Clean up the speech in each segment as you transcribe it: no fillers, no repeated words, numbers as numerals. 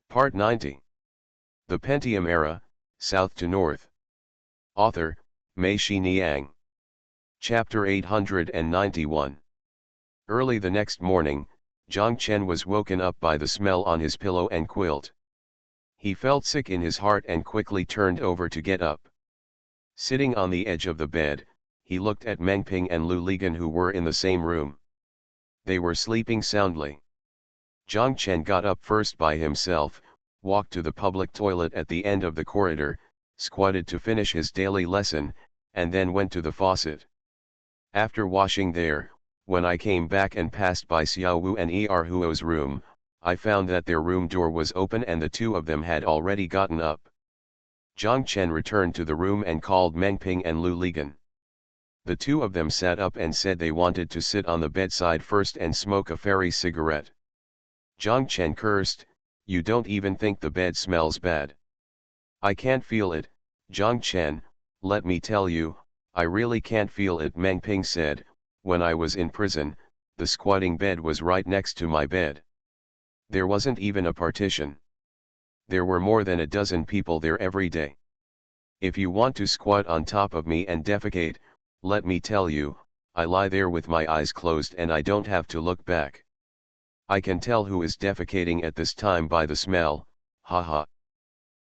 Part 90. The Pentium Era, South to North. Author, Mei-Shi Niang. Chapter 891. Early the next morning, Zhang Chen was woken up by the smell on his pillow and quilt. He felt sick in his heart and quickly turned over to get up. Sitting on the edge of the bed, he looked at Meng Ping and Lu Ligan, who were in the same room. They were sleeping soundly. Zhang Chen got up first by himself, walked to the public toilet at the end of the corridor, squatted to finish his daily lesson, and then went to the faucet. After washing there, when I came back and passed by Xiao Wu and Er Huo's room, I found that their room door was open and the two of them had already gotten up. Zhang Chen returned to the room and called Meng Ping and Lu Ligan. The two of them sat up and said they wanted to sit on the bedside first and smoke a fairy cigarette. Zhang Chen cursed, "You don't even think the bed smells bad?" "I can't feel it, Zhang Chen, let me tell you, I really can't feel it," Meng Ping said. "When I was in prison, the squatting bed was right next to my bed. There wasn't even a partition. There were more than a dozen people there every day. If you want to squat on top of me and defecate, let me tell you, I lie there with my eyes closed and I don't have to look back. I can tell who is defecating at this time by the smell, haha."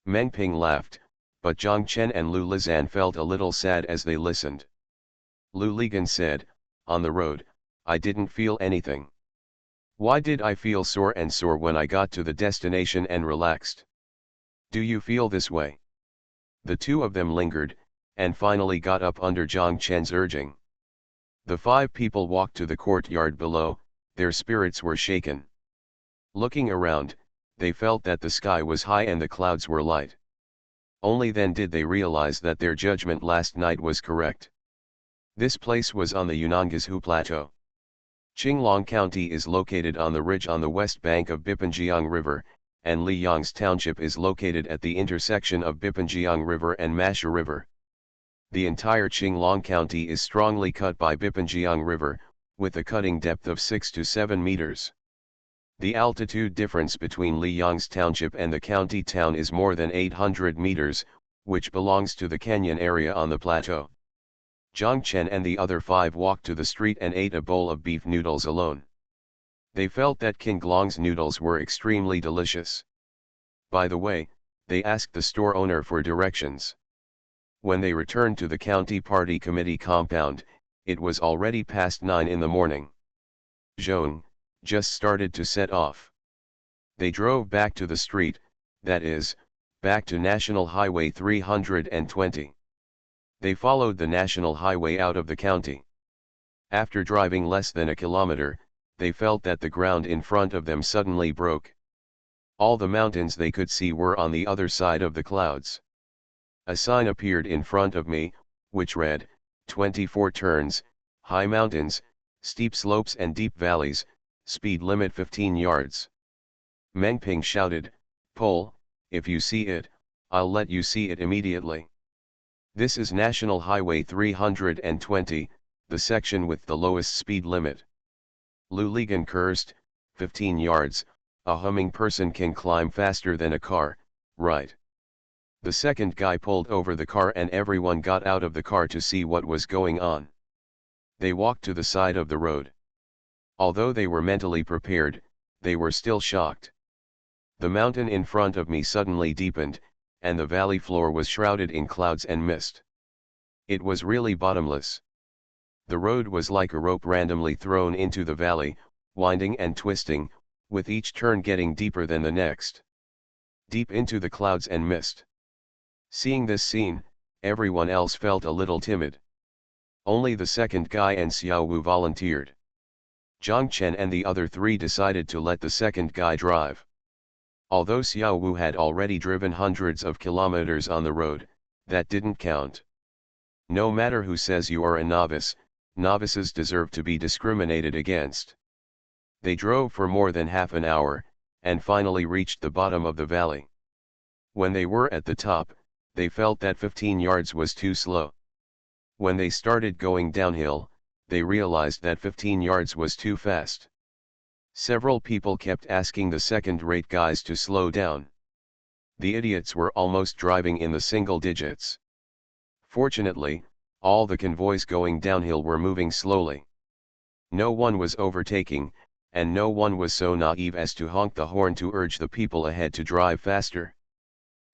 Meng Ping laughed, but Zhang Chen and Lu Lizan felt a little sad as they listened. Lu Ligan said, "On the road, I didn't feel anything. Why did I feel sore when I got to the destination and relaxed? Do you feel this way?" The two of them lingered, and finally got up under Zhang Chen's urging. The five people walked to the courtyard below, their spirits were shaken. Looking around, they felt that the sky was high and the clouds were light. Only then did they realize that their judgment last night was correct. This place was on the Yunnan-Guizhou Plateau. Qinglong County is located on the ridge on the west bank of Bipanjiang River, and Liyang's township is located at the intersection of Bipanjiang River and Masha River. The entire Qinglong County is strongly cut by Bipanjiang River, with a cutting depth of 6 to 7 meters. The altitude difference between Liyang's township and the county town is more than 800 meters, which belongs to the canyon area on the plateau. Zhang Chen and the other five walked to the street and ate a bowl of beef noodles alone. They felt that Qinglong's noodles were extremely delicious. By the way, they asked the store owner for directions. When they returned to the county party committee compound, it was already past 9 in the morning. Zhong just started to set off. They drove back to the street, that is, back to National Highway 320. They followed the national highway out of the county. After driving less than a kilometer, they felt that the ground in front of them suddenly broke. All the mountains they could see were on the other side of the clouds. A sign appeared in front of me, which read, 24 turns, high mountains, steep slopes and deep valleys, speed limit 15 yards. Meng Ping shouted, "Pol, if you see it, I'll let you see it immediately. This is National Highway 320, the section with the lowest speed limit." Lu Ligan cursed, 15 yards, a humming person can climb faster than a car, right? The second guy pulled over the car and everyone got out of the car to see what was going on. They walked to the side of the road. Although they were mentally prepared, they were still shocked. The mountain in front of me suddenly deepened, and the valley floor was shrouded in clouds and mist. It was really bottomless. The road was like a rope randomly thrown into the valley, winding and twisting, with each turn getting deeper than the next. Deep into the clouds and mist. Seeing this scene, everyone else felt a little timid. Only the second guy and Xiao Wu volunteered. Zhang Chen and the other three decided to let the second guy drive. Although Xiao Wu had already driven hundreds of kilometers on the road, that didn't count. No matter who says you are a novice, novices deserve to be discriminated against. They drove for more than half an hour, and finally reached the bottom of the valley. When they were at the top, they felt that 15 yards was too slow. When they started going downhill, they realized that 15 yards was too fast. Several people kept asking the second-rate guys to slow down. The idiots were almost driving in the single digits. Fortunately, all the convoys going downhill were moving slowly. No one was overtaking, and no one was so naive as to honk the horn to urge the people ahead to drive faster.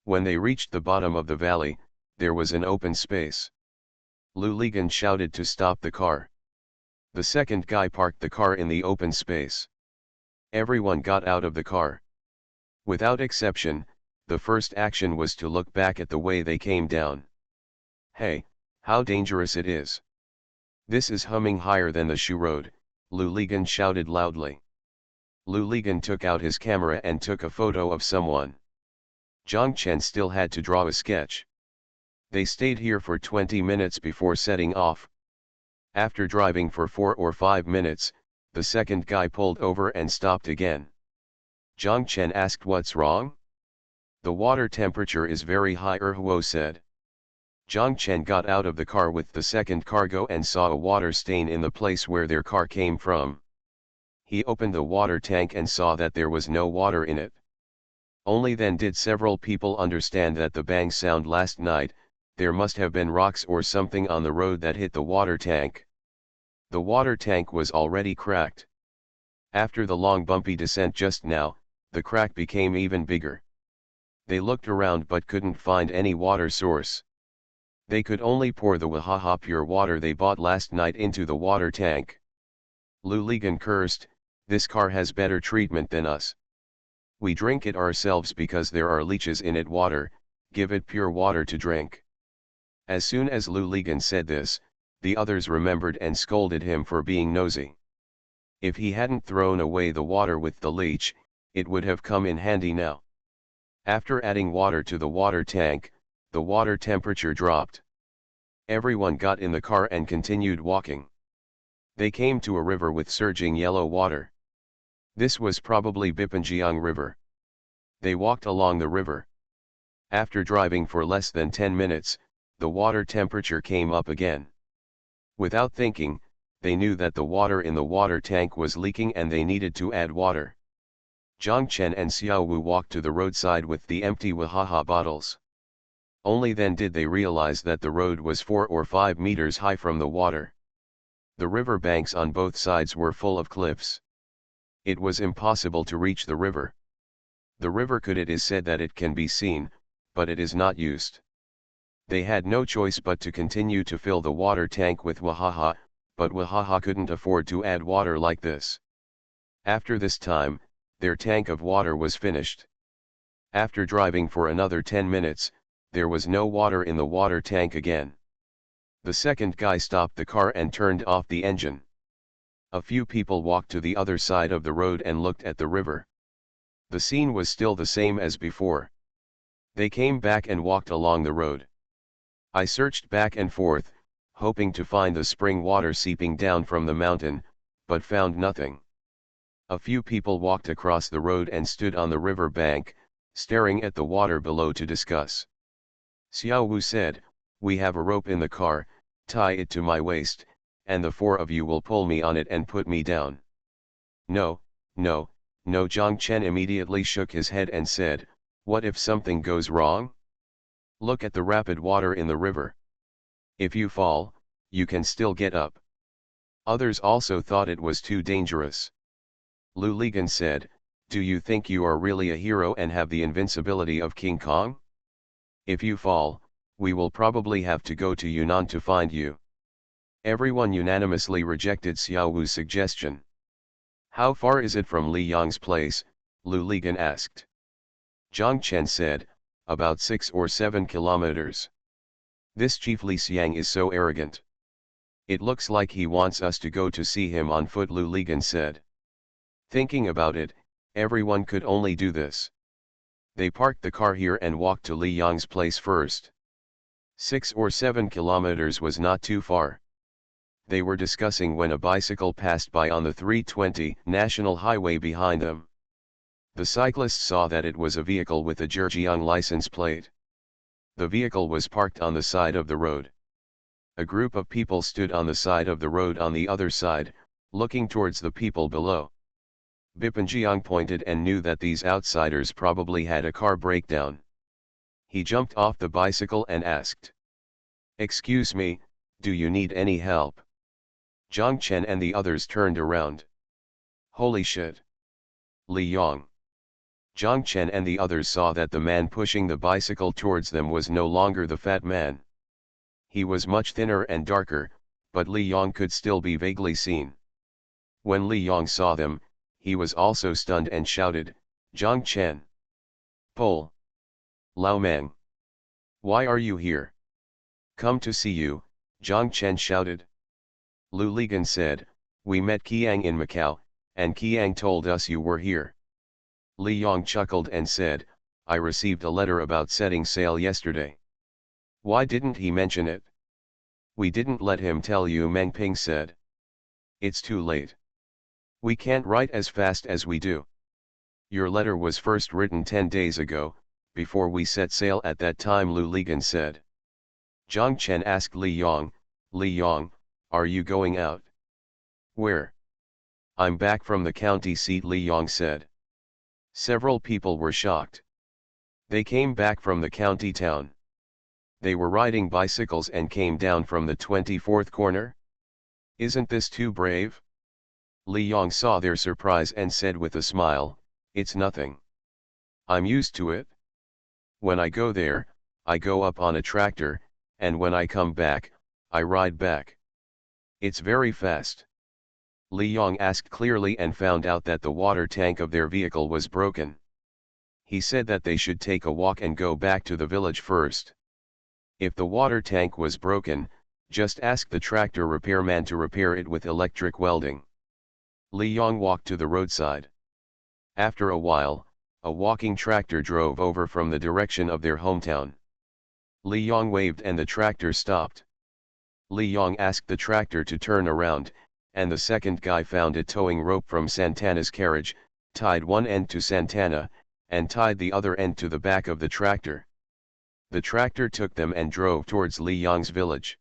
When they reached the bottom of the valley, there was an open space. Luligan shouted to stop the car. The second guy parked the car in the open space. Everyone got out of the car. Without exception, the first action was to look back at the way they came down. Hey, how dangerous it is. This is humming higher than the shoe road, Luligan shouted loudly. Luligan took out his camera and took a photo of someone. Zhang Chen still had to draw a sketch. They stayed here for 20 minutes before setting off. After driving for 4 or 5 minutes, the second guy pulled over and stopped again. Zhang Chen asked what's wrong? The water temperature is very high, Huo said. Zhang Chen got out of the car with the second cargo and saw a water stain in the place where their car came from. He opened the water tank and saw that there was no water in it. Only then did several people understand that the bang sound last night, there must have been rocks or something on the road that hit the water tank. The water tank was already cracked. After the long bumpy descent just now, the crack became even bigger. They looked around but couldn't find any water source. They could only pour the Wahaha pure water they bought last night into the water tank. Luligan cursed, "This car has better treatment than us. We drink it ourselves because there are leeches in it water, give it pure water to drink." As soon as Luligan said this, the others remembered and scolded him for being nosy. If he hadn't thrown away the water with the leech, it would have come in handy now. After adding water to the water tank, the water temperature dropped. Everyone got in the car and continued walking. They came to a river with surging yellow water. This was probably Bipanjiang River. They walked along the river. After driving for less than 10 minutes, the water temperature came up again. Without thinking, they knew that the water in the water tank was leaking and they needed to add water. Zhang Chen and Xiao Wu walked to the roadside with the empty Wahaha bottles. Only then did they realize that the road was 4 or 5 meters high from the water. The river banks on both sides were full of cliffs. It was impossible to reach the river. The river could, it is said that it can be seen, but it is not used. They had no choice but to continue to fill the water tank with Wahaha, but Wahaha couldn't afford to add water like this. After this time, their tank of water was finished. After driving for another 10 minutes, there was no water in the water tank again. The second guy stopped the car and turned off the engine. A few people walked to the other side of the road and looked at the river. The scene was still the same as before. They came back and walked along the road. I searched back and forth, hoping to find the spring water seeping down from the mountain, but found nothing. A few people walked across the road and stood on the river bank, staring at the water below to discuss. Xiao Wu said, "We have a rope in the car, tie it to my waist, and the 4 of you will pull me on it and put me down." "No, no, no." Zhang Chen immediately shook his head and said, "What if something goes wrong? Look at the rapid water in the river. If you fall, you can still get up." Others also thought it was too dangerous. Luligan said, "Do you think you are really a hero and have the invincibility of King Kong? If you fall, we will probably have to go to Yunnan to find you." Everyone unanimously rejected Xiao Wu's suggestion. "How far is it from Li Yang's place?" Luligan asked. Zhang Chen said, "About 6 or 7 kilometers. This chief Li Xiang is so arrogant. It looks like he wants us to go to see him on foot," Luligan said. Thinking about it, everyone could only do this. They parked the car here and walked to Li Yang's place first. 6 or 7 kilometers was not too far. They were discussing when a bicycle passed by on the 320 National Highway behind them. The cyclist saw that it was a vehicle with a Zhejiang license plate. The vehicle was parked on the side of the road. A group of people stood on the side of the road on the other side, looking towards the people below. Bipanjiang pointed and knew that these outsiders probably had a car breakdown. He jumped off the bicycle and asked, "Excuse me, do you need any help?" Zhang Chen and the others turned around. "Holy shit! Li Yong." Zhang Chen and the others saw that the man pushing the bicycle towards them was no longer the fat man. He was much thinner and darker, but Li Yong could still be vaguely seen. When Li Yong saw them, he was also stunned and shouted, "Zhang Chen! Pol! Lao Meng! Why are you here?" "Come to see you," Zhang Chen shouted. Lu Ligan said, "We met Qiang in Macau, and Qiang told us you were here." Li Yong chuckled and said, "I received a letter about setting sail yesterday." "Why didn't he mention it?" "We didn't let him tell you," Meng Ping said. "It's too late. We can't write as fast as we do. Your letter was first written 10 days ago, before we set sail at that time," Lu Ligan said. Zhang Chen asked Li Yong, "Li Yong, are you going out?" "Where?" "I'm back from the county seat," Li Yong said. Several people were shocked. They came back from the county town. They were riding bicycles and came down from the 24th corner? Isn't this too brave? Li Yong saw their surprise and said with a smile, "It's nothing. I'm used to it. When I go there, I go up on a tractor, and when I come back, I ride back. It's very fast." Li Yong asked clearly and found out that the water tank of their vehicle was broken. He said that they should take a walk and go back to the village first. If the water tank was broken, just ask the tractor repairman to repair it with electric welding. Li Yong walked to the roadside. After a while, a walking tractor drove over from the direction of their hometown. Li Yong waved and the tractor stopped. Li Yong asked the tractor to turn around, and the second guy found a towing rope from Santana's carriage, tied one end to Santana, and tied the other end to the back of the tractor. The tractor took them and drove towards Li Yong's village.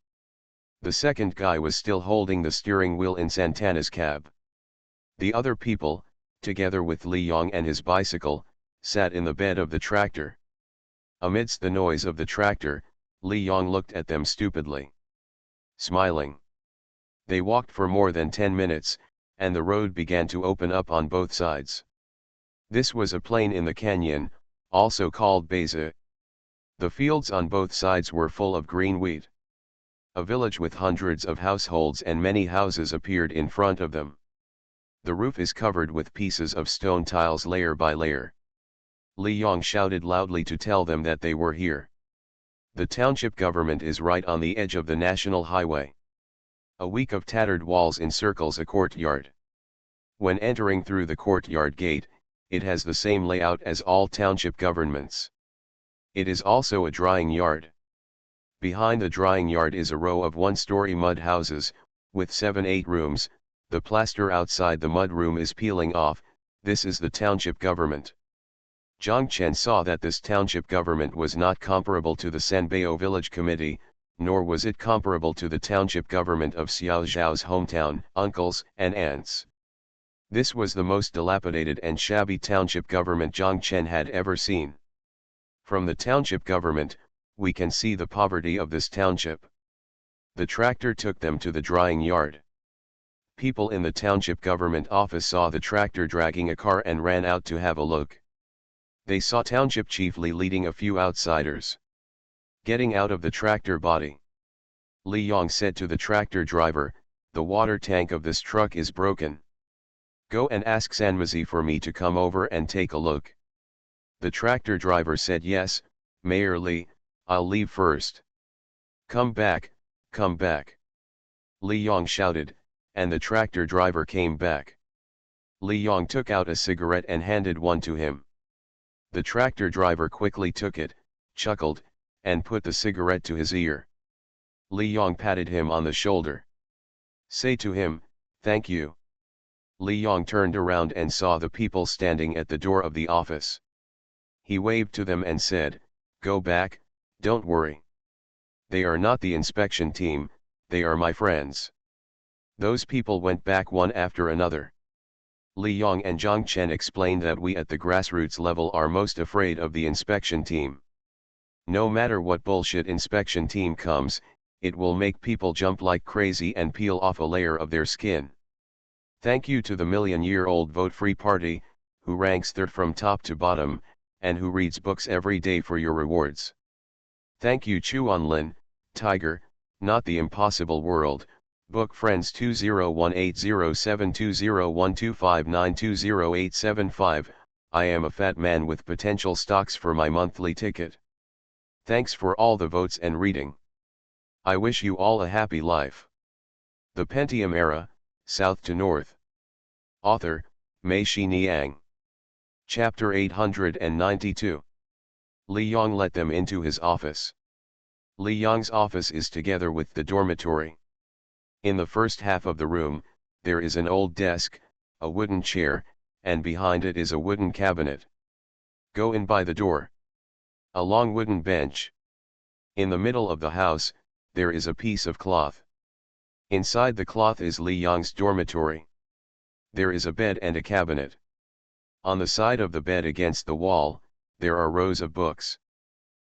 The second guy was still holding the steering wheel in Santana's cab. The other people, together with Li Yong and his bicycle, sat in the bed of the tractor. Amidst the noise of the tractor, Li Yong looked at them stupidly. Smiling. They walked for more than 10 minutes, and the road began to open up on both sides. This was a plain in the canyon, also called Beza. The fields on both sides were full of green wheat. A village with hundreds of households and many houses appeared in front of them. The roof is covered with pieces of stone tiles layer by layer. Li Yong shouted loudly to tell them that they were here. The township government is right on the edge of the national highway. A week of tattered walls encircles a courtyard. When entering through the courtyard gate, it has the same layout as all township governments. It is also a drying yard. Behind the drying yard is a row of one-story mud houses, with 7-8 rooms. The plaster outside the mud room is peeling off. This is the township government. Zhang Chen saw that this township government was not comparable to the Sanbao village committee, nor was it comparable to the township government of Xiao Zhao's hometown, uncles and aunts. This was the most dilapidated and shabby township government Zhang Chen had ever seen. From the township government, we can see the poverty of this township. The tractor took them to the drying yard. People in the township government office saw the tractor dragging a car and ran out to have a look. They saw township chief Li leading a few outsiders. Getting out of the tractor body, Li Yong said to the tractor driver, "The water tank of this truck is broken. Go and ask Sanmazi for me to come over and take a look." The tractor driver said, "Yes, Mayor Li, I'll leave first." Come back, come back." Li Yong shouted, and the tractor driver came back. Li Yong took out a cigarette and handed one to him. The tractor driver quickly took it, chuckled, and put the cigarette to his ear. Li Yong patted him on the shoulder. "Say to him, thank you." Li Yong turned around and saw the people standing at the door of the office. He waved to them and said, "Go back, don't worry. They are not the inspection team, they are my friends." Those people went back one after another. Li Yong and Zhang Chen explained that we at the grassroots level are most afraid of the inspection team. No matter what bullshit inspection team comes, it will make people jump like crazy and peel off a layer of their skin. Thank you to the million-year-old vote-free party, who ranks third from top to bottom, and who reads books every day for your rewards. Thank you Chuanlin, Tiger, Not the Impossible World, Book Friends 20180720125920875, I am a fat man with potential stocks for my monthly ticket. Thanks for all the votes and reading. I wish you all a happy life. The Pentium Era, South to North. Author, Mei-Shi Niang. Chapter 892. Li Yong let them into his office. Li Yong's office is together with the dormitory. In the first half of the room, there is an old desk, a wooden chair, and behind it is a wooden cabinet. Go in by the door. A long wooden bench. In the middle of the house, there is a piece of cloth. Inside the cloth is Li Yong's dormitory. There is a bed and a cabinet. On the side of the bed against the wall, there are rows of books.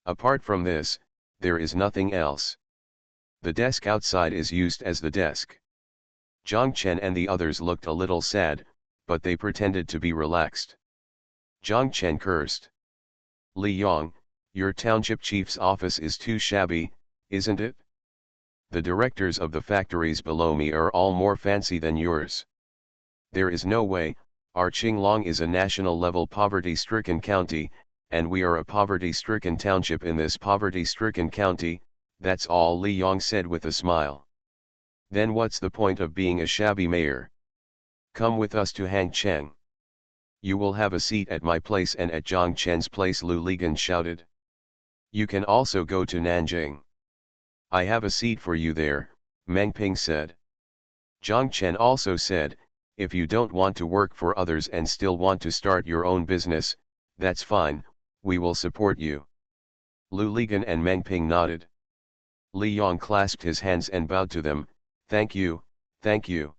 Apart from this, there is nothing else. The desk outside is used as the desk. Zhang Chen and the others looked a little sad, but they pretended to be relaxed. Zhang Chen cursed. Li Yong, your township chief's office is too shabby, isn't it? The directors of the factories below me are all more fancy than yours. There is no way. Our Qinglong is a national-level poverty-stricken county, and we are a poverty-stricken township in this poverty-stricken county, that's all Li Yong said with a smile. Then what's the point of being a shabby mayor? Come with us to Hangcheng. You will have a seat at my place and at Zhang Chen's place, Lu Ligan shouted. You can also go to Nanjing. I have a seat for you there, Meng Ping said. Zhang Chen also said, if you don't want to work for others and still want to start your own business, that's fine, we will support you. Lu Ligan and Meng Ping nodded. Li Yong clasped his hands and bowed to them, thank you, thank you.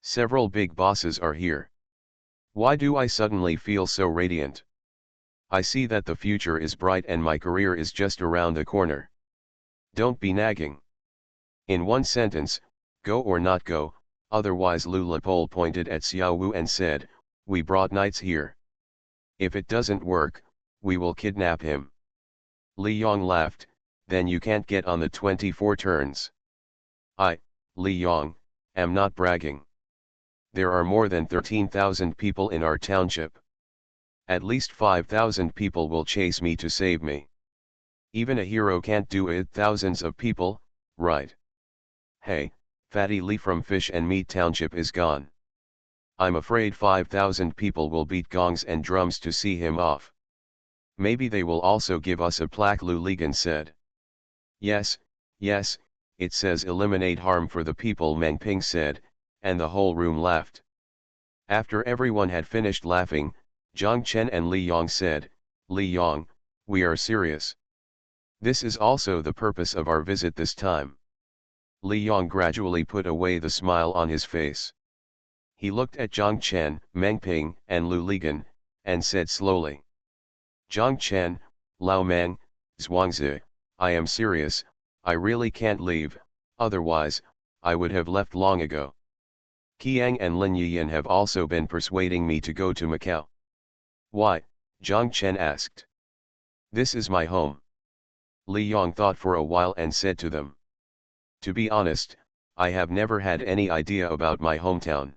Several big bosses are here. Why do I suddenly feel so radiant? I see that the future is bright and my career is just around the corner. Don't be nagging. In one sentence, go or not go, otherwise Lu Lepole pointed at Xiao Wu and said, we brought knights here. If it doesn't work, we will kidnap him. Li Yong laughed, then you can't get on the 24 turns. I, Li Yong, am not bragging. There are more than 13,000 people in our township. At least 5,000 people will chase me to save me. Even a hero can't do it. Thousands of people, right? Hey, Fatty Lee from Fish and Meat Township is gone. I'm afraid 5,000 people will beat gongs and drums to see him off. Maybe they will also give us a plaque, Lu Ligan said. Yes, yes, it says eliminate harm for the people, Meng Ping said, and the whole room laughed. After everyone had finished laughing, Zhang Chen and Li Yong said, Li Yong, we are serious. This is also the purpose of our visit this time. Li Yong gradually put away the smile on his face. He looked at Zhang Chen, Meng Ping, and Lu Ligan, and said slowly. Zhang Chen, Lao Meng, Zhuangzi, I am serious, I really can't leave, otherwise, I would have left long ago. Qiang and Lin Yiyan have also been persuading me to go to Macau. Why? Zhang Chen asked. This is my home. Li Yong thought for a while and said to them. To be honest, I have never had any idea about my hometown.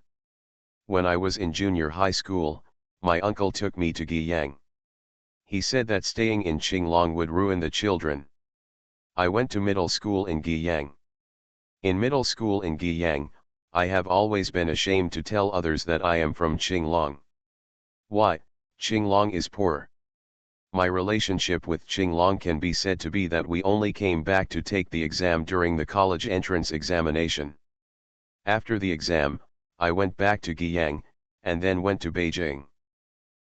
When I was in junior high school, my uncle took me to Guiyang. He said that staying in Qinglong would ruin the children. I went to middle school in Guiyang. In middle school in Guiyang, I have always been ashamed to tell others that I am from Qinglong. Why? Qinglong is poor. My relationship with Qinglong can be said to be that we only came back to take the exam during the college entrance examination. After the exam, I went back to Guiyang, and then went to Beijing.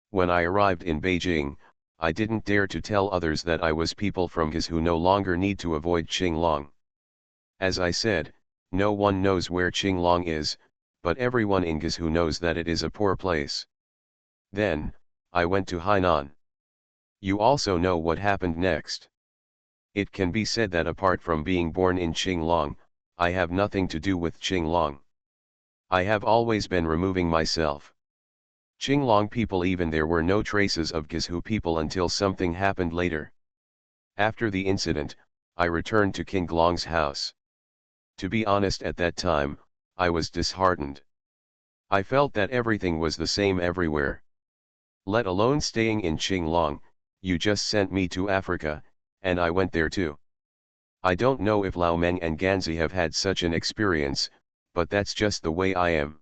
When I arrived in Beijing, I didn't dare to tell others that I was people from Giz who no longer need to avoid Qinglong. As I said, no one knows where Qinglong is, but everyone in Giz who knows that it is a poor place. Then, I went to Hainan. You also know what happened next. It can be said that apart from being born in Qinglong, I have nothing to do with Qinglong. I have always been removing myself. Qinglong people, even there were no traces of Guizhou people until something happened later. After the incident, I returned to Qinglong's house. To be honest, at that time, I was disheartened. I felt that everything was the same everywhere. Let alone staying in Qinglong, you just sent me to Africa, and I went there too. I don't know if Lao Meng and Ganzi have had such an experience, but that's just the way I am.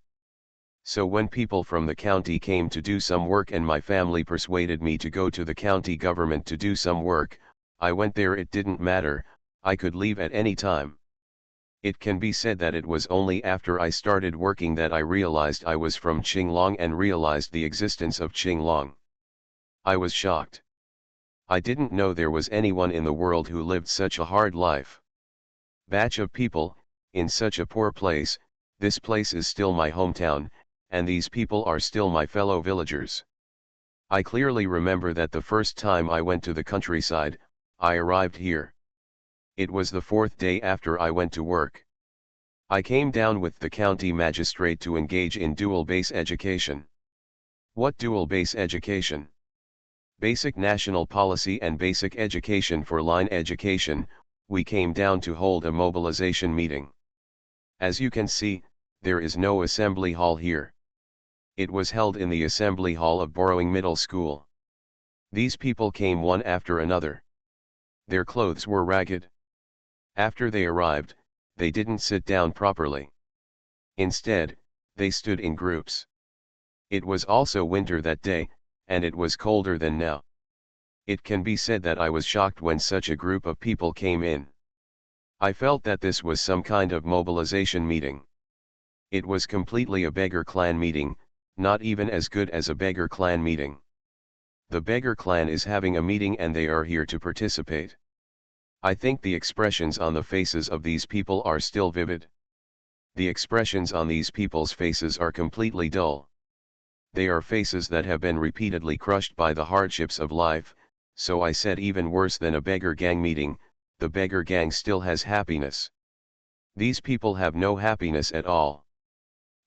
So when people from the county came to do some work and my family persuaded me to go to the county government to do some work, I went there. It didn't matter, I could leave at any time. It can be said that it was only after I started working that I realized I was from Qinglong and realized the existence of Qinglong. I was shocked. I didn't know there was anyone in the world who lived such a hard life. Batch of people, in such a poor place. This place is still my hometown, and these people are still my fellow villagers. I clearly remember that the first time I went to the countryside, I arrived here. It was the 4th day after I went to work. I came down with the county magistrate to engage in dual base education. What dual base education? Basic national policy and basic education for line education. We came down to hold a mobilization meeting. As you can see, there is no assembly hall here. It was held in the assembly hall of Borrowing Middle School. These people came one after another. Their clothes were ragged. After they arrived, they didn't sit down properly. Instead, they stood in groups. It was also winter that day, and it was colder than now. It can be said that I was shocked when such a group of people came in. I felt that this was some kind of mobilization meeting. It was completely a beggar clan meeting, not even as good as a beggar clan meeting. The beggar clan is having a meeting and they are here to participate. I think the expressions on the faces of these people are still vivid. The expressions on these people's faces are completely dull. They are faces that have been repeatedly crushed by the hardships of life, so I said even worse than a beggar gang meeting, the beggar gang still has happiness. These people have no happiness at all.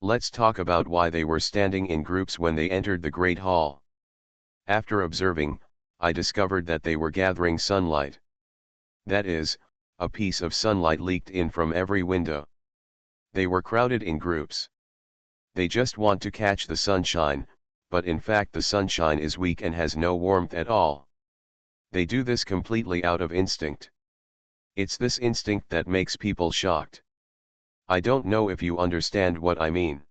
Let's talk about why they were standing in groups when they entered the Great Hall. After observing, I discovered that they were gathering sunlight. That is, a piece of sunlight leaked in from every window. They were crowded in groups. They just want to catch the sunshine, but in fact the sunshine is weak and has no warmth at all. They do this completely out of instinct. It's this instinct that makes people shocked. I don't know if you understand what I mean.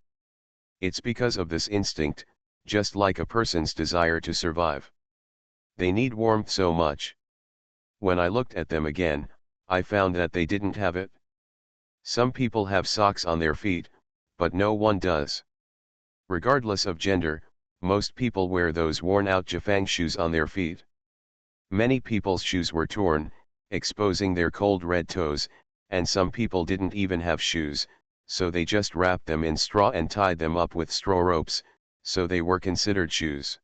It's because of this instinct, just like a person's desire to survive. They need warmth so much. When I looked at them again, I found that they didn't have it. Some people have socks on their feet, but no one does. Regardless of gender, most people wear those worn-out Jafang shoes on their feet. Many people's shoes were torn, exposing their cold red toes, and some people didn't even have shoes, so they just wrapped them in straw and tied them up with straw ropes, so they were considered shoes.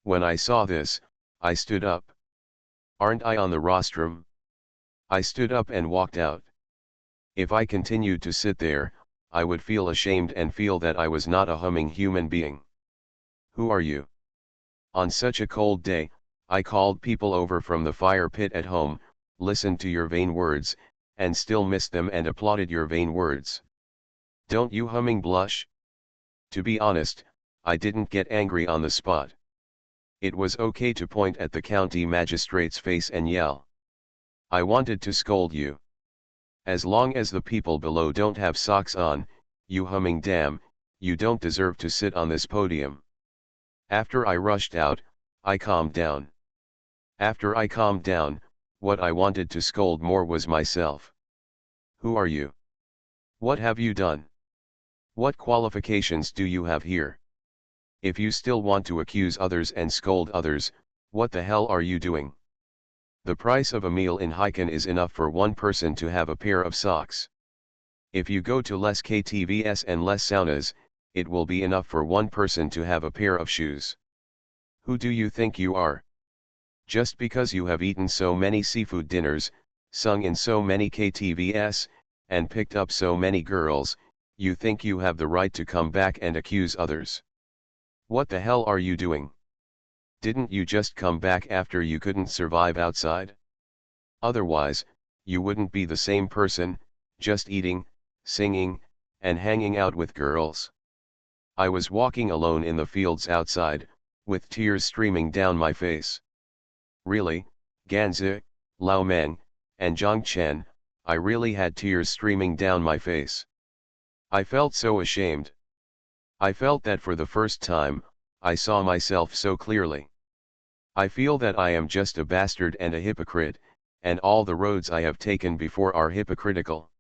When I saw this, I stood up. Aren't I on the rostrum? I stood up and walked out. If I continued to sit there, I would feel ashamed and feel that I was not a humming human being. Who are you? On such a cold day, I called people over from the fire pit at home, listened to your vain words, and still missed them and applauded your vain words. Don't you humming blush? To be honest, I didn't get angry on the spot. It was okay to point at the county magistrate's face and yell. I wanted to scold you. As long as the people below don't have socks on, you humming damn, you don't deserve to sit on this podium. After I rushed out, I calmed down. After I calmed down, what I wanted to scold more was myself. Who are you? What have you done? What qualifications do you have here? If you still want to accuse others and scold others, what the hell are you doing? The price of a meal in Hiken is enough for one person to have a pair of socks. If you go to less KTVs and less saunas, it will be enough for one person to have a pair of shoes. Who do you think you are? Just because you have eaten so many seafood dinners, sung in so many KTVs, and picked up so many girls, you think you have the right to come back and accuse others. What the hell are you doing? Didn't you just come back after you couldn't survive outside? Otherwise, you wouldn't be the same person, just eating, singing, and hanging out with girls. I was walking alone in the fields outside, with tears streaming down my face. Really, Ganzi, Lao Meng, and Zhang Chen, I really had tears streaming down my face. I felt so ashamed. I felt that for the first time, I saw myself so clearly. I feel that I am just a bastard and a hypocrite, and all the roads I have taken before are hypocritical.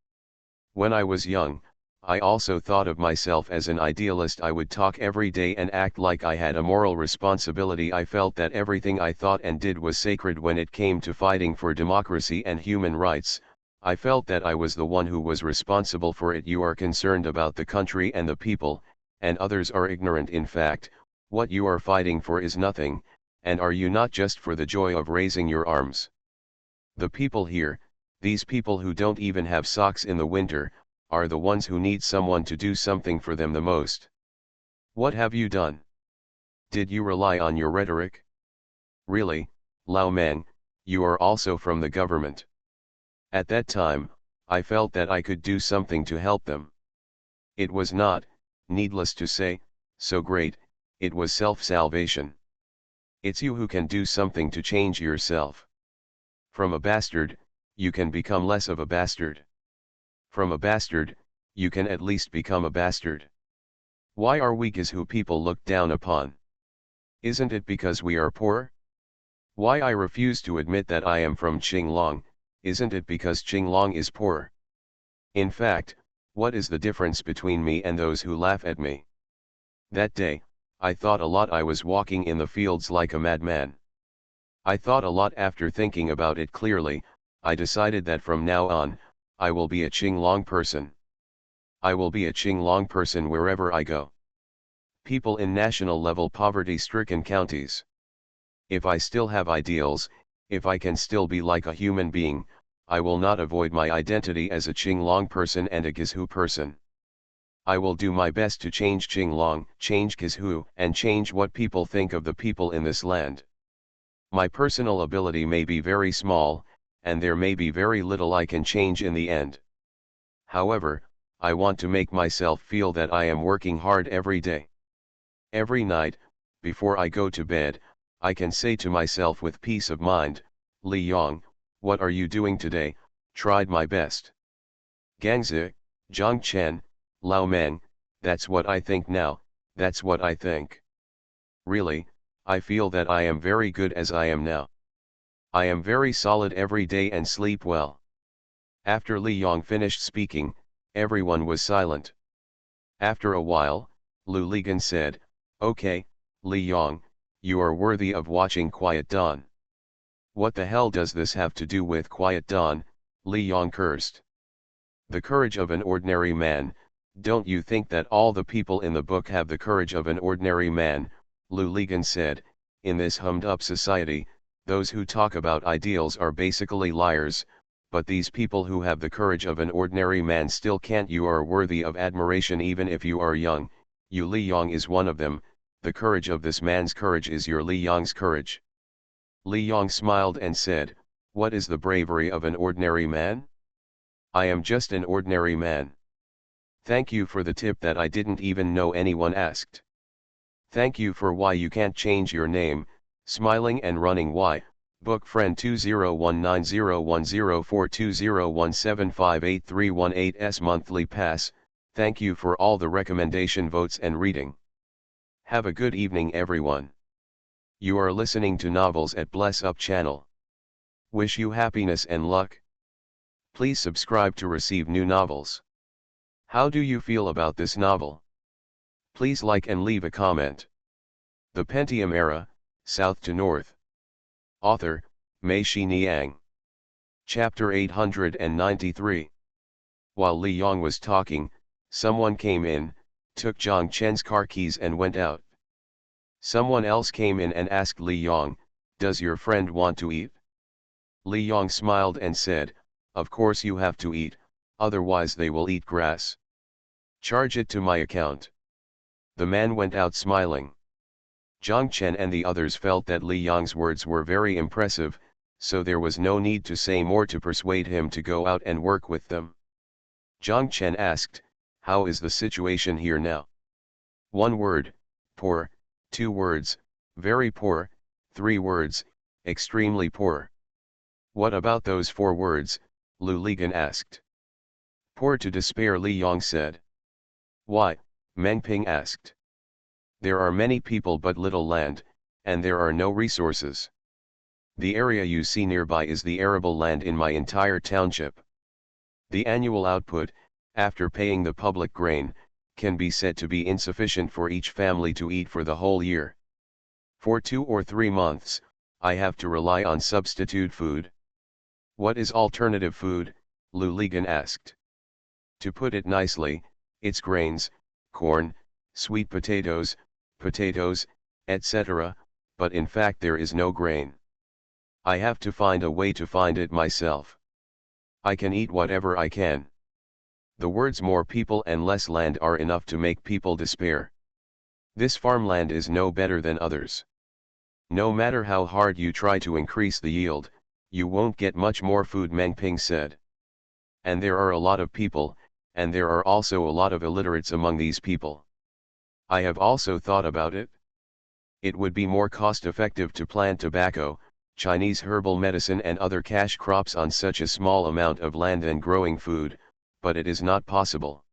When I was young, I also thought of myself as an idealist. I would talk every day and act like I had a moral responsibility. I felt that everything I thought and did was sacred when it came to fighting for democracy and human rights. I felt that I was the one who was responsible for it. You are concerned about the country and the people, and others are ignorant. In fact, what you are fighting for is nothing, and are you not just for the joy of raising your arms? The people here, these people who don't even have socks in the winter, are the ones who need someone to do something for them the most. What have you done? Did you rely on your rhetoric? Really, Lao Meng, you are also from the government. At that time, I felt that I could do something to help them. It was not, needless to say, so great, it was self-salvation. It's you who can do something to change yourself. From a bastard, you can become less of a bastard. From a bastard, you can at least become a bastard. Why are weak is who people look down upon? Isn't it because we are poor? Why I refuse to admit that I am from Qinglong, isn't it because Qinglong is poor? In fact, what is the difference between me and those who laugh at me? That day, I thought a lot. I was walking in the fields like a madman. I thought a lot. After thinking about it clearly, I decided that from now on, I will be a Qinglong person. I will be a Qinglong person wherever I go. People in national-level poverty-stricken counties. If I still have ideals, if I can still be like a human being, I will not avoid my identity as a Qinglong person and a Gizhu person. I will do my best to change Qinglong, change Gizhu, and change what people think of the people in this land. My personal ability may be very small, and there may be very little I can change in the end. However, I want to make myself feel that I am working hard every day. Every night, before I go to bed, I can say to myself with peace of mind, Li Yong, what are you doing today? Tried my best. Gangzi, Zhang Chen, Lao Meng, that's what I think now, that's what I think. Really, I feel that I am very good as I am now. I am very solid every day and sleep well. After Li Yong finished speaking, everyone was silent. After a while, Lu Ligan said, okay, Li Yong, you are worthy of watching Quiet Dawn. What the hell does this have to do with Quiet Dawn? Li Yong cursed. The courage of an ordinary man. Don't you think that all the people in the book have the courage of an ordinary man? Lu Ligan said, in this hummed-up society, those who talk about ideals are basically liars, but these people who have the courage of an ordinary man still can't. You are worthy of admiration even if you are young. You Li Yong is one of them. The courage of this man's courage is your Li Yong's courage. Li Yong smiled and said, what is the bravery of an ordinary man? I am just an ordinary man. Thank you for the tip that I didn't even know anyone asked. Thank you for why you can't change your name, smiling and running. Why? Book friend 201901042017583118's monthly pass. Thank you for all the recommendation votes and reading. Have a good evening everyone. You are listening to Novels at Bless Up channel. Wish you happiness and luck. Please subscribe to receive new novels. How do you feel about this novel? Please like and leave a comment. The Pentium Era, South to North. Author, Mei Xiniang. Chapter 893. While Li Yong was talking, someone came in, took Zhang Chen's car keys and went out. Someone else came in and asked Li Yong, Does your friend want to eat? Li Yong smiled and said, of course you have to eat, otherwise they will eat grass. Charge it to my account. The man went out smiling. Zhang Chen and the others felt that Li Yong's words were very impressive, so there was no need to say more to persuade him to go out and work with them. Zhang Chen asked, how is the situation here now? One word, poor, 2 words, very poor, 3 words, extremely poor. What about those 4 words? Lu Ligan asked. Poor to despair, Li Yong said. Why? Meng Ping asked. There are many people but little land, and there are no resources. The area you see nearby is the arable land in my entire township. The annual output, after paying the public grain, can be said to be insufficient for each family to eat for the whole year. For 2 or 3 months, I have to rely on substitute food. What is alternative food? Lu Ligan asked. To put it nicely, it's grains, corn, sweet potatoes, etc., but in fact there is no grain. I have to find a way to find it myself. I can eat whatever I can. The words more people and less land are enough to make people despair. This farmland is no better than others. No matter how hard you try to increase the yield, you won't get much more food, Meng Ping said. And there are a lot of people, and there are also a lot of illiterates among these people. I have also thought about it. It would be more cost-effective to plant tobacco, Chinese herbal medicine and other cash crops on such a small amount of land than growing food, but it is not possible.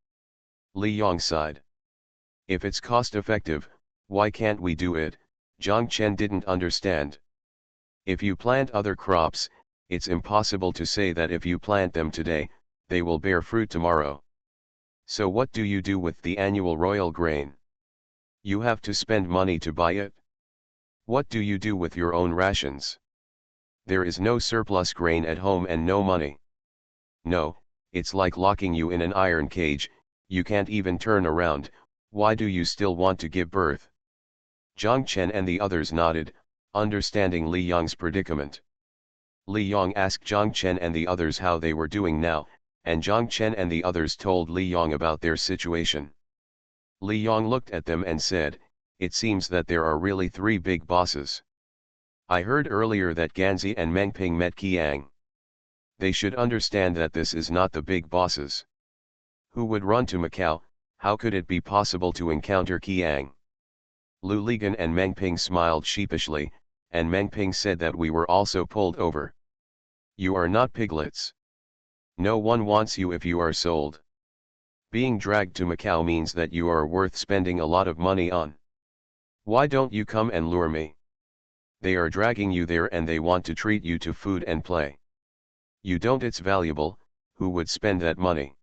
Li Yong sighed. If it's cost-effective, why can't we do it? Zhang Chen didn't understand. If you plant other crops, it's impossible to say that if you plant them today, they will bear fruit tomorrow. So what do you do with the annual royal grain? You have to spend money to buy it. What do you do with your own rations? There is no surplus grain at home and no money. No, it's like locking you in an iron cage, you can't even turn around. Why do you still want to give birth? Zhang Chen and the others nodded, understanding Li Yong's predicament. Li Yong asked Zhang Chen and the others how they were doing now, and Zhang Chen and the others told Li Yong about their situation. Li Yong looked at them and said, it seems that there are really 3 big bosses. I heard earlier that Ganzi and Meng Ping met Qiang. They should understand that this is not the big bosses. Who would run to Macau? How could it be possible to encounter Qiang? Lu Ligan and Meng Ping smiled sheepishly, and Meng Ping said that we were also pulled over. You are not piglets. No one wants you if you are sold. Being dragged to Macau means that you are worth spending a lot of money on. Why don't you come and lure me? They are dragging you there and they want to treat you to food and play. You don't, it's valuable, who would spend that money?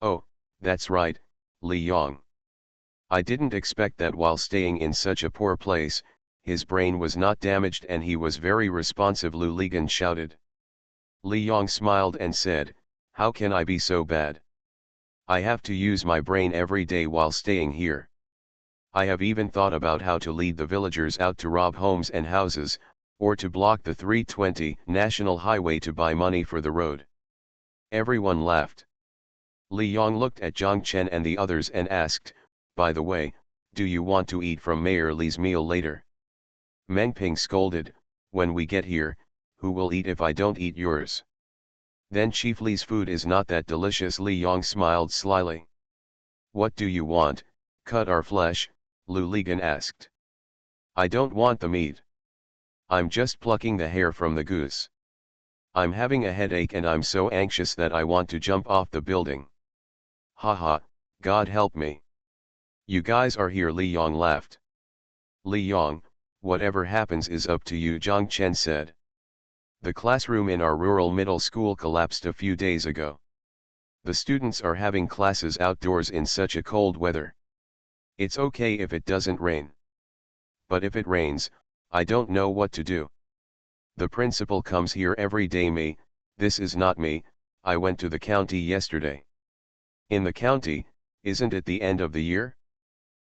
Oh, that's right, Li Yong. I didn't expect that while staying in such a poor place, his brain was not damaged and he was very responsive, Lu Ligan shouted. Li Yong smiled and said, how can I be so bad? I have to use my brain every day while staying here. I have even thought about how to lead the villagers out to rob homes and houses, or to block the 320 National Highway to buy money for the road. Everyone laughed. Li Yong looked at Zhang Chen and the others and asked, by the way, do you want to eat from Mayor Li's meal later? Meng Ping scolded, when we get here, who will eat if I don't eat yours? Then Chief Li's food is not that delicious. Li Yong smiled slyly. What do you want? Cut our flesh, Lu Ligan asked. I don't want the meat. I'm just plucking the hair from the goose. I'm having a headache and I'm so anxious that I want to jump off the building. Haha, God help me. You guys are here, Li Yong laughed. Li Yong, whatever happens is up to you, Zhang Chen said. The classroom in our rural middle school collapsed a few days ago. The students are having classes outdoors in such a cold weather. It's okay if it doesn't rain. But if it rains, I don't know what to do. The principal comes here every day. This is not me, I went to the county yesterday. In the county, isn't it the end of the year?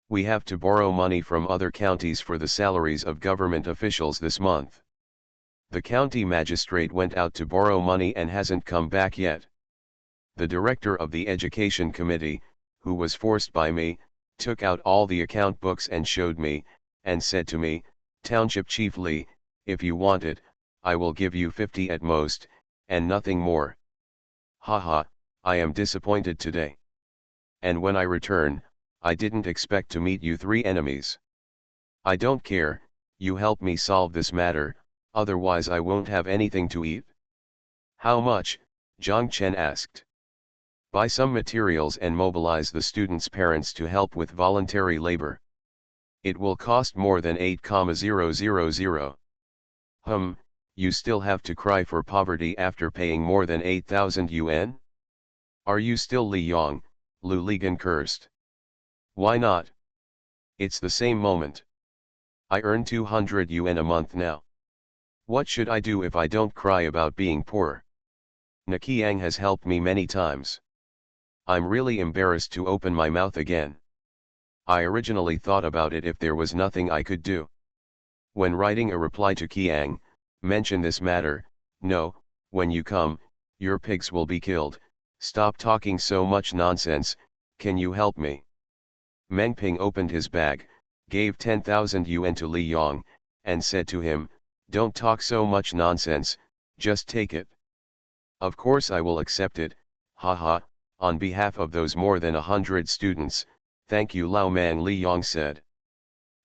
We have to borrow money from other counties for the salaries of government officials this month. The county magistrate went out to borrow money and hasn't come back yet. The director of the education committee, who was forced by me, took out all the account books and showed me, and said to me, "Township Chief Lee, if you want it, I will give you 50 at most, and nothing more. Haha, I am disappointed today. And when I return, I didn't expect to meet you three enemies. I don't care, you help me solve this matter, otherwise I won't have anything to eat." "How much?" Zhang Chen asked. "Buy some materials and mobilize the students' parents to help with voluntary labor. It will cost more than 8,000. You still have to cry for poverty after paying more than 8,000 yuan? Are you still Li Yong?" Lu Ligan cursed. "Why not? It's the same moment. I earn 200 yuan a month now. What should I do if I don't cry about being poor? Naqiang has helped me many times. I'm really embarrassed to open my mouth again. I originally thought about it if there was nothing I could do. When writing a reply to Qiang, mention this matter. No, when you come, your pigs will be killed. Stop talking so much nonsense, can you help me?" Meng Ping opened his bag, gave 10,000 yuan to Li Yong, and said to him, "Don't talk so much nonsense, just take it." "Of course I will accept it, haha, on behalf of those more than 100 students, thank you Lao Mang," Li Yong said.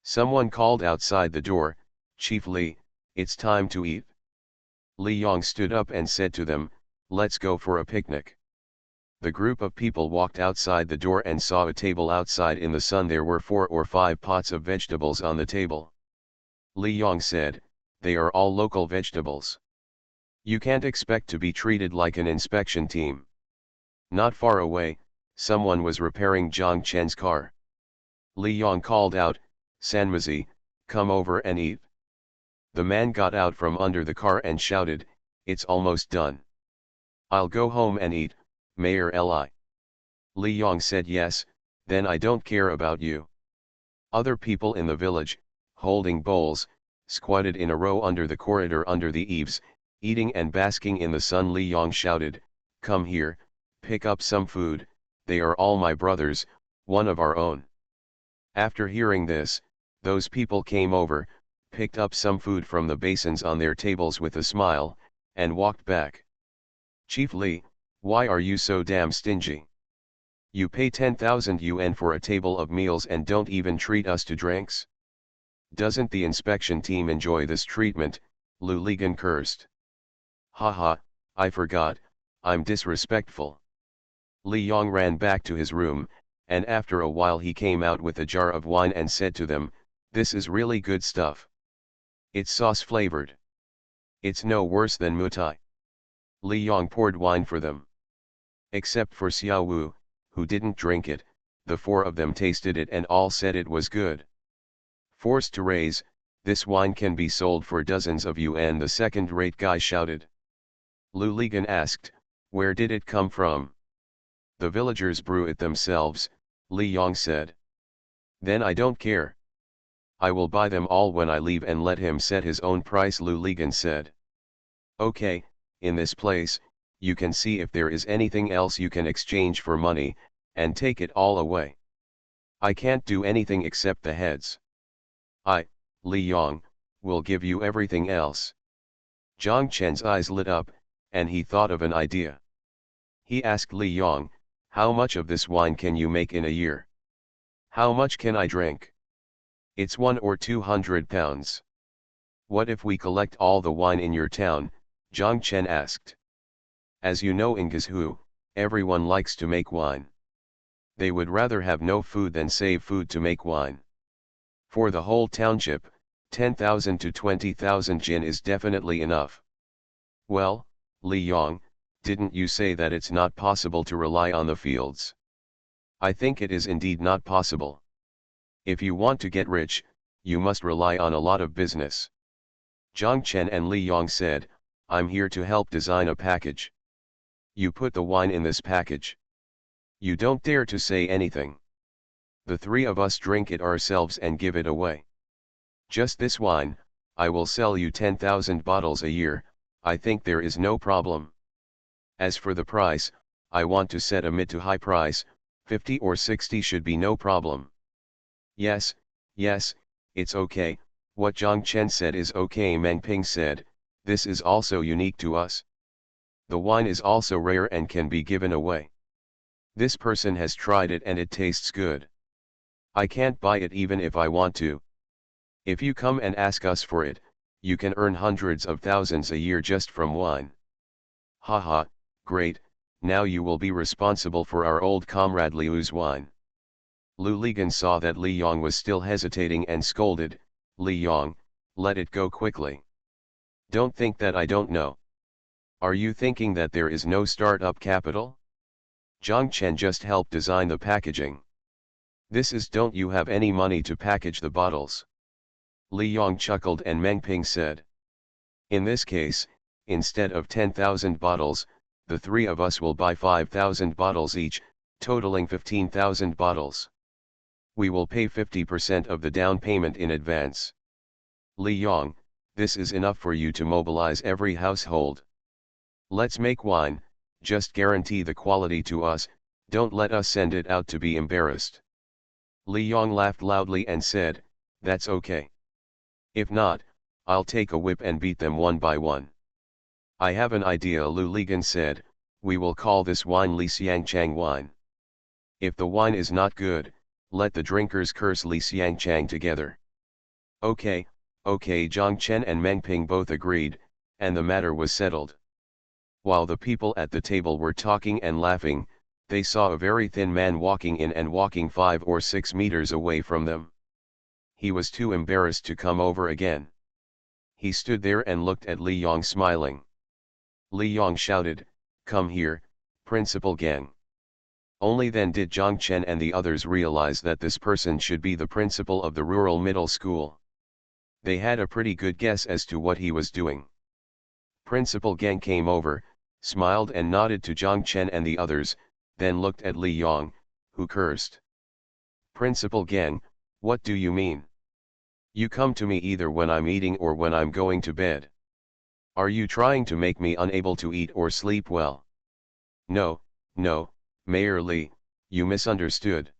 Someone called outside the door, "Chief Li, it's time to eat." Li Yong stood up and said to them, "Let's go for a picnic." The group of people walked outside the door and saw a table outside in the sun. There were 4 or 5 pots of vegetables on the table. Li Yong said, "They are all local vegetables. You can't expect to be treated like an inspection team." Not far away, someone was repairing Zhang Chen's car. Li Yong called out, "Sanmazi, come over and eat." The man got out from under the car and shouted, "It's almost done. I'll go home and eat, Mayor Li." Li Yong said, "Yes, then I don't care about you." Other people in the village, holding bowls, squatted in a row under the corridor under the eaves, eating and basking in the sun. Li Yong shouted, "Come here, pick up some food, they are all my brothers, one of our own." After hearing this, those people came over, picked up some food from the basins on their tables with a smile, and walked back. "Chief Li, why are you so damn stingy? You pay 10,000 yuan for a table of meals and don't even treat us to drinks? Doesn't the inspection team enjoy this treatment?" Lu Ligan cursed. "Haha, I forgot, I'm disrespectful." Li Yong ran back to his room, and after a while he came out with a jar of wine and said to them, "This is really good stuff. It's sauce flavored. It's no worse than mutai." Li Yong poured wine for them. Except for Xiao Wu, who didn't drink it, the 4 of them tasted it and all said it was good. "Forced to raise, this wine can be sold for dozens of yuan," the second-rate guy shouted. Lu Ligan asked, "Where did it come from?" "The villagers brew it themselves," Li Yong said. "Then I don't care. I will buy them all when I leave and let him set his own price," Lu Ligan said. "Okay, in this place, you can see if there is anything else you can exchange for money, and take it all away. I can't do anything except the heads. I, Li Yong, will give you everything else." Zhang Chen's eyes lit up, and he thought of an idea. He asked Li Yong, "How much of this wine can you make in a year? How much can I drink?" "It's 1 or 200 pounds. "What if we collect all the wine in your town?" Zhang Chen asked. "As you know in Guizhou, everyone likes to make wine. They would rather have no food than save food to make wine. For the whole township, 10,000 to 20,000 jin is definitely enough." "Well, Li Yong, didn't you say that it's not possible to rely on the fields?" "I think it is indeed not possible. If you want to get rich, you must rely on a lot of business." Zhang Chen and Li Yong said, "I'm here to help design a package. You put the wine in this package. You don't dare to say anything. The 3 of us drink it ourselves and give it away. Just this wine, I will sell you 10,000 bottles a year, I think there is no problem. As for the price, I want to set a mid to high price, 50 or 60 should be no problem. Yes, yes, it's okay, what Zhang Chen said is okay. Meng Ping said, this is also unique to us. The wine is also rare and can be given away. This person has tried it and it tastes good. I can't buy it even if I want to. If you come and ask us for it, you can earn hundreds of thousands a year just from wine. Haha, great, now you will be responsible for our old comrade Liu's wine. Lu Ligan saw that Li Yong was still hesitating and scolded, Li Yong, let it go quickly. Don't think that I don't know. Are you thinking that there is no startup capital? Zhang Chen just helped design the packaging. This is don't you have any money to package the bottles? Li Yong chuckled and Meng Ping said. In this case, instead of 10,000 bottles, the three of us will buy 5,000 bottles each, totaling 15,000 bottles. We will pay 50% of the down payment in advance. Li Yong, this is enough for you to mobilize every household. Let's make wine, just guarantee the quality to us, don't let us send it out to be embarrassed. Li Yong laughed loudly and said, that's okay. If not, I'll take a whip and beat them one by one. I have an idea. Lu Ligan said, we will call this wine Li Xiangchang wine. If the wine is not good, let the drinkers curse Li Xiangchang together. Okay, Zhang Chen and Meng Ping both agreed, and the matter was settled. While the people at the table were talking and laughing, they saw a very thin man walking in and walking 5 or 6 meters away from them. He was too embarrassed to come over again. He stood there and looked at Li Yong smiling. Li Yong shouted, come here, Principal Gang. Only then did Zhang Chen and the others realize that this person should be the principal of the rural middle school. They had a pretty good guess as to what he was doing. Principal Gang came over, smiled and nodded to Zhang Chen and the others, then looked at Li Yong, who cursed. Principal Gang, what do you mean? You come to me either when I'm eating or when I'm going to bed. Are you trying to make me unable to eat or sleep well? No, Mayor Li, you misunderstood.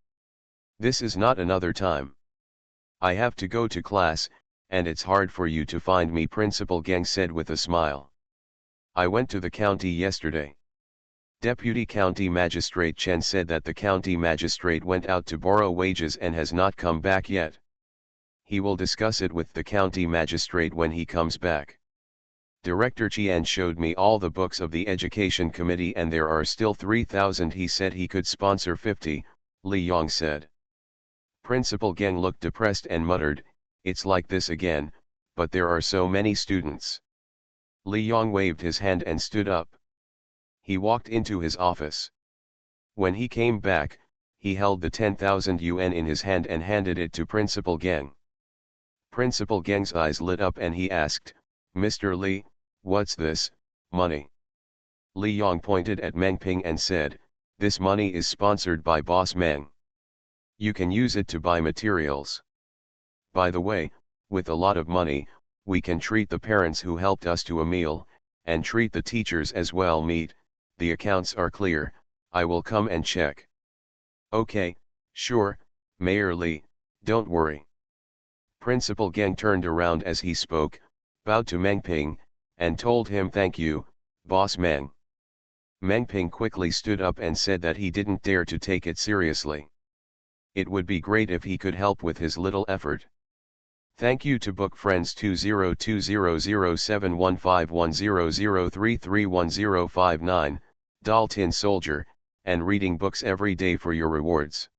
This is not another time. I have to go to class, and it's hard for you to find me, Principal Gang said with a smile. I went to the county yesterday. Deputy County Magistrate Chen said that the county magistrate went out to borrow wages and has not come back yet. He will discuss it with the county magistrate when he comes back. Director Qian showed me all the books of the education committee and there are still 3,000. He said he could sponsor 50, Li Yong said. Principal Gang looked depressed and muttered, it's like this again, but there are so many students. Li Yong waved his hand and stood up. He walked into his office. When he came back, he held the 10,000 yuan in his hand and handed it to Principal Gang. Principal Gang's eyes lit up and he asked, Mr. Li, what's this, money? Li Yong pointed at Meng Ping and said, this money is sponsored by Boss Meng. You can use it to buy materials. By the way, with a lot of money, we can treat the parents who helped us to a meal, and treat the teachers as well. Meet, the accounts are clear, I will come and check. Okay, sure, Mayor Li, don't worry. Principal Gang turned around as he spoke, bowed to Meng Ping, and told him thank you, Boss Meng. Meng Ping quickly stood up and said that he didn't dare to take it seriously. It would be great if he could help with his little effort. Thank you to Book Friends 202007151003310059, Dalton Soldier, and reading books every day for your rewards.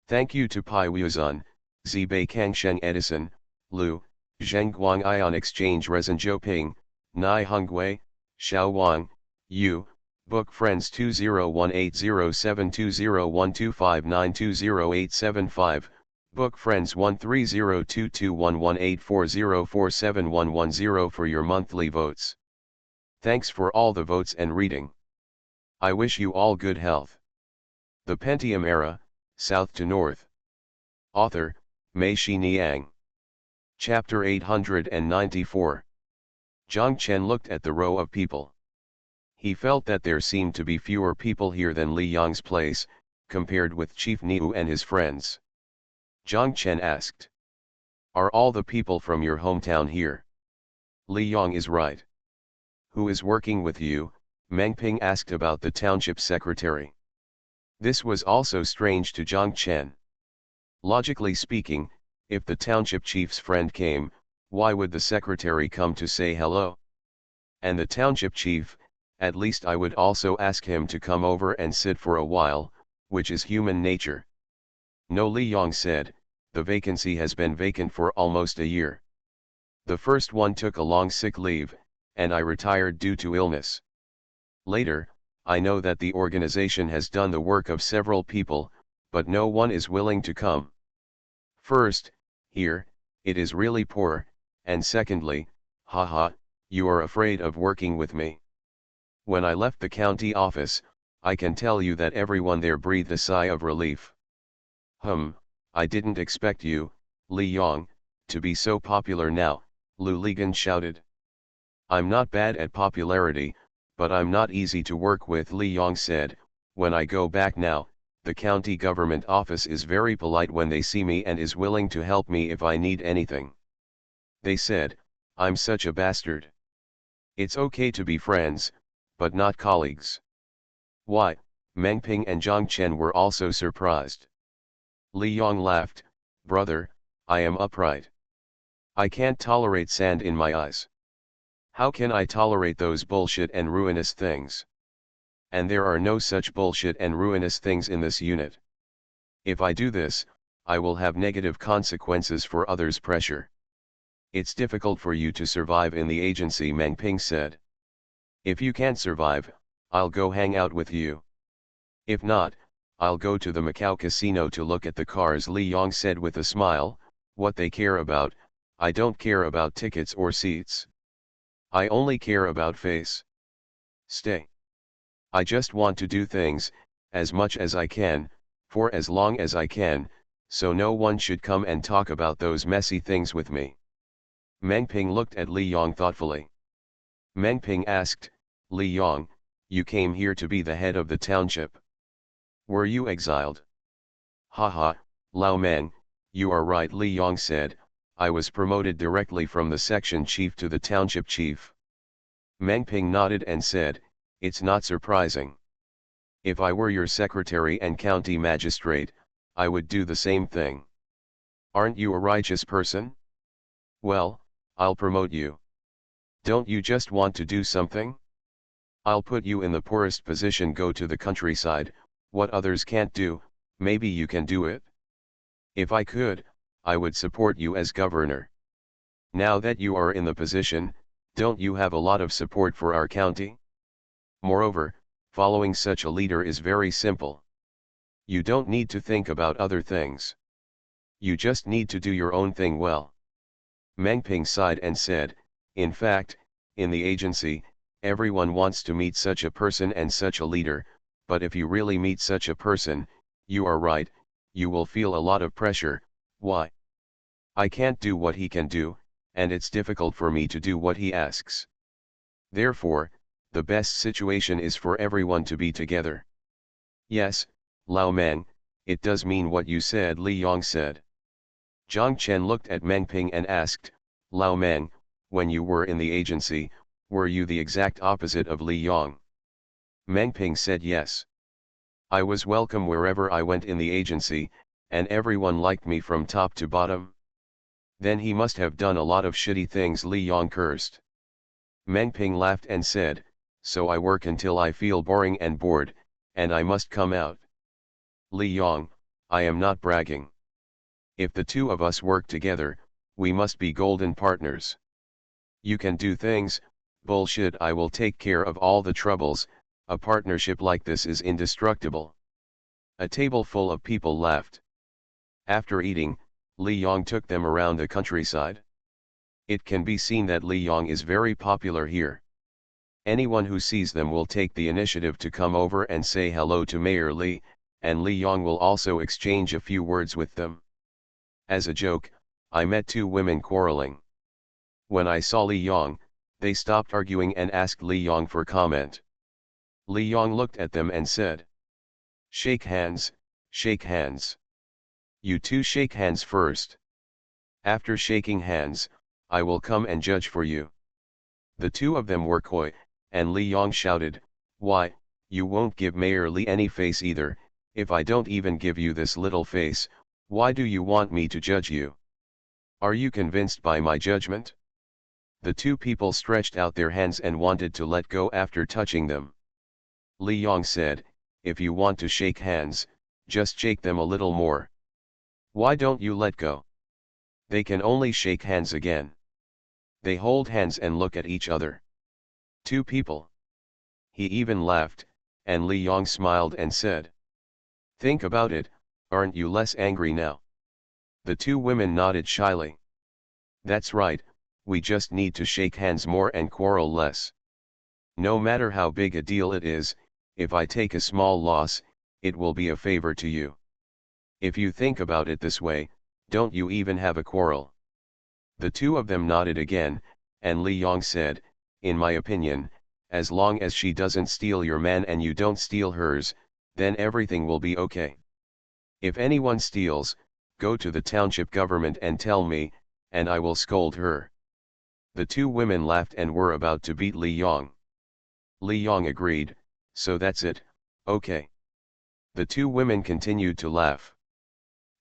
Thank you to Pai Wuzun, Zibei Kangsheng Edison, Lu, Zhengguang Ion Exchange Resin Ping, Nai Hongwei, Xiao Wang, Yu, Book Friends 2018072012592085, Book Friends 1302211840471110 for your monthly votes. Thanks for all the votes and reading. I wish you all good health. The Pentium Era, South to North. Author, Mei Shi Niang. Chapter 894. Zhang Chen looked at the row of people. He felt that there seemed to be fewer people here than Li Yang's place, compared with Chief Niu and his friends. Zhang Chen asked, "Are all the people from your hometown here?" Li Yang is right. "Who is working with you?" Meng Ping asked about the township secretary. This was also strange to Zhang Chen. Logically speaking, if the township chief's friend came, why would the secretary come to say hello? And the township chief, at least I would also ask him to come over and sit for a while, which is human nature. No, Li Yang said, the vacancy has been vacant for almost a year. The first one took a long sick leave, and I retired due to illness. Later, I know that the organization has done the work of several people, but no one is willing to come. First, here, it is really poor, and secondly, haha, you are afraid of working with me. When I left the county office, I can tell you that everyone there breathed a sigh of relief. I didn't expect you, Li Yang, to be so popular now, Lu Ligan shouted. I'm not bad at popularity, but I'm not easy to work with, Li Yang said. When I go back now, the county government office is very polite when they see me and is willing to help me if I need anything. They said, I'm such a bastard. It's okay to be friends, but not colleagues. Why? Meng Ping and Zhang Chen were also surprised. Li Yang laughed, brother, I am upright. I can't tolerate sand in my eyes. How can I tolerate those bullshit and ruinous things? And there are no such bullshit and ruinous things in this unit. If I do this, I will have negative consequences for others' pressure. It's difficult for you to survive in the agency, Meng Ping said. If you can't survive, I'll go hang out with you. If not, I'll go to the Macau casino to look at the cars, Li Yang said with a smile. What they care about, I don't care about tickets or seats. I only care about face. Stay. I just want to do things, as much as I can, for as long as I can, so no one should come and talk about those messy things with me. Meng Ping looked at Li Yang thoughtfully. Meng Ping asked, Li Yang, you came here to be the head of the township. Were you exiled? Haha, Lao Meng, you are right, Li Yang said, I was promoted directly from the section chief to the township chief. Meng Ping nodded and said, it's not surprising. If I were your secretary and county magistrate, I would do the same thing. Aren't you a righteous person? Well, I'll promote you. Don't you just want to do something? I'll put you in the poorest position, go to the countryside, what others can't do, maybe you can do it. If I could, I would support you as governor. Now that you are in the position, don't you have a lot of support for our county? Moreover, following such a leader is very simple. You don't need to think about other things. You just need to do your own thing well. Meng Ping sighed and said, in fact, in the agency, everyone wants to meet such a person and such a leader, but if you really meet such a person, you are right, you will feel a lot of pressure. Why? I can't do what he can do, and it's difficult for me to do what he asks. Therefore, the best situation is for everyone to be together. Yes, Lao Meng, it does mean what you said, Li Yang said. Zhang Chen looked at Meng Ping and asked, Lao Meng, when you were in the agency, were you the exact opposite of Li Yang? Meng Ping said yes. I was welcome wherever I went in the agency, and everyone liked me from top to bottom. Then he must have done a lot of shitty things, Li Yang cursed. Meng Ping laughed and said, so I work until I feel boring and bored, and I must come out. Li Yang, I am not bragging. If the two of us work together, we must be golden partners. You can do things, bullshit, I will take care of all the troubles, a partnership like this is indestructible. A table full of people laughed. After eating, Li Yang took them around the countryside. It can be seen that Li Yang is very popular here. Anyone who sees them will take the initiative to come over and say hello to Mayor Li, and Li Yang will also exchange a few words with them. As a joke, I met two women quarreling. When I saw Li Yong, they stopped arguing and asked Li Yong for comment. Li Yong looked at them and said, "Shake hands, shake hands. You two shake hands first. After shaking hands, I will come and judge for you." The two of them were coy, and Li Yong shouted, "Why, you won't give Mayor Li any face either. If I don't even give you this little face, why do you want me to judge you? Are you convinced by my judgment?" The two people stretched out their hands and wanted to let go after touching them. Li Yong said, "If you want to shake hands, just shake them a little more. Why don't you let go? They can only shake hands again. They hold hands and look at each other. Two people." He even laughed, and Li Yong smiled and said, "Think about it, aren't you less angry now?" The two women nodded shyly. "That's right, we just need to shake hands more and quarrel less. No matter how big a deal it is, if I take a small loss, it will be a favor to you. If you think about it this way, don't you even have a quarrel?" The two of them nodded again, and Li Yong said, "In my opinion, as long as she doesn't steal your man and you don't steal hers, then everything will be okay. If anyone steals, go to the township government and tell me, and I will scold her." The two women laughed and were about to beat Li Yong. Li Yong agreed, "So that's it, okay." The two women continued to laugh.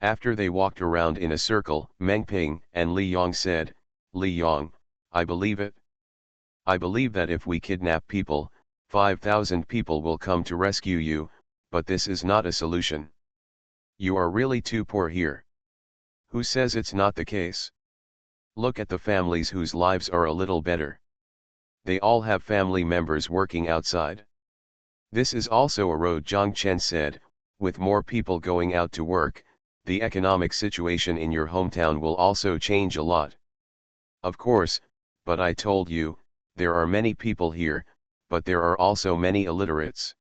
After they walked around in a circle, Meng Ping and Li Yong said, "Li Yong, I believe it. I believe that if we kidnap people, 5,000 people will come to rescue you, but this is not a solution. You are really too poor here." "Who says it's not the case? Look at the families whose lives are a little better. They all have family members working outside." "This is also a road," Zhang Chen said. "With more people going out to work, the economic situation in your hometown will also change a lot." "Of course, but I told you, there are many people here, but there are also many illiterates.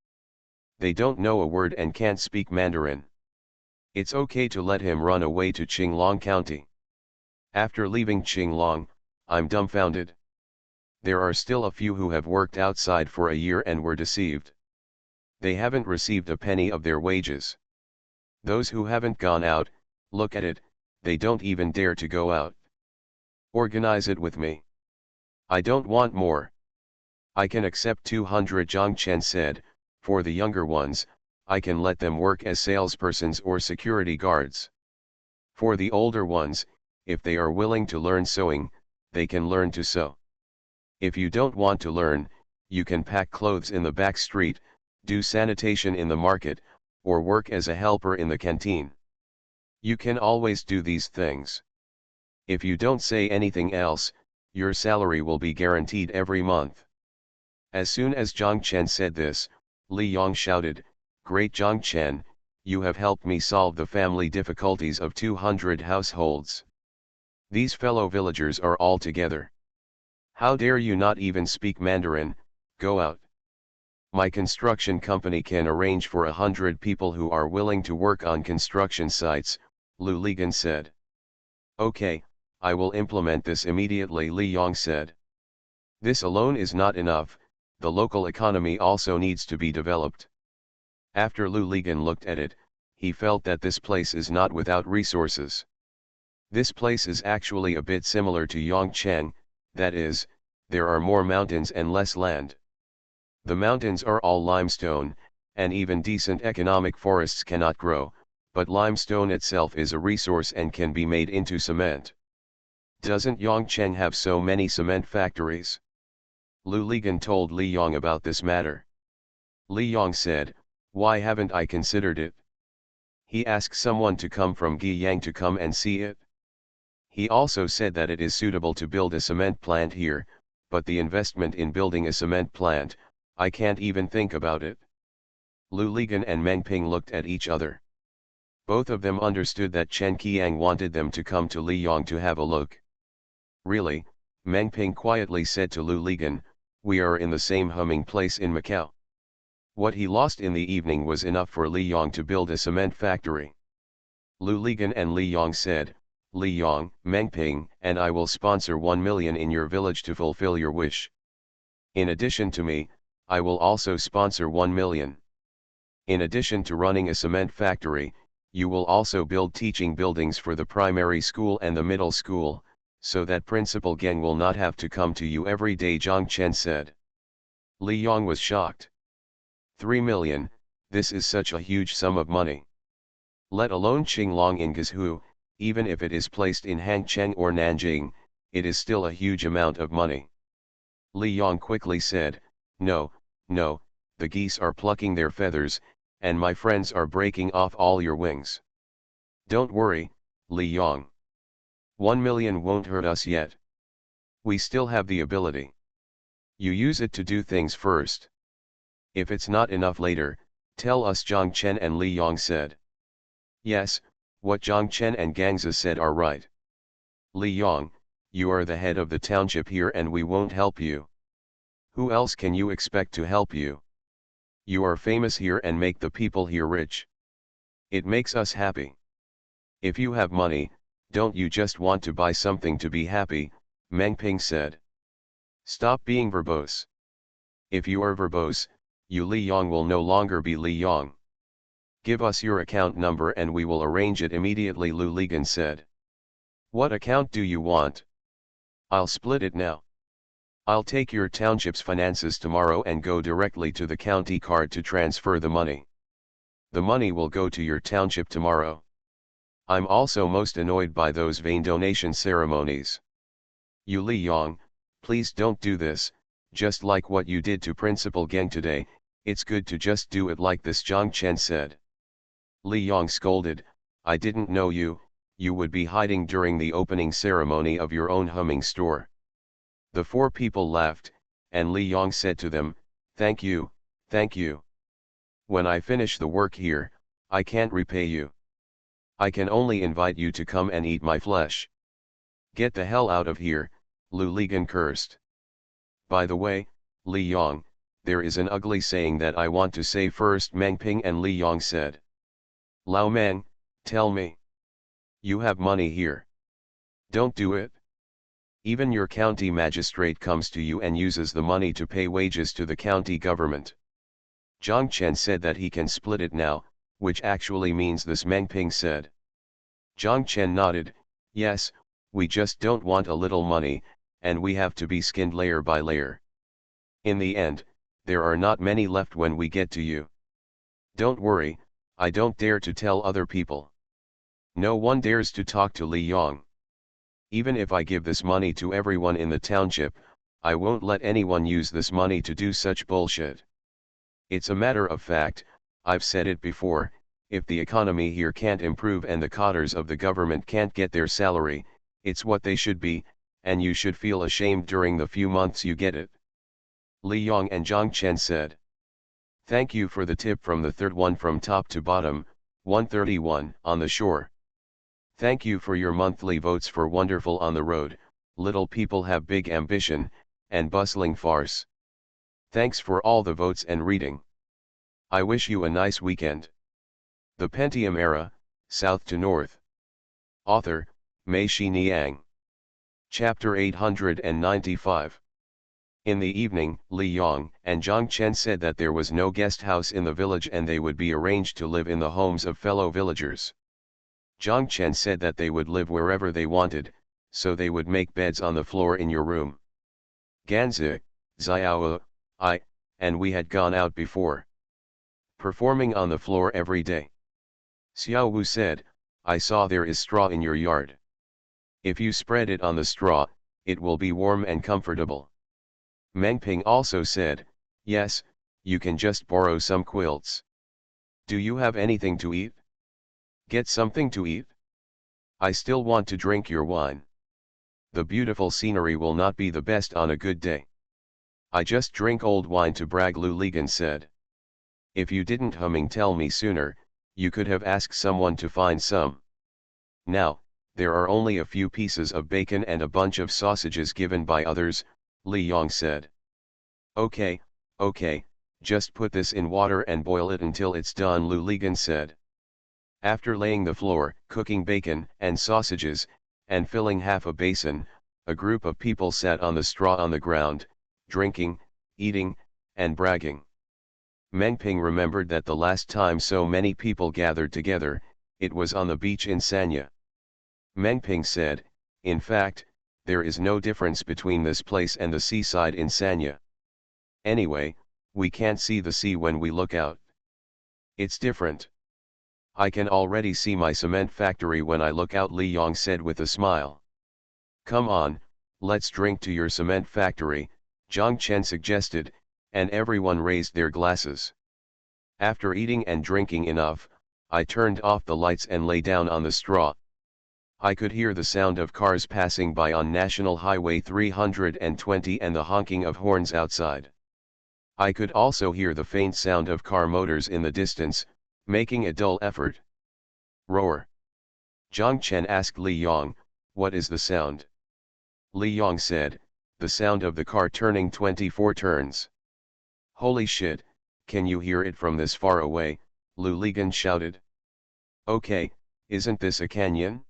They don't know a word and can't speak Mandarin. It's okay to let him run away to Qinglong County. After leaving Qinglong, I'm dumbfounded. There are still a few who have worked outside for a year and were deceived. They haven't received a penny of their wages. Those who haven't gone out, look at it, they don't even dare to go out. Organize it with me. I don't want more." "I can accept 200, Zhang Chen said. "For the younger ones, I can let them work as salespersons or security guards. For the older ones, if they are willing to learn sewing, they can learn to sew. If you don't want to learn, you can pack clothes in the back street, do sanitation in the market, or work as a helper in the canteen. You can always do these things. If you don't say anything else, your salary will be guaranteed every month." As soon as Zhang Chen said this, Li Yong shouted, "Great Zhang Chen, you have helped me solve the family difficulties of 200 households. These fellow villagers are all together. How dare you not even speak Mandarin? Go out. My construction company can arrange for 100 people who are willing to work on construction sites," Lu Ligan said. "Okay, I will implement this immediately," Li Yong said. "This alone is not enough, the local economy also needs to be developed." After Lu Ligan looked at it, he felt that this place is not without resources. This place is actually a bit similar to Yongcheng, that is, there are more mountains and less land. The mountains are all limestone, and even decent economic forests cannot grow, but limestone itself is a resource and can be made into cement. "Doesn't Yongcheng have so many cement factories?" Lu Ligan told Li Yong about this matter. Li Yong said, "Why haven't I considered it?" He asked someone to come from Guiyang to come and see it. He also said that it is suitable to build a cement plant here, but the investment in building a cement plant, I can't even think about it. Lu Ligan and Meng Ping looked at each other. Both of them understood that Chen Qiang wanted them to come to Li Yong to have a look. "Really," Meng Ping quietly said to Lu Ligan, "we are in the same humming place in Macau." What he lost in the evening was enough for Li Yong to build a cement factory. Lu Ligan and Li Yong said, Li Yong, Meng Ping, and I will sponsor 1 million in your village to fulfill your wish. In addition to me, I will also sponsor 1 million. In addition to running a cement factory, you will also build teaching buildings for the primary school and the middle school, so that Principal Geng will not have to come to you every day, Zhang Chen said. Li Yong was shocked. 3 million, this is such a huge sum of money. Let alone Qinglong in Guizhou, even if it is placed in Hangcheng or Nanjing, it is still a huge amount of money. Li Yong quickly said, no, the geese are plucking their feathers, and my friends are breaking off all your wings. Don't worry, Li Yong. 1 million won't hurt us yet. We still have the ability. You use it to do things first. If it's not enough later, tell us, Zhang Chen and Li Yong said. Yes, what Zhang Chen and Gangza said are right. Li Yong, you are the head of the township here and we won't help you. Who else can you expect to help you? You are famous here and make the people here rich. It makes us happy. If you have money, don't you just want to buy something to be happy, Meng Ping said. Stop being verbose. If you are verbose, you Li Yong will no longer be Li Yong. Give us your account number and we will arrange it immediately, Lu Ligan said. What account do you want? I'll split it now. I'll take your township's finances tomorrow and go directly to the county card to transfer the money. The money will go to your township tomorrow. I'm also most annoyed by those vain donation ceremonies. You Li Yong, please don't do this, just like what you did to Principal Geng today, it's good to just do it like this, Zhang Chen said. Li Yong scolded, I didn't know you would be hiding during the opening ceremony of your own humming store. The four people laughed, and Li Yong said to them, thank you. When I finish the work here, I can't repay you. I can only invite you to come and eat my flesh. Get the hell out of here, Lu Ligan cursed. By the way, Li Yong, there is an ugly saying that I want to say first, Meng Ping and Li Yong said. Lao Meng, tell me. You have money here. Don't do it. Even your county magistrate comes to you and uses the money to pay wages to the county government. Zhang Chen said that he can split it now, which actually means this, Meng Ping said. Zhang Chen nodded, yes, we just don't want a little money, and we have to be skinned layer by layer. In the end, there are not many left when we get to you. Don't worry, I don't dare to tell other people. No one dares to talk to Li Yong. Even if I give this money to everyone in the township, I won't let anyone use this money to do such bullshit. It's a matter of fact, I've said it before, if the economy here can't improve and the cadres of the government can't get their salary, it's what they should be, and you should feel ashamed during the few months you get it. Li Yong and Zhang Chen said. Thank you for the tip from the third one from top to bottom, 131, on the shore. Thank you for your monthly votes for Wonderful on the Road, Little People Have Big Ambition, and Bustling Farce. Thanks for all the votes and reading. I wish you a nice weekend. The Pentium Era, South to North. Author, Mei Shi Niang. Chapter 895. In the evening, Li Yong and Zhang Chen said that there was no guest house in the village and they would be arranged to live in the homes of fellow villagers. Zhang Chen said that they would live wherever they wanted, so they would make beds on the floor in your room. Ganzi, Xiao, I, and we had gone out before. Performing on the floor every day. Xiao Wu said, I saw there is straw in your yard. If you spread it on the straw, it will be warm and comfortable. Meng Ping also said, yes, you can just borrow some quilts. Do you have anything to eat? Get something to eat? I still want to drink your wine. The beautiful scenery will not be the best on a good day. I just drink old wine to brag, Lu Ligan said. If you didn't tell me sooner, you could have asked someone to find some. Now, there are only a few pieces of bacon and a bunch of sausages given by others, Li Yong said. Okay, just put this in water and boil it until it's done, Lu Ligan said. After laying the floor, cooking bacon and sausages, and filling half a basin, a group of people sat on the straw on the ground, drinking, eating, and bragging. Mengping remembered that the last time so many people gathered together, it was on the beach in Sanya. Mengping said, "In fact, there is no difference between this place and the seaside in Sanya. Anyway, we can't see the sea when we look out. It's different. I can already see my cement factory when I look out," Li Yong said with a smile. "Come on, let's drink to your cement factory," Zhang Chen suggested, and everyone raised their glasses. After eating and drinking enough, I turned off the lights and lay down on the straw. I could hear the sound of cars passing by on National Highway 320 and the honking of horns outside. I could also hear the faint sound of car motors in the distance, making a dull effort. Roar. Zhang Chen asked Li Yong, "What is the sound?" Li Yong said, "The sound of the car turning 24 turns." "Holy shit, can you hear it from this far away?" Lu Ligan shouted. "Okay, isn't this a canyon?"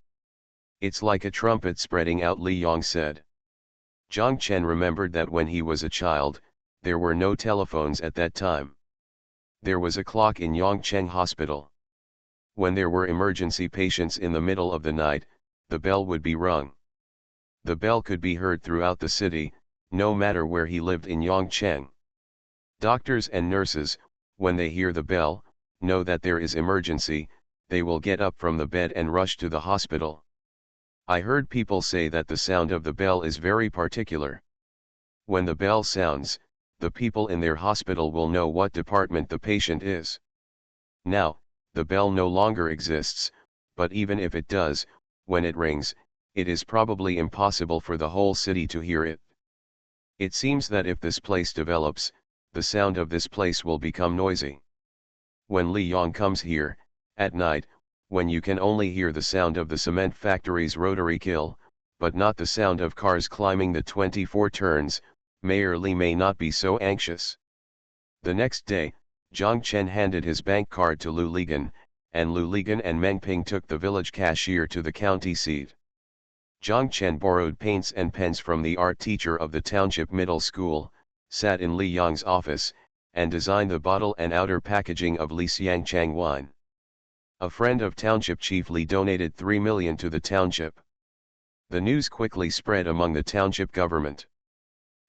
"It's like a trumpet spreading out," Li Yong said. Zhang Chen remembered that when he was a child, there were no telephones at that time. There was a clock in Yongcheng Hospital. When there were emergency patients in the middle of the night, the bell would be rung. The bell could be heard throughout the city, no matter where he lived in Yongcheng. Doctors and nurses, when they hear the bell, know that there is emergency, they will get up from the bed and rush to the hospital. I heard people say that the sound of the bell is very particular. When the bell sounds, the people in their hospital will know what department the patient is. Now, the bell no longer exists, but even if it does, when it rings, it is probably impossible for the whole city to hear it. It seems that if this place develops, the sound of this place will become noisy. When Li Yong comes here, at night, when you can only hear the sound of the cement factory's rotary kiln, but not the sound of cars climbing the 24 turns, Mayor Li may not be so anxious. The next day, Zhang Chen handed his bank card to Lu Ligan, and Lu Ligan and Mengping took the village cashier to the county seat. Zhang Chen borrowed paints and pens from the art teacher of the township middle school, sat in Li Yong's office, and designed the bottle and outer packaging of Li Xiangchang wine. A friend of township chief Li donated 3 million to the township. The news quickly spread among the township government.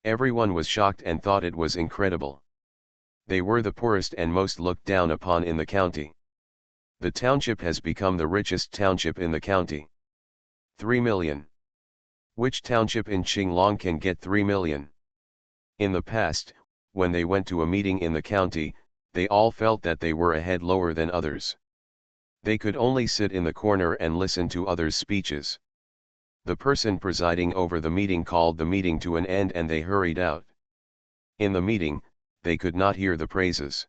Everyone was shocked and thought it was incredible. They were the poorest and most looked down upon in the county. The township has become the richest township in the county. 3 million. Which township in Qinglong can get 3 million? In the past, when they went to a meeting in the county, they all felt that they were a head lower than others. They could only sit in the corner and listen to others' speeches. The person presiding over the meeting called the meeting to an end and they hurried out. In the meeting, they could not hear the praises.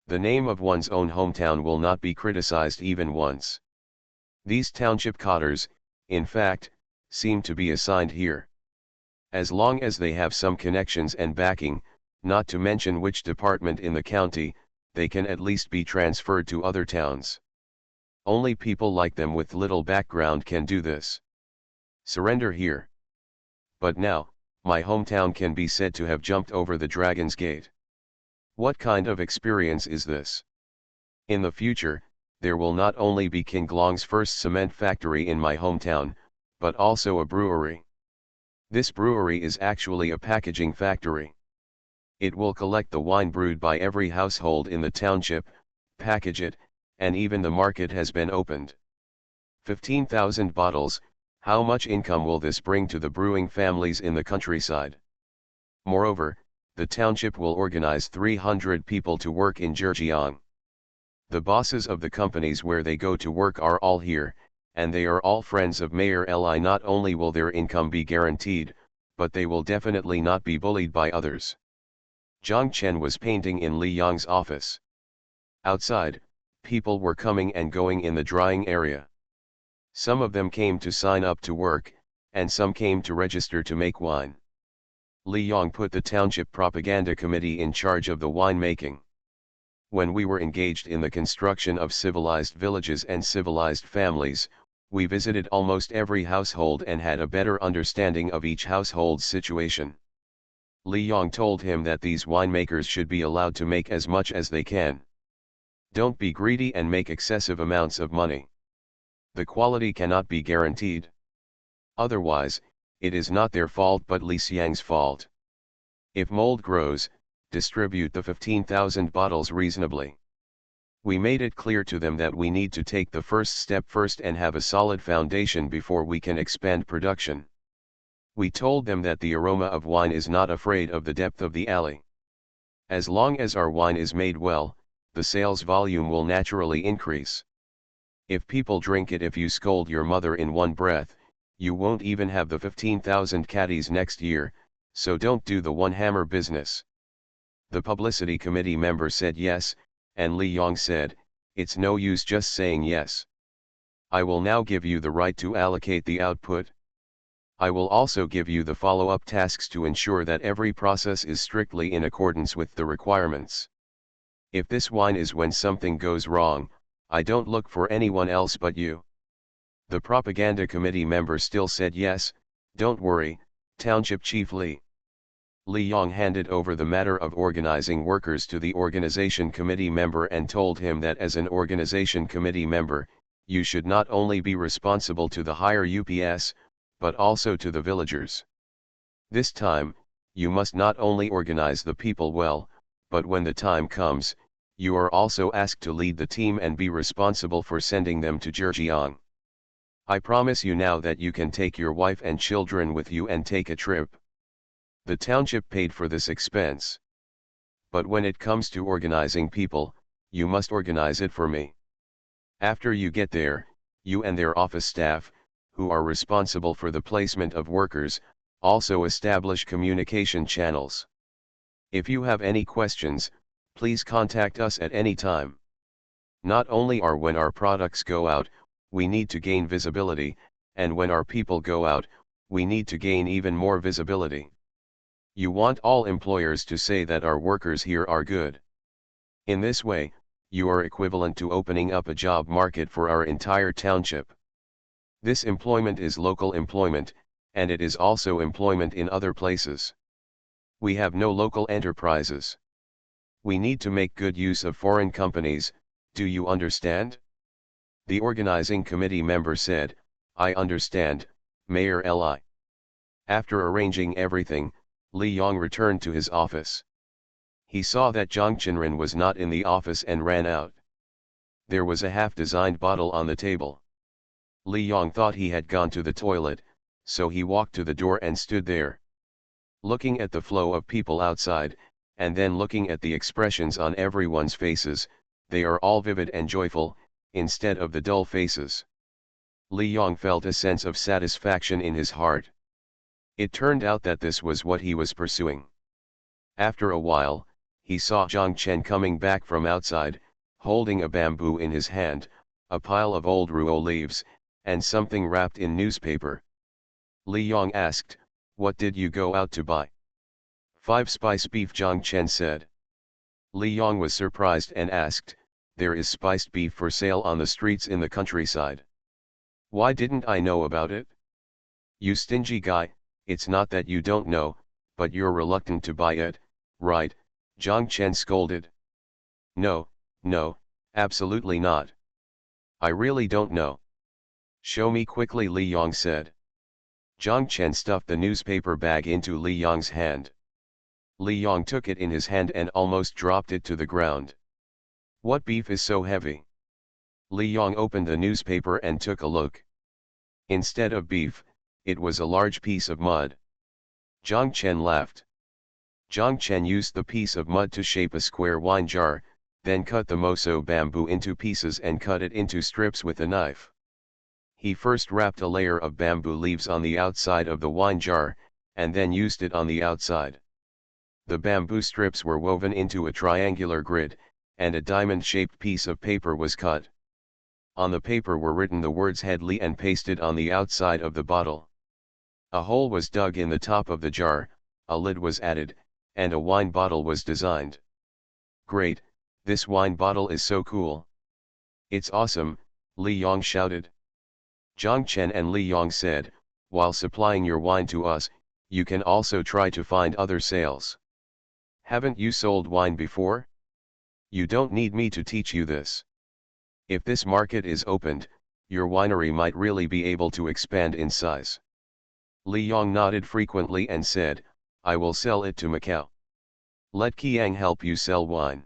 The name of one's own hometown will not be criticized even once. These township cotters, in fact, seem to be assigned here. As long as they have some connections and backing, not to mention which department in the county, they can at least be transferred to other towns. Only people like them with little background can do this. Surrender here. But now, my hometown can be said to have jumped over the Dragon's Gate. What kind of experience is this? In the future, there will not only be Qinglong's first cement factory in my hometown, but also a brewery. This brewery is actually a packaging factory. It will collect the wine brewed by every household in the township, package it, and even the market has been opened. 15,000 bottles. How much income will this bring to the brewing families in the countryside? Moreover, the township will organize 300 people to work in Zhejiang. The bosses of the companies where they go to work are all here, and they are all friends of Mayor Li. Not only will their income be guaranteed, but they will definitely not be bullied by others. Zhang Chen was painting in Li Yong's office. Outside, people were coming and going in the drying area. Some of them came to sign up to work, and some came to register to make wine. Li Yong put the township propaganda committee in charge of the wine making. When we were engaged in the construction of civilized villages and civilized families, We visited almost every household and had a better understanding of each household's situation. Li Yong told him that these winemakers should be allowed to make as much as they can. Don't be greedy and make excessive amounts of money. The quality cannot be guaranteed. Otherwise, it is not their fault but Li Xiang's fault. If mold grows, distribute the 15,000 bottles reasonably. We made it clear to them that we need to take the first step first and have a solid foundation before we can expand production. We told them that the aroma of wine is not afraid of the depth of the alley. As long as our wine is made well, the sales volume will naturally increase. If people drink it, if you scold your mother in one breath, you won't even have the 15,000 caddies next year, so don't do the one-hammer business. The publicity committee member said yes, and Li Yong said, it's no use just saying yes. I will now give you the right to allocate the output. I will also give you the follow-up tasks to ensure that every process is strictly in accordance with the requirements. If this wine is when something goes wrong, I don't look for anyone else but you. The propaganda committee member still said yes, don't worry, Township Chief Li. Li Yong handed over the matter of organizing workers to the organization committee member and told him that as an organization committee member, you should not only be responsible to the higher UPS, but also to the villagers. This time, you must not only organize the people well, but when the time comes, you are also asked to lead the team and be responsible for sending them to Zhejiang. I promise you now that you can take your wife and children with you and take a trip. The township paid for this expense. But when it comes to organizing people, you must organize it for me. After you get there, you and their office staff, who are responsible for the placement of workers, also establish communication channels. If you have any questions, please contact us at any time. Not only are when our products go out, we need to gain visibility, and when our people go out, we need to gain even more visibility. You want all employers to say that our workers here are good. In this way, you are equivalent to opening up a job market for our entire township. This employment is local employment, and it is also employment in other places. We have no local enterprises. We need to make good use of foreign companies, do you understand? The organizing committee member said, I understand, Mayor Li. After arranging everything, Li Yong returned to his office. He saw that Zhang Qinren was not in the office and ran out. There was a half-designed bottle on the table. Li Yong thought he had gone to the toilet, so he walked to the door and stood there. Looking at the flow of people outside, and then looking at the expressions on everyone's faces, they are all vivid and joyful, instead of the dull faces. Li Yong felt a sense of satisfaction in his heart. It turned out that this was what he was pursuing. After a while, he saw Zhang Chen coming back from outside, holding a bamboo in his hand, a pile of old ruo leaves, and something wrapped in newspaper. Li Yong asked, what did you go out to buy? 5 spice beef, Zhang Chen said. Li Yong was surprised and asked, there is spiced beef for sale on the streets in the countryside. Why didn't I know about it? You stingy guy, it's not that you don't know, but you're reluctant to buy it, right? Zhang Chen scolded. No, absolutely not. I really don't know. Show me quickly, Li Yong said. Zhang Chen stuffed the newspaper bag into Li Yong's hand. Li Yong took it in his hand and almost dropped it to the ground. What beef is so heavy? Li Yong opened the newspaper and took a look. Instead of beef, it was a large piece of mud. Zhang Chen laughed. Zhang Chen used the piece of mud to shape a square wine jar, then cut the moso bamboo into pieces and cut it into strips with a knife. He first wrapped a layer of bamboo leaves on the outside of the wine jar, and then used it on the outside. The bamboo strips were woven into a triangular grid, and a diamond-shaped piece of paper was cut. On the paper were written the words Head Li and pasted on the outside of the bottle. A hole was dug in the top of the jar, a lid was added, and a wine bottle was designed. Great, this wine bottle is so cool. It's awesome, Li Yong shouted. Zhang Chen and Li Yong said, while supplying your wine to us, you can also try to find other sales. Haven't you sold wine before? You don't need me to teach you this. If this market is opened, your winery might really be able to expand in size. Li Yong nodded frequently and said, I will sell it to Macau. Let Qiang help you sell wine.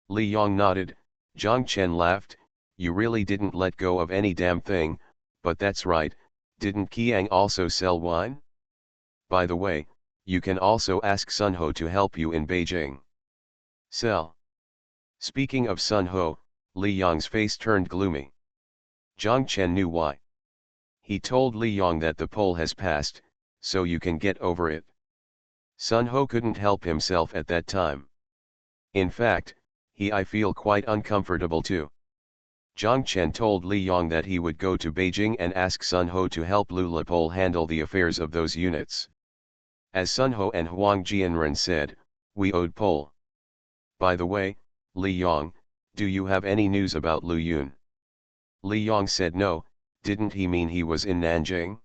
Li Yong nodded. Zhang Chen laughed, you really didn't let go of any damn thing, but that's right, didn't Qiang also sell wine? By the way, you can also ask Sun Ho to help you in Beijing. Sell. Speaking of Sun Ho, Li Yong's face turned gloomy. Zhang Chen knew why. He told Li Yong that the poll has passed, so you can get over it. Sun Ho couldn't help himself at that time. In fact, I feel quite uncomfortable too. Zhang Chen told Li Yong that he would go to Beijing and ask Sun Ho to help Lu Lapole handle the affairs of those units. As Sun Ho and Huang Jianren said, we owed Pole. By the way, Li Yong, do you have any news about Lu Yun? Li Yong said no, didn't he mean he was in Nanjing?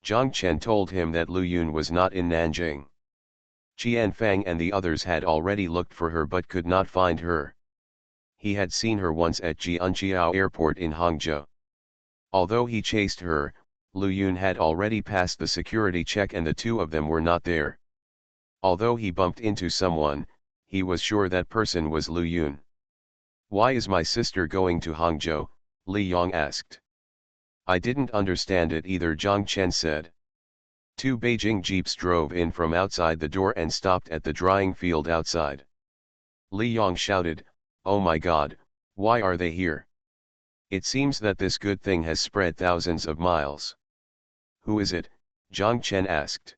Zhang Chen told him that Lu Yun was not in Nanjing. Qian Fang and the others had already looked for her but could not find her. He had seen her once at Jianqiao Airport in Hangzhou. Although he chased her, Lu Yun had already passed the security check and the two of them were not there. Although he bumped into someone, he was sure that person was Lu Yun. Why is my sister going to Hangzhou? Li Yong asked. I didn't understand it either, Zhang Chen said. Two Beijing jeeps drove in from outside the door and stopped at the drying field outside. Li Yong shouted, oh my God, why are they here? It seems that this good thing has spread thousands of miles. Who is it? Zhang Chen asked.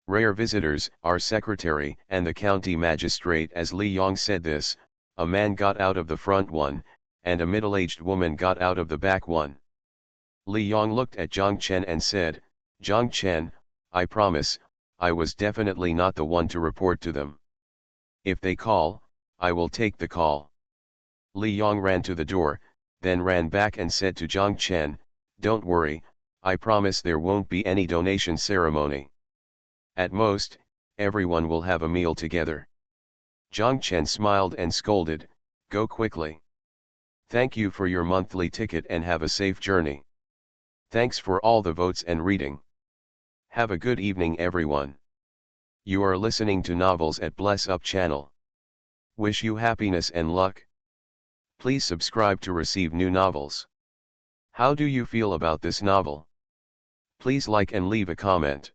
Rare visitors, our secretary and the county magistrate. As Li Yong said this, a man got out of the front one, and a middle-aged woman got out of the back one. Li Yong looked at Zhang Chen and said, Zhang Chen, I promise, I was definitely not the one to report to them. If they call, I will take the call. Li Yong ran to the door, then ran back and said to Zhang Chen, don't worry, I promise there won't be any donation ceremony. At most, everyone will have a meal together. Zhang Chen smiled and scolded, go quickly. Thank you for your monthly ticket and have a safe journey. Thanks for all the votes and reading. Have a good evening everyone. You are listening to Novels at Bless Up channel. Wish you happiness and luck. Please subscribe to receive new novels. How do you feel about this novel? Please like and leave a comment.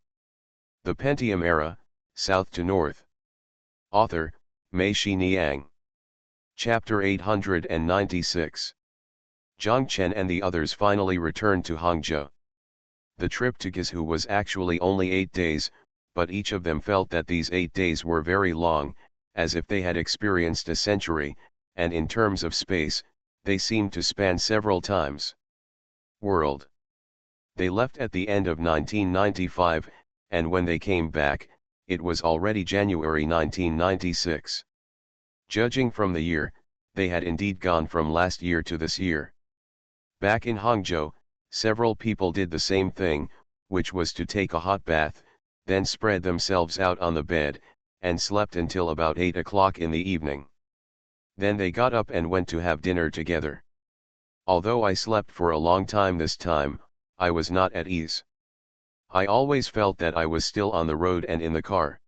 The Pentium Era, South to North. Author, Mei Xiniang. Chapter 896. Zhang Chen and the others finally returned to Hangzhou. The trip to Guizhou was actually only 8 days, but each of them felt that these 8 days were very long, as if they had experienced a century, and in terms of space, they seemed to span several times. World. They left at the end of 1995, and when they came back, it was already January 1996. Judging from the year, they had indeed gone from last year to this year. Back in Hangzhou, several people did the same thing, which was to take a hot bath, then spread themselves out on the bed, and slept until about 8 o'clock in the evening. Then they got up and went to have dinner together. Although I slept for a long time this time, I was not at ease. I always felt that I was still on the road and in the car.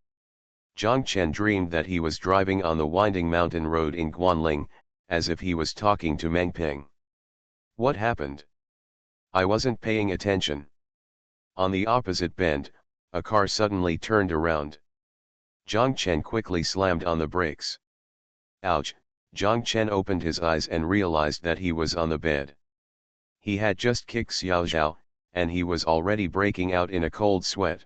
Zhang Chen dreamed that he was driving on the winding mountain road in Guanling, as if he was talking to Meng Ping. What happened? I wasn't paying attention. On the opposite bend, a car suddenly turned around. Zhang Chen quickly slammed on the brakes. Ouch! Zhang Chen opened his eyes and realized that he was on the bed. He had just kicked Xiao Zhao, and he was already breaking out in a cold sweat.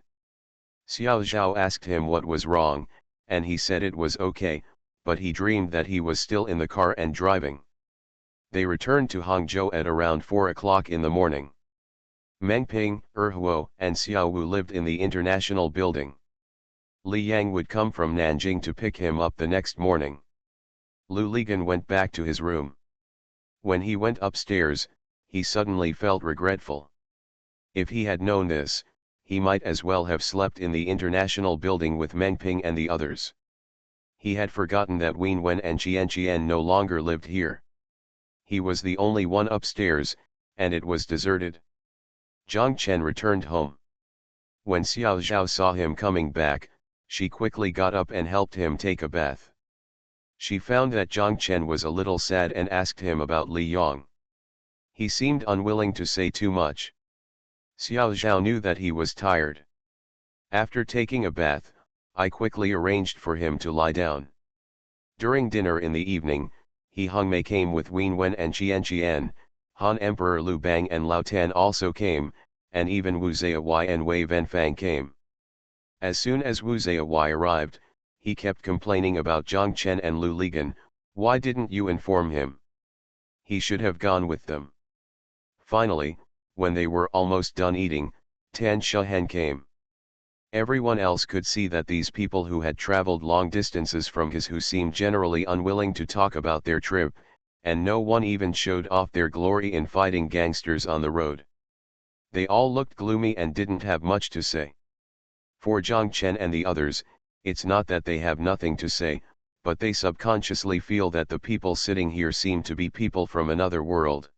Xiao Zhao asked him what was wrong, and he said it was okay, but he dreamed that he was still in the car and driving. They returned to Hangzhou at around 4 o'clock in the morning. Meng Ping, Huo, and Xiao Wu lived in the international building. Li Yang would come from Nanjing to pick him up the next morning. Lu Ligan went back to his room. When he went upstairs, he suddenly felt regretful. If he had known this, he might as well have slept in the International Building with Meng Ping and the others. He had forgotten that Wen Wen and Qian Qian no longer lived here. He was the only one upstairs, and it was deserted. Zhang Chen returned home. When Xiao Zhao saw him coming back, she quickly got up and helped him take a bath. She found that Zhang Chen was a little sad and asked him about Li Yong. He seemed unwilling to say too much. Xiao Zhao knew that he was tired. After taking a bath, I quickly arranged for him to lie down. During dinner in the evening, He Hongmei came with Wen Wen and Qian Qian, Han Emperor Liu Bang and Lao Tan also came, and even Wu Ziyawai and Wei Venfang came. As soon as Wu Ziyawai arrived, he kept complaining about Zhang Chen and Lu Ligan. Why didn't you inform him? He should have gone with them. Finally, when they were almost done eating, Tan Shuhen came. Everyone else could see that these people who had traveled long distances from his who seemed generally unwilling to talk about their trip, and no one even showed off their glory in fighting gangsters on the road. They all looked gloomy and didn't have much to say. For Zhang Chen and the others, it's not that they have nothing to say, but they subconsciously feel that the people sitting here seem to be people from another world.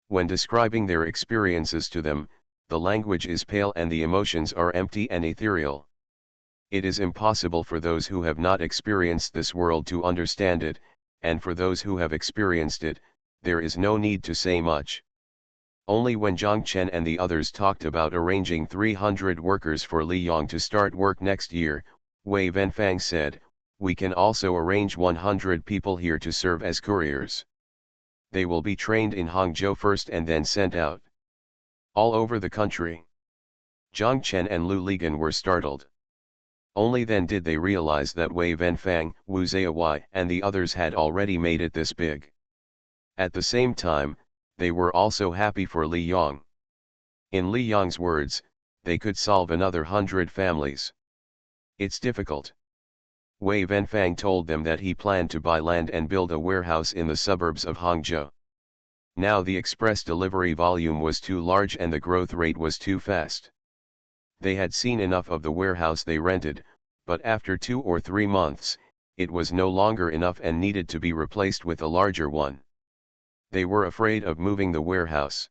When describing their experiences to them, the language is pale and the emotions are empty and ethereal. It is impossible for those who have not experienced this world to understand it, and for those who have experienced it, there is no need to say much. Only when Zhang Chen and the others talked about arranging 300 workers for Li Yong to start work next year, Wei Venfang said, "We can also arrange 100 people here to serve as couriers. They will be trained in Hangzhou first and then sent out all over the country." Zhang Chen and Lu Ligan were startled. Only then did they realize that Wei Venfang, Wu Ziyawai and the others had already made it this big. At the same time, they were also happy for Li Yong. In Li Yong's words, they could solve another 100 families. It's difficult. Wei Venfang told them that he planned to buy land and build a warehouse in the suburbs of Hangzhou. Now the express delivery volume was too large and the growth rate was too fast. They had seen enough of the warehouse they rented, but after 2 or 3 months, it was no longer enough and needed to be replaced with a larger one. They were afraid of moving the warehouse.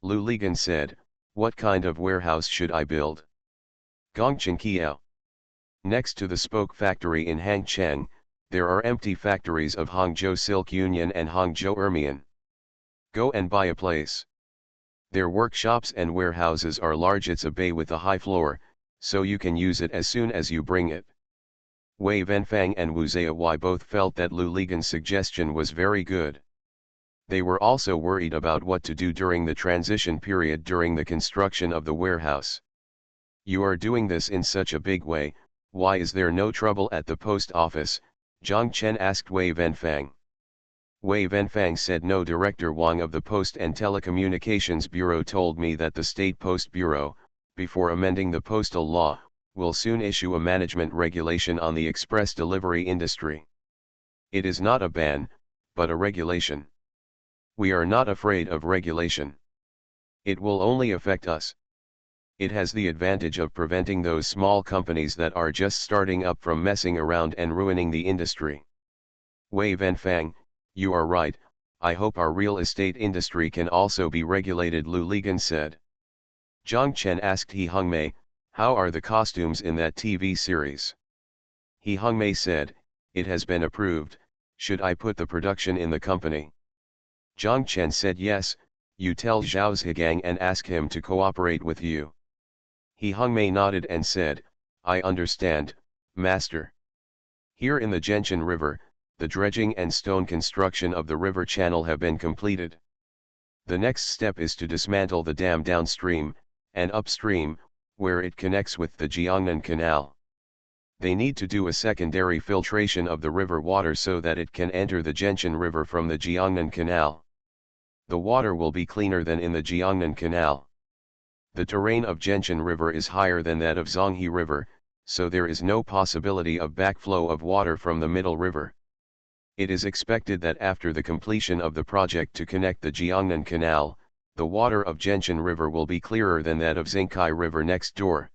Lu Ligan said, "What kind of warehouse should I build?" Gongchen Kiao. Next to the spoke factory in Hangcheng, there are empty factories of Hangzhou Silk Union and Hangzhou Ermion. Go and buy a place. Their workshops and warehouses are large. It's a bay with a high floor, so you can use it as soon as you bring it. Wei Venfang and Wu Ziyawai both felt that Lu Ligan's suggestion was very good. They were also worried about what to do during the transition period during the construction of the warehouse. "You are doing this in such a big way, why is there no trouble at the post office?" Zhang Chen asked Wei Venfang. Wei Venfang said, "No, Director Wang of the Post and Telecommunications Bureau told me that the State Post Bureau, before amending the postal law, will soon issue a management regulation on the express delivery industry. It is not a ban, but a regulation. We are not afraid of regulation. It will only affect us. It has the advantage of preventing those small companies that are just starting up from messing around and ruining the industry." Wei Venfang, "You are right, I hope our real estate industry can also be regulated," Lu Ligan said. Zhang Chen asked He Hongmei, "How are the costumes in that TV series?" He Hongmei said, "It has been approved, should I put the production in the company?" Zhang Chen said, "Yes, you tell Zhao Zhigang and ask him to cooperate with you." He Hongmei nodded and said, "I understand, Master." Here in the Gentian River, the dredging and stone construction of the river channel have been completed. The next step is to dismantle the dam downstream, and upstream, where it connects with the Jiangnan Canal. They need to do a secondary filtration of the river water so that it can enter the Gentian River from the Jiangnan Canal. The water will be cleaner than in the Jiangnan Canal. The terrain of Gentian River is higher than that of Zhonghe River, so there is no possibility of backflow of water from the middle river. It is expected that after the completion of the project to connect the Jiangnan Canal, the water of Gentian River will be clearer than that of Xingkai River next door.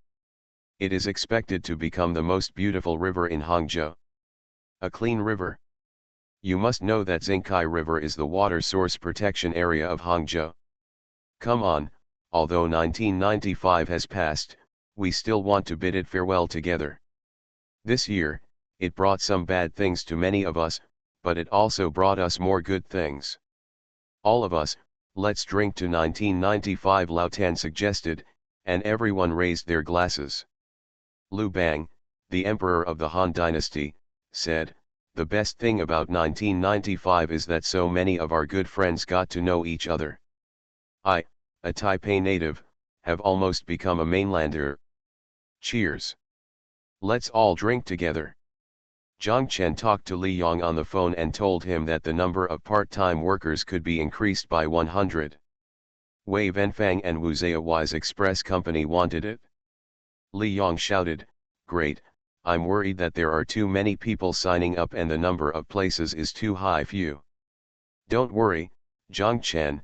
It is expected to become the most beautiful river in Hangzhou. A clean river. You must know that Xingkai River is the water source protection area of Hangzhou. Come on, although 1995 has passed, we still want to bid it farewell together. This year, it brought some bad things to many of us, but it also brought us more good things. All of us, let's drink to 1995, Lao Tan suggested, and everyone raised their glasses. Lu Bang, the emperor of the Han dynasty, said, "The best thing about 1995 is that so many of our good friends got to know each other. I, a Taipei native, have almost become a mainlander. Cheers. Let's all drink together." Zhang Chen talked to Li Yong on the phone and told him that the number of part-time workers could be increased by 100. Wei Venfang and Wuzhou Wise Express Company wanted it. Li Yong shouted, "Great, I'm worried that there are too many people signing up and the number of places is too high few." "Don't worry, Zhang Chen,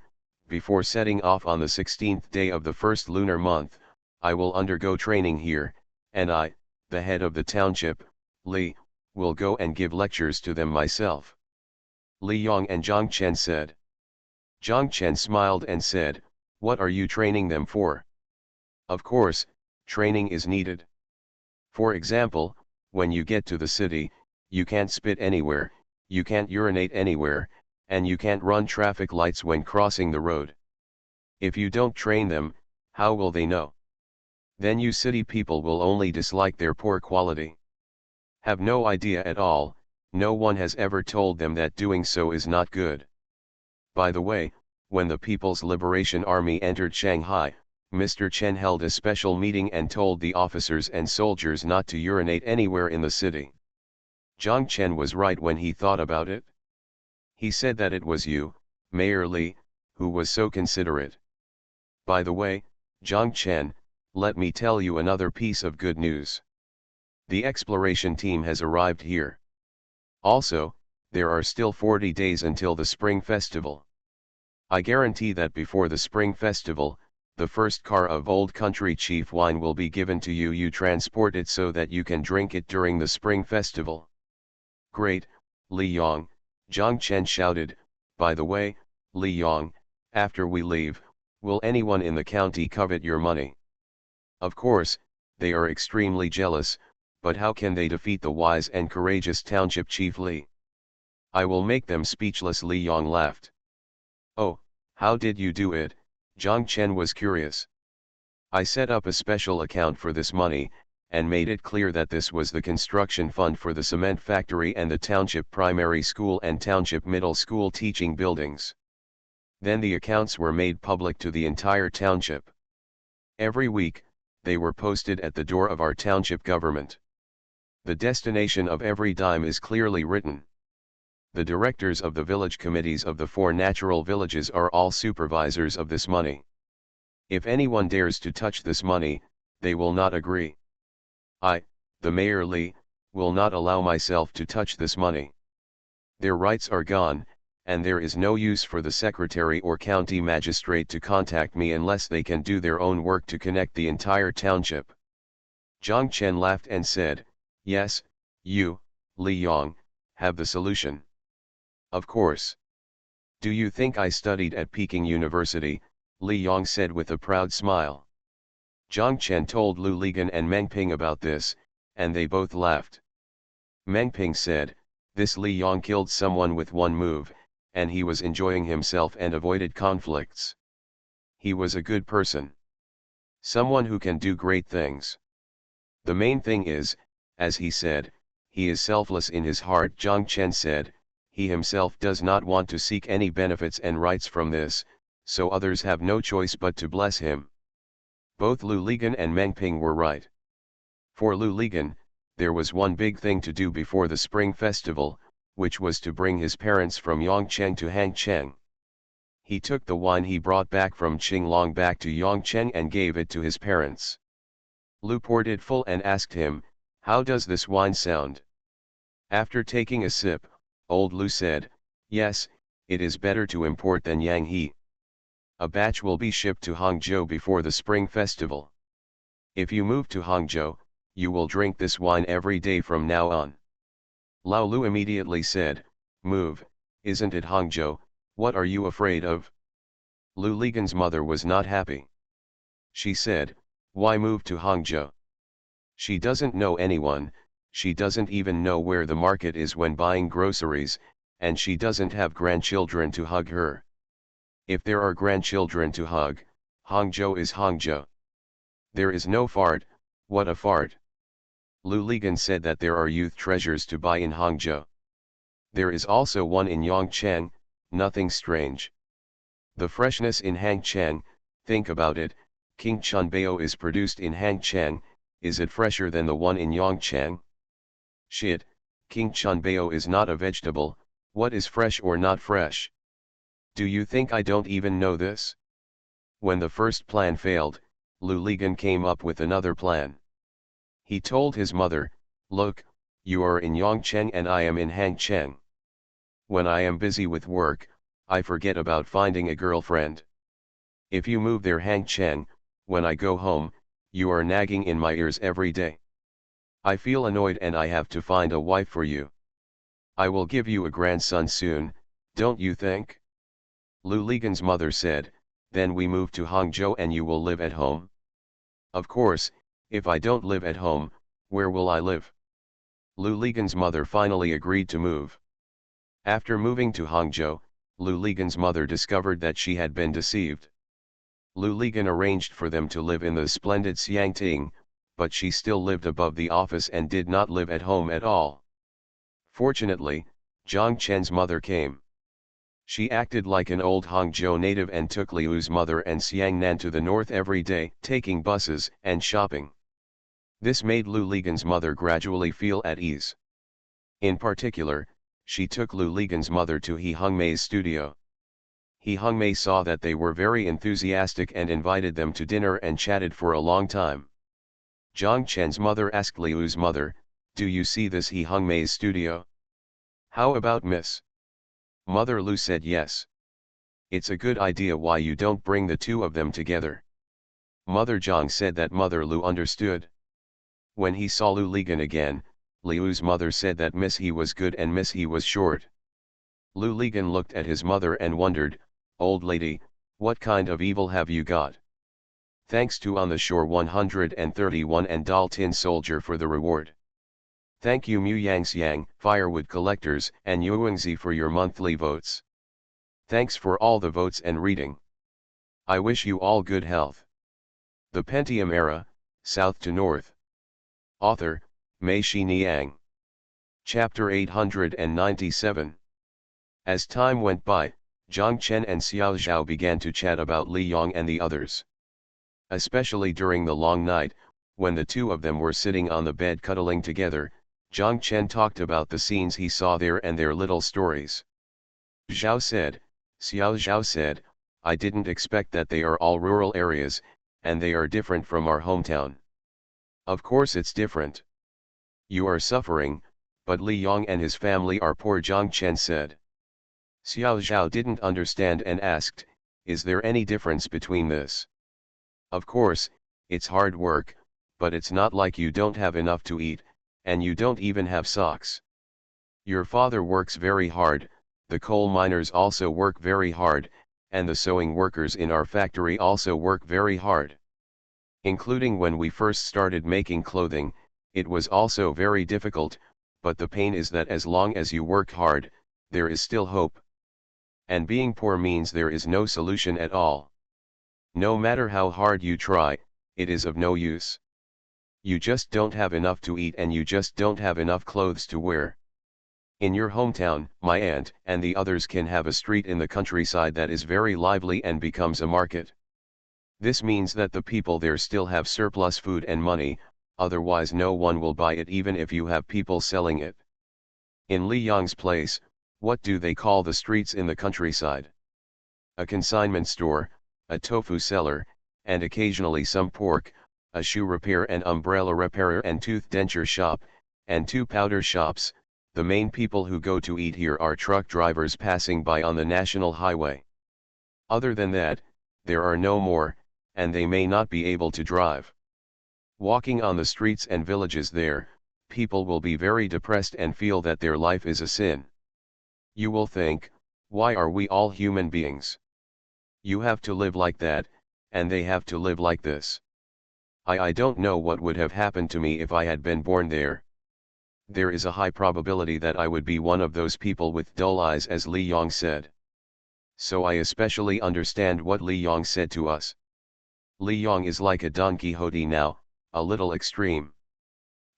before setting off on the 16th day of the first lunar month, I will undergo training here, and I, the head of the township, Li, will go and give lectures to them myself." Li Yong and Zhang Chen said. Zhang Chen smiled and said, "What are you training them for?" "Of course, training is needed. For example, when you get to the city, you can't spit anywhere, you can't urinate anywhere, and you can't run traffic lights when crossing the road. If you don't train them, how will they know? Then you city people will only dislike their poor quality. Have no idea at all, no one has ever told them that doing so is not good. By the way, when the People's Liberation Army entered Shanghai, Mr. Chen held a special meeting and told the officers and soldiers not to urinate anywhere in the city. Zhang Chen was right when he thought about it. He said that it was you, Mayor Li, who was so considerate. By the way, Zhang Chen, let me tell you another piece of good news. The exploration team has arrived here. Also, there are still 40 days until the Spring Festival. I guarantee that before the Spring Festival, the first car of Old Country Chief wine will be given to you. You transport it so that you can drink it during the Spring Festival." "Great, Li Yong," Zhang Chen shouted. "By the way, Li Yong, after we leave, will anyone in the county covet your money?" "Of course, they are extremely jealous, but how can they defeat the wise and courageous township chief Li? I will make them speechless." Li Yong laughed. "Oh, how did you do it?" Zhang Chen was curious. "I set up a special account for this money, and made it clear that this was the construction fund for the cement factory and the township primary school and township middle school teaching buildings. Then the accounts were made public to the entire township. Every week, they were posted at the door of our township government. The destination of every dime is clearly written. The directors of the village committees of the 4 natural villages are all supervisors of this money. If anyone dares to touch this money, they will not agree. I, the Mayor Li, will not allow myself to touch this money. Their rights are gone, and there is no use for the secretary or county magistrate to contact me unless they can do their own work to connect the entire township." Zhang Chen laughed and said, "Yes, you, Li Yong, have the solution." "Of course. Do you think I studied at Peking University?" Li Yong said with a proud smile. Zhang Chen told Lu Ligan and Meng Ping about this, and they both laughed. Meng Ping said, "This Li Yong killed someone with one move, and he was enjoying himself and avoided conflicts. He was a good person. Someone who can do great things. The main thing is, as he said, he is selfless in his heart." Zhang Chen said, "He himself does not want to seek any benefits and rights from this, so others have no choice but to bless him." Both Lu Ligan and Meng Ping were right. For Lu Ligan, there was one big thing to do before the Spring Festival, which was to bring his parents from Yongcheng to Hangcheng. He took the wine he brought back from Qinglong back to Yongcheng and gave it to his parents. Lu poured it full and asked him, "How does this wine sound?" After taking a sip, Old Lu said, yes, it is better to import than Yanghe. A batch will be shipped to Hangzhou before the Spring Festival. If you move to Hangzhou, you will drink this wine every day from now on. Lao Lu immediately said, move, isn't it Hangzhou, what are you afraid of? Lu Ligan's mother was not happy. She said, why move to Hangzhou? She doesn't know anyone, she doesn't even know where the market is when buying groceries, and she doesn't have grandchildren to hug her. If there are grandchildren to hug, Hangzhou is Hangzhou. There is no fart, what a fart. Lu Ligan said that there are youth treasures to buy in Hangzhou. There is also one in Yongchang, nothing strange. The freshness in Hangchang, think about it, King Chunbao is produced in Hangchang, is it fresher than the one in Yongchang? Shit, King Chunbao is not a vegetable, what is fresh or not fresh? Do you think I don't even know this? When the first plan failed, Lu Ligan came up with another plan. He told his mother, look, you are in Yongcheng and I am in Hangcheng. When I am busy with work, I forget about finding a girlfriend. If you move there Hangcheng, when I go home, you are nagging in my ears every day. I feel annoyed and I have to find a wife for you. I will give you a grandson soon, don't you think? Lu Ligan's mother said, then we move to Hangzhou and you will live at home. Of course, if I don't live at home, where will I live? Lu Ligan's mother finally agreed to move. After moving to Hangzhou, Lu Ligan's mother discovered that she had been deceived. Lu Ligan arranged for them to live in the splendid Xiangting, but she still lived above the office and did not live at home at all. Fortunately, Zhang Chen's mother came. She acted like an old Hangzhou native and took Liu's mother and Xiangnan to the north every day, taking buses and shopping. This made Lu Ligan's mother gradually feel at ease. In particular, she took Lu Ligan's mother to He Hongmei's studio. He Hongmei saw that they were very enthusiastic and invited them to dinner and chatted for a long time. Zhang Chen's mother asked Liu's mother, do you see this He Hongmei's studio? How about Miss? Mother Lu said yes. It's a good idea, why you don't bring the two of them together? Mother Zhang said that Mother Lu understood. When he saw Lu Ligan again, Liu's mother said that Miss He was good and Miss He was short. Lu Ligan looked at his mother and wondered, old lady, what kind of evil have you got? Thanks to On the Shore 131 and Dal Tin Soldier for the reward. Thank you Mu Yangxiang, Firewood Collectors, and Yuangzi for your monthly votes. Thanks for all the votes and reading. I wish you all good health. The Pentium Era, South to North. Author, Mei Shi Niang. Chapter 897. As time went by, Zhang Chen and Xiao Zhao began to chat about Li Yong and the others. Especially during the long night, when the two of them were sitting on the bed cuddling together, Zhang Chen talked about the scenes he saw there and their little stories. Xiao said, Xiao Zhao said, I didn't expect that they are all rural areas, and they are different from our hometown. Of course it's different. You are suffering, but Li Yong and his family are poor, Zhang Chen said. Xiao Zhao didn't understand and asked, is there any difference between this? Of course, it's hard work, but it's not like you don't have enough to eat, and you don't even have socks. Your father works very hard, the coal miners also work very hard, and the sewing workers in our factory also work very hard. Including when we first started making clothing, it was also very difficult, but the pain is that as long as you work hard, there is still hope. And being poor means there is no solution at all. No matter how hard you try, it is of no use. You just don't have enough to eat and you just don't have enough clothes to wear. In your hometown, my aunt and the others can have a street in the countryside that is very lively and becomes a market. This means that the people there still have surplus food and money, otherwise no one will buy it even if you have people selling it. In Li Yong's place, what do they call the streets in the countryside? A consignment store, a tofu seller, and occasionally some pork, a shoe repair and umbrella repairer and tooth denture shop, and two powder shops, The main people who go to eat here are truck drivers passing by on the national highway. Other than that, there are no more, and they may not be able to drive. Walking on the streets and villages there, people will be very depressed and feel that their life is a sin. You will think, why are we all human beings? You have to live like that, and they have to live like this. I don't know what would have happened to me if I had been born there. There is a high probability that I would be one of those people with dull eyes, as Li Yong said. So I especially understand what Li Yong said to us. Li Yong is like a Don Quixote now, a little extreme.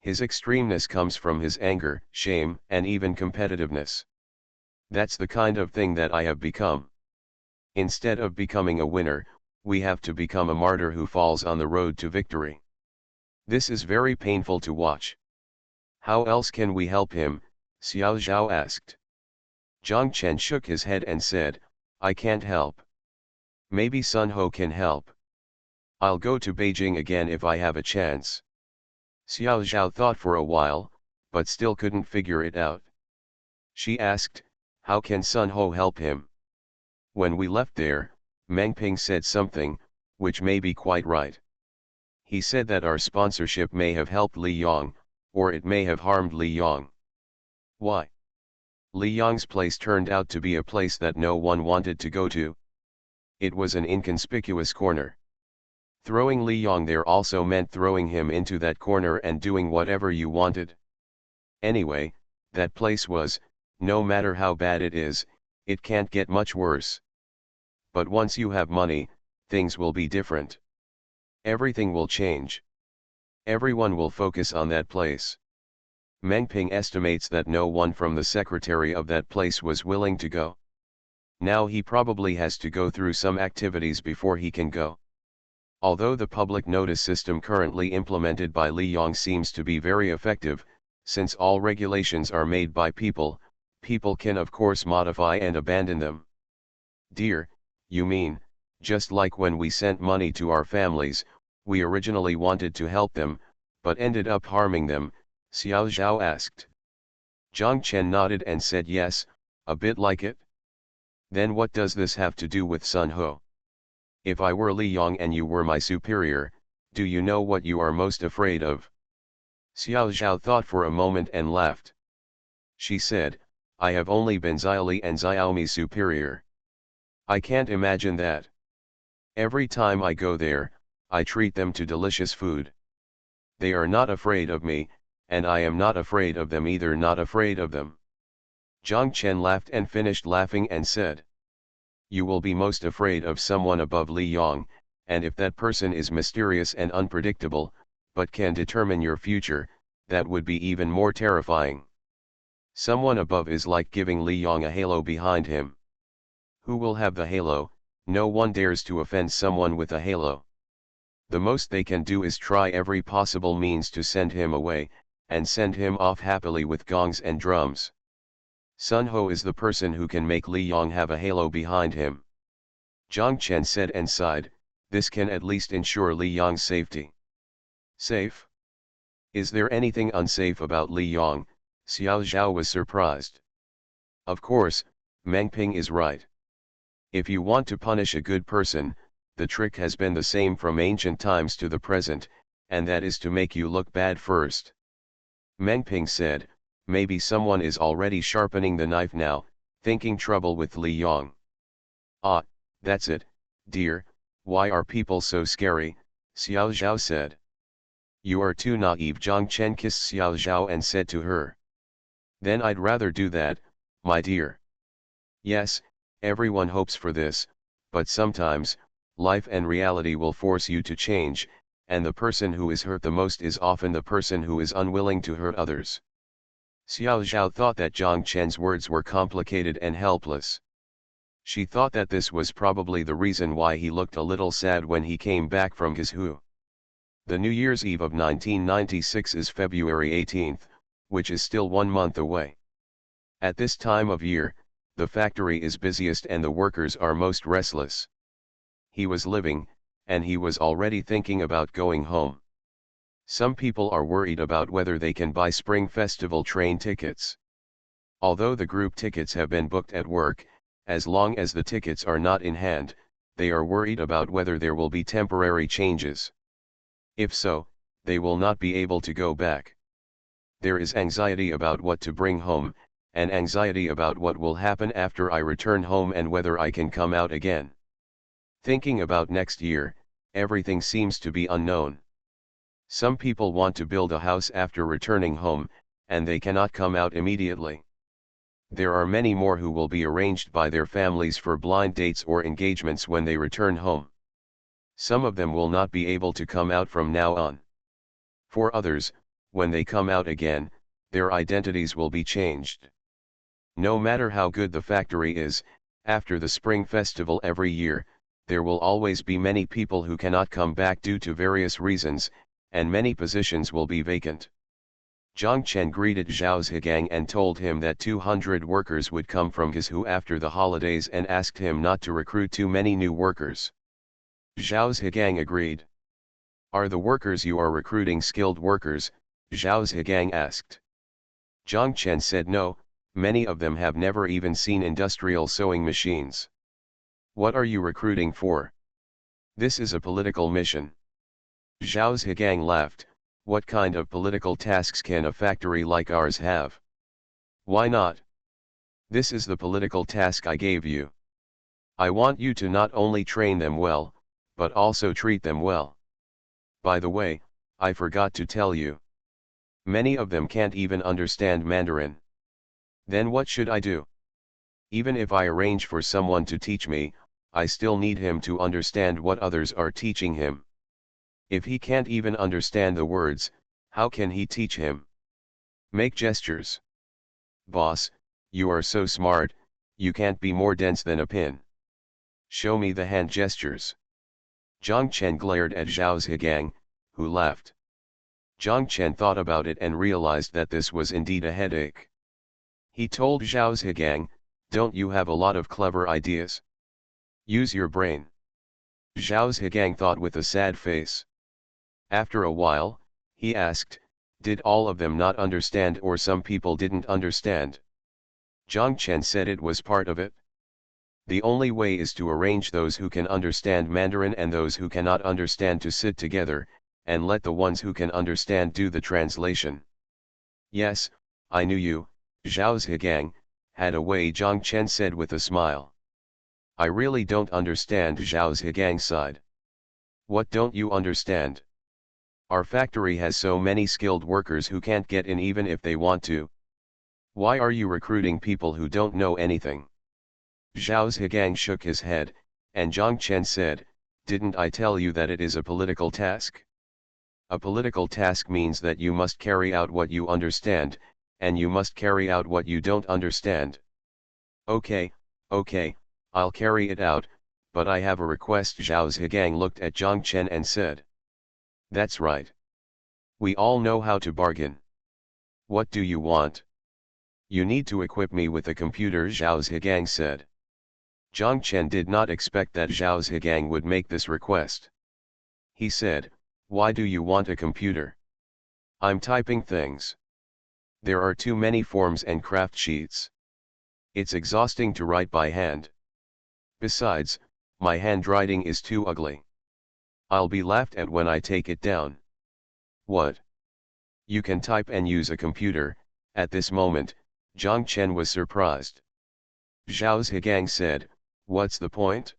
His extremeness comes from his anger, shame, and even competitiveness. That's the kind of thing that I have become. Instead of becoming a winner, we have to become a martyr who falls on the road to victory. This is very painful to watch. How else can we help him? Xiao Zhao asked. Zhang Chen shook his head and said, I can't help. Maybe Sun Ho can help. I'll go to Beijing again if I have a chance. Xiao Zhao thought for a while, but still couldn't figure it out. She asked, how can Sun Ho help him? When we left there, Meng Ping said something, which may be quite right. He said that our sponsorship may have helped Li Yong, or it may have harmed Li Yong. Why? Li Yong's place turned out to be a place that no one wanted to go to. It was an inconspicuous corner. Throwing Li Yong there also meant throwing him into that corner and doing whatever you wanted. Anyway, that place was, no matter how bad it is, it can't get much worse. But once you have money, things will be different. Everything will change. Everyone will focus on that place. Meng Ping estimates that no one from the secretary of that place was willing to go. Now he probably has to go through some activities before he can go. Although the public notice system currently implemented by Li Yong seems to be very effective, since all regulations are made by people, people can of course modify and abandon them. Dear, you mean, just like when we sent money to our families, we originally wanted to help them, but ended up harming them, Xiao Zhao asked. Zhang Chen nodded and said yes, a bit like it. Then what does this have to do with Sun Ho? If I were Li Yong and you were my superior, do you know what you are most afraid of? Xiao Zhao thought for a moment and laughed. She said, I have only been Xiaoli and Xiaomi's superior. I can't imagine that. Every time I go there, I treat them to delicious food. They are not afraid of me, and I am not afraid of them either, not afraid of them. Zhang Chen laughed and finished laughing and said, you will be most afraid of someone above Li Yong, and if that person is mysterious and unpredictable, but can determine your future, that would be even more terrifying. Someone above is like giving Li Yong a halo behind him. Who will have the halo? No one dares to offend someone with a halo. The most they can do is try every possible means to send him away, and send him off happily with gongs and drums. Sun Ho is the person who can make Li Yong have a halo behind him. Zhang Chen said and sighed, this can at least ensure Li Yong's safety. Safe? Is there anything unsafe about Li Yong? Xiao Zhao was surprised. Of course, Meng Ping is right. If you want to punish a good person, the trick has been the same from ancient times to the present, and that is to make you look bad first. Meng Ping said, maybe someone is already sharpening the knife now, thinking trouble with Li Yong. Ah, that's it, dear, why are people so scary? Xiao Zhao said. You are too naive. Zhang Chen kissed Xiao Zhao and said to her. Then I'd rather do that, my dear. Yes, everyone hopes for this, but sometimes, life and reality will force you to change, and the person who is hurt the most is often the person who is unwilling to hurt others. Xiao Zhao thought that Zhang Chen's words were complicated and helpless. She thought that this was probably the reason why he looked a little sad when he came back from Guizhou. The New Year's Eve of 1996 is February 18th, which is still 1 month away. At this time of year, the factory is busiest and the workers are most restless. He was living, and he was already thinking about going home. Some people are worried about whether they can buy Spring Festival train tickets. Although the group tickets have been booked at work, as long as the tickets are not in hand, they are worried about whether there will be temporary changes. If so, they will not be able to go back. There is anxiety about what to bring home, and anxiety about what will happen after I return home and whether I can come out again. Thinking about next year, everything seems to be unknown. Some people want to build a house after returning home, and they cannot come out immediately. There are many more who will be arranged by their families for blind dates or engagements when they return home. Some of them will not be able to come out from now on. For others, when they come out again, their identities will be changed. No matter how good the factory is, after the Spring Festival every year, there will always be many people who cannot come back due to various reasons, and many positions will be vacant. Zhang Chen greeted Zhao Zhigang and told him that 200 workers would come from his Hu after the holidays and asked him not to recruit too many new workers. Zhao Zhigang agreed. Are the workers you are recruiting skilled workers? Zhao Zhigang asked. Zhang Chen said no, many of them have never even seen industrial sewing machines. What are you recruiting for? This is a political mission. Zhao Zhigang laughed. What kind of political tasks can a factory like ours have? Why not? This is the political task I gave you. I want you to not only train them well, but also treat them well. By the way, I forgot to tell you. Many of them can't even understand Mandarin. Then what should I do? Even if I arrange for someone to teach me, I still need him to understand what others are teaching him. If he can't even understand the words, how can he teach him? Make gestures. Boss, you are so smart, you can't be more dense than a pin. Show me the hand gestures. Zhang Chen glared at Zhao Zhigang, who laughed. Zhang Chen thought about it and realized that this was indeed a headache. He told Zhao Zhigang, don't you have a lot of clever ideas? Use your brain. Zhao Zhigang thought with a sad face. After a while, he asked, did all of them not understand or some people didn't understand? Zhang Chen said it was part of it. The only way is to arrange those who can understand Mandarin and those who cannot understand to sit together, and let the ones who can understand do the translation. Yes, I knew you, Zhao Zhigang, had a way, Zhang Chen said with a smile. I really don't understand, Zhao Zhigang sighed. What don't you understand? Our factory has so many skilled workers who can't get in even if they want to. Why are you recruiting people who don't know anything? Zhao Zhigang shook his head, and Zhang Chen said, didn't I tell you that it is a political task? A political task means that you must carry out what you understand, and you must carry out what you don't understand. Okay, I'll carry it out, but I have a request. Zhao Zhigang looked at Zhang Chen and said. That's right. We all know how to bargain. What do you want? You need to equip me with a computer, Zhao Zhigang said. Zhang Chen did not expect that Zhao Zhigang would make this request. He said, why do you want a computer? I'm typing things. There are too many forms and craft sheets. It's exhausting to write by hand. Besides, my handwriting is too ugly. I'll be laughed at when I take it down. What? You can type and use a computer? At this moment, Zhang Chen was surprised. Zhao Zhigang said, what's the point?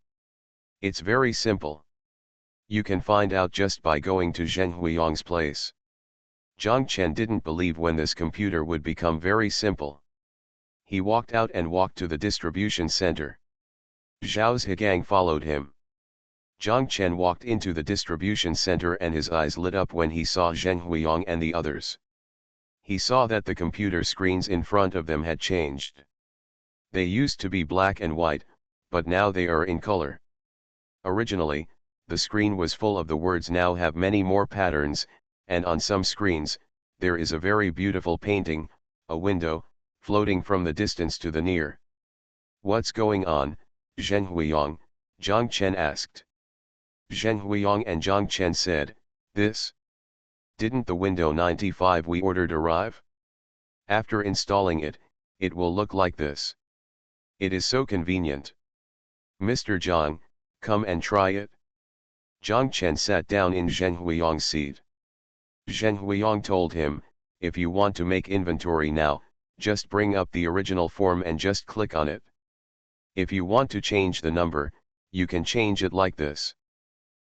It's very simple. You can find out just by going to Zheng Huiyang's place. Zhang Chen didn't believe when this computer would become very simple. He walked out and walked to the distribution center. Zhao Zhigang followed him. Zhang Chen walked into the distribution center and his eyes lit up when he saw Zheng Huiyang and the others. He saw that the computer screens in front of them had changed. They used to be black and white, but now they are in color. Originally, the screen was full of the words, now have many more patterns, and on some screens, there is a very beautiful painting, a window, floating from the distance to the near. What's going on, Zheng Huiyang? Zhang Chen asked. Zheng Huiyang and Zhang Chen said, this? Didn't the window 95 we ordered arrive? After installing it, it will look like this. It is so convenient. Mr. Zhang, come and try it. Zhang Chen sat down in Zheng Huiyang's seat. Zheng Huiyang told him, if you want to make inventory now, just bring up the original form and just click on it. If you want to change the number, you can change it like this.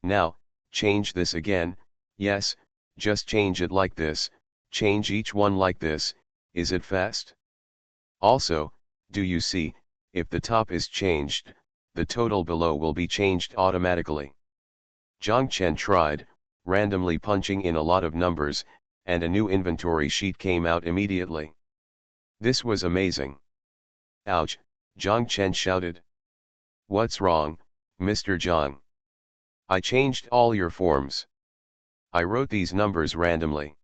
Now, change this again, yes, just change it like this, change each one like this, is it fast? Also, do you see, if the top is changed, the total below will be changed automatically. Zhang Chen tried, randomly punching in a lot of numbers, and a new inventory sheet came out immediately. This was amazing. Ouch, Zhang Chen shouted. What's wrong, Mr. Zhang? I changed all your forms. I wrote these numbers randomly.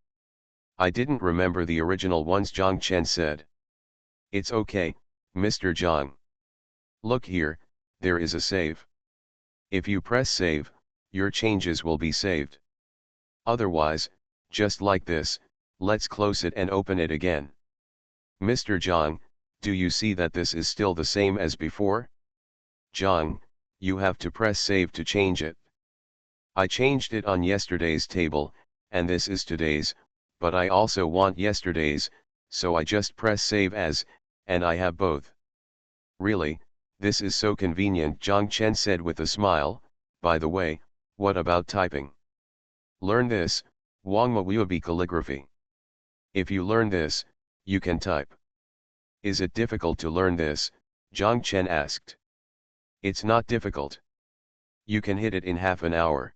I didn't remember the original ones, Zhang Chen said. It's okay, Mr. Zhang. Look here, there is a save. If you press save, your changes will be saved. Otherwise, just like this, let's close it and open it again. Mr. Zhang, do you see that this is still the same as before? Zhang, you have to press save to change it. I changed it on yesterday's table, and this is today's, but I also want yesterday's, so I just press save as, and I have both. Really, this is so convenient, Zhang Chen said with a smile. By the way, what about typing? Learn this, Wangma Wuobi calligraphy. If you learn this, you can type. Is it difficult to learn this? Zhang Chen asked. It's not difficult. You can hit it in half an hour.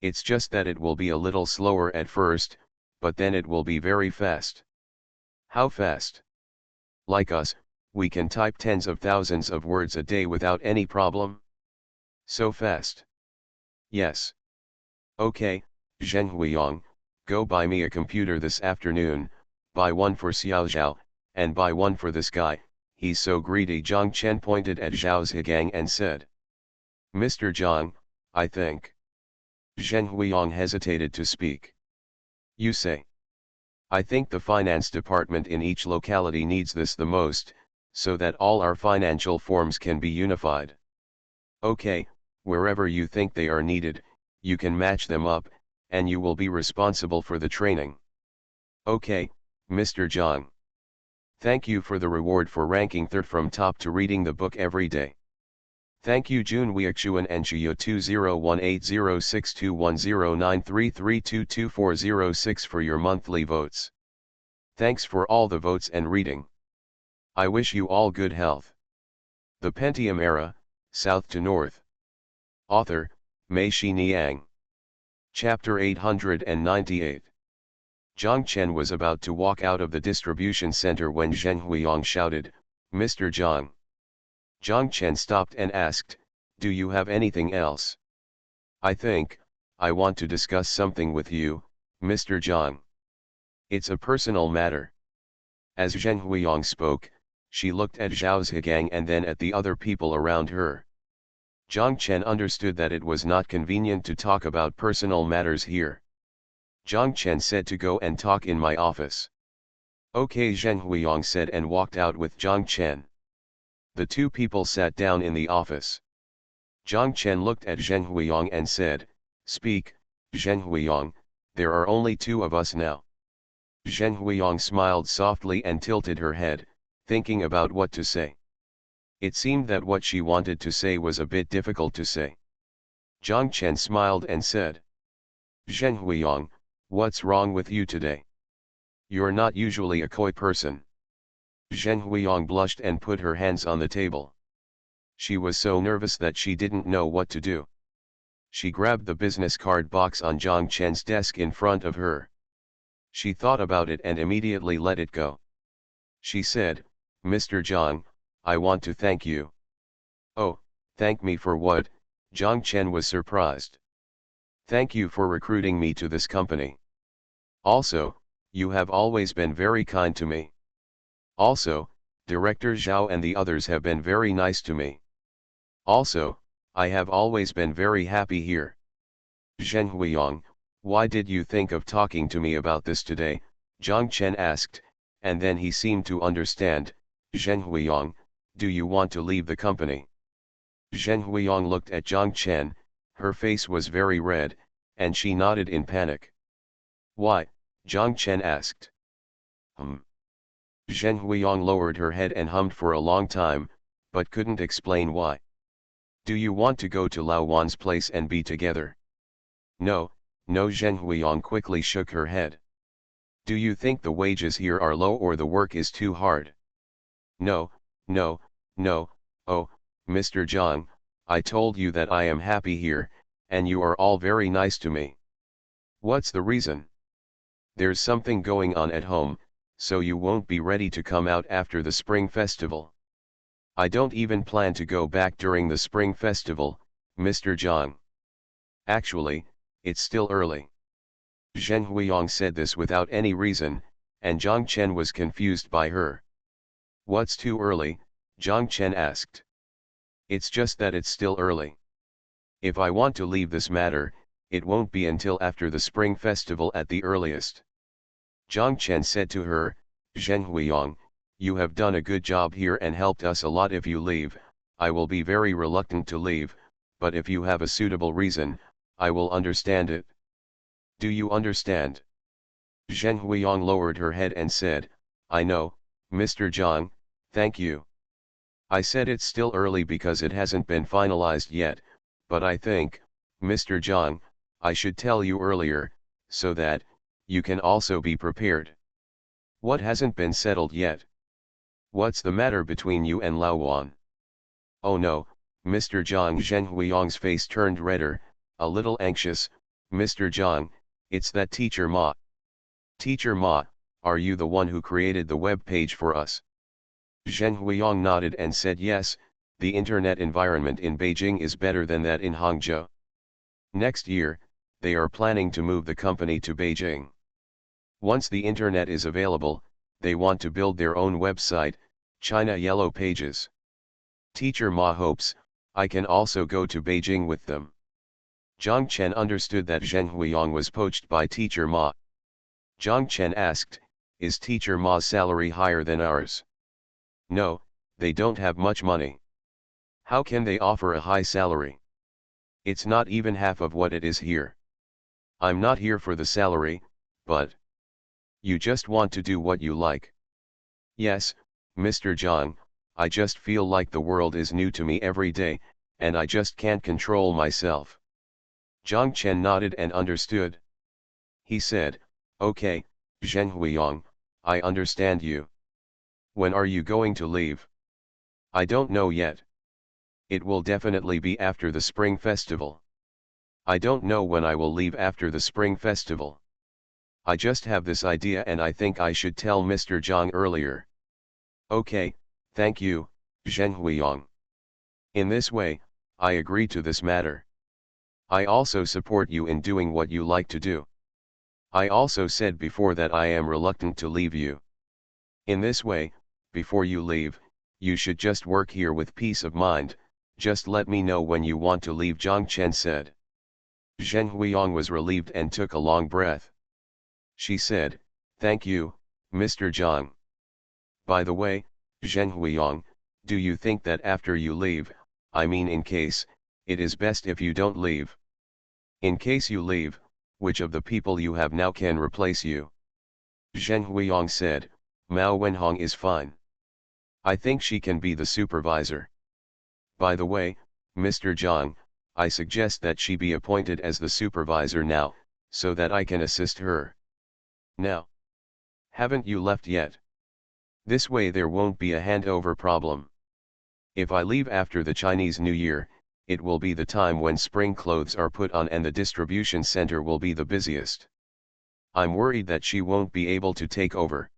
It's just that it will be a little slower at first, but then it will be very fast. How fast? Like us, we can type tens of thousands of words a day without any problem. So fast. Yes. Okay, Zheng Huiyang, go buy me a computer this afternoon, buy one for Xiao Zhao, and buy one for this guy, he's so greedy. Zhang Chen pointed at Zhao Zhigang and said. Mr. Zhang, I think. Zheng Huiyang hesitated to speak. You say. I think the finance department in each locality needs this the most, so that all our financial forms can be unified. Okay, wherever you think they are needed, you can match them up, and you will be responsible for the training. Okay, Mr. Zhang. Thank you for the reward for ranking third from top to reading the book every day. Thank you Jun Weixuan and Chuyo 201806210933222406 for your monthly votes. Thanks for all the votes and reading. I wish you all good health. The Pentium Era, South to North. Author, Mei-Shi Niang. Chapter 898. Zhang Chen was about to walk out of the distribution center when Zheng Huiyang shouted, Mr. Zhang. Zhang Chen stopped and asked, do you have anything else? I want to discuss something with you, Mr. Zhang. It's a personal matter. As Zheng Huiyang spoke, she looked at Zhao Zhigang and then at the other people around her. Zhang Chen understood that it was not convenient to talk about personal matters here. Zhang Chen said to go and talk in my office. Okay, Zheng Huiyang said and walked out with Zhang Chen. The two people sat down in the office. Zhang Chen looked at Zheng Huiyang and said, Speak, Zheng Huiyang, there are only two of us now. Zheng Huiyang smiled softly and tilted her head, thinking about what to say. It seemed that what she wanted to say was a bit difficult to say. Zhang Chen smiled and said, Zheng Huiyang, what's wrong with you today? You're not usually a coy person. Zheng Huiyang blushed and put her hands on the table. She was so nervous that she didn't know what to do. She grabbed the business card box on Zhang Chen's desk in front of her. She thought about it and immediately let it go. She said, Mr. Zhang, I want to thank you. Oh, thank me for what? Zhang Chen was surprised. Thank you for recruiting me to this company. Also, you have always been very kind to me. Also, Director Zhao and the others have been very nice to me. Also, I have always been very happy here. Zheng Huiyang, why did you think of talking to me about this today? Zhang Chen asked, and then he seemed to understand. Zheng Huiyang, do you want to leave the company? Zheng Huiyang looked at Zhang Chen, her face was very red, and she nodded in panic. Why? Zhang Chen asked. Zheng Huiyang lowered her head and hummed for a long time, but couldn't explain why. Do you want to go to Lao Wan's place and be together? No, no. Zheng Huiyang quickly shook her head. Do you think the wages here are low or the work is too hard? No, no, no. Oh, Mr. Zhang, I told you that I am happy here, and you are all very nice to me. What's the reason? There's something going on at home, so you won't be ready to come out after the Spring Festival. I don't even plan to go back during the Spring Festival, Mr. Zhang. Actually, it's still early. Zheng Huiyang said this without any reason, and Zhang Chen was confused by her. What's too early? Zhang Chen asked. It's just that it's still early. If I want to leave this matter, it won't be until after the Spring Festival at the earliest. Zhang Chen said to her, Zheng Huiyang, you have done a good job here and helped us a lot. If you leave, I will be very reluctant to leave, but if you have a suitable reason, I will understand it. Do you understand? Zheng Huiyang lowered her head and said, I know, Mr. Zhang, thank you. I said it's still early because it hasn't been finalized yet, but I think, Mr. Zhang, I should tell you earlier, so that you can also be prepared. What hasn't been settled yet? What's the matter between you and Lao Wan? Oh no, Mr. Zhang. Zheng Huiyang's face turned redder, a little anxious. Mr. Zhang, it's that Teacher Ma. Teacher Ma, are you the one who created the web page for us? Zheng Huiyang nodded and said yes, the internet environment in Beijing is better than that in Hangzhou. Next year, they are planning to move the company to Beijing. Once the internet is available, they want to build their own website, China Yellow Pages. Teacher Ma hopes, I can also go to Beijing with them. Zhang Chen understood that Zheng Huiyang was poached by Teacher Ma. Zhang Chen asked, is Teacher Ma's salary higher than ours? No, they don't have much money. How can they offer a high salary? It's not even half of what it is here. I'm not here for the salary, but you just want to do what you like. Yes, Mr. Zhang, I just feel like the world is new to me every day, and I just can't control myself. Zhang Chen nodded and understood. He said, okay, Zheng Huiyang, I understand you. When are you going to leave? I don't know yet. It will definitely be after the Spring Festival. I don't know when I will leave after the Spring Festival. I just have this idea and I think I should tell Mr. Zhang earlier. Okay, thank you, Zheng Huiyang. In this way, I agree to this matter. I also support you in doing what you like to do. I also said before that I am reluctant to leave you. In this way, before you leave, you should just work here with peace of mind, just let me know when you want to leave, Zhang Chen said. Zheng Huiyang was relieved and took a long breath. She said, thank you, Mr. Zhang. By the way, Zheng Huiyang, do you think that after you leave, I mean in case, it is best if you don't leave? In case you leave, which of the people you have now can replace you? Zheng Huiyang said, Mao Wenhong is fine. I think she can be the supervisor. By the way, Mr. Zhang, I suggest that she be appointed as the supervisor now, so that I can assist her. Now. Haven't you left yet? This way there won't be a handover problem. If I leave after the Chinese New Year, it will be the time when spring clothes are put on and the distribution center will be the busiest. I'm worried that she won't be able to take over.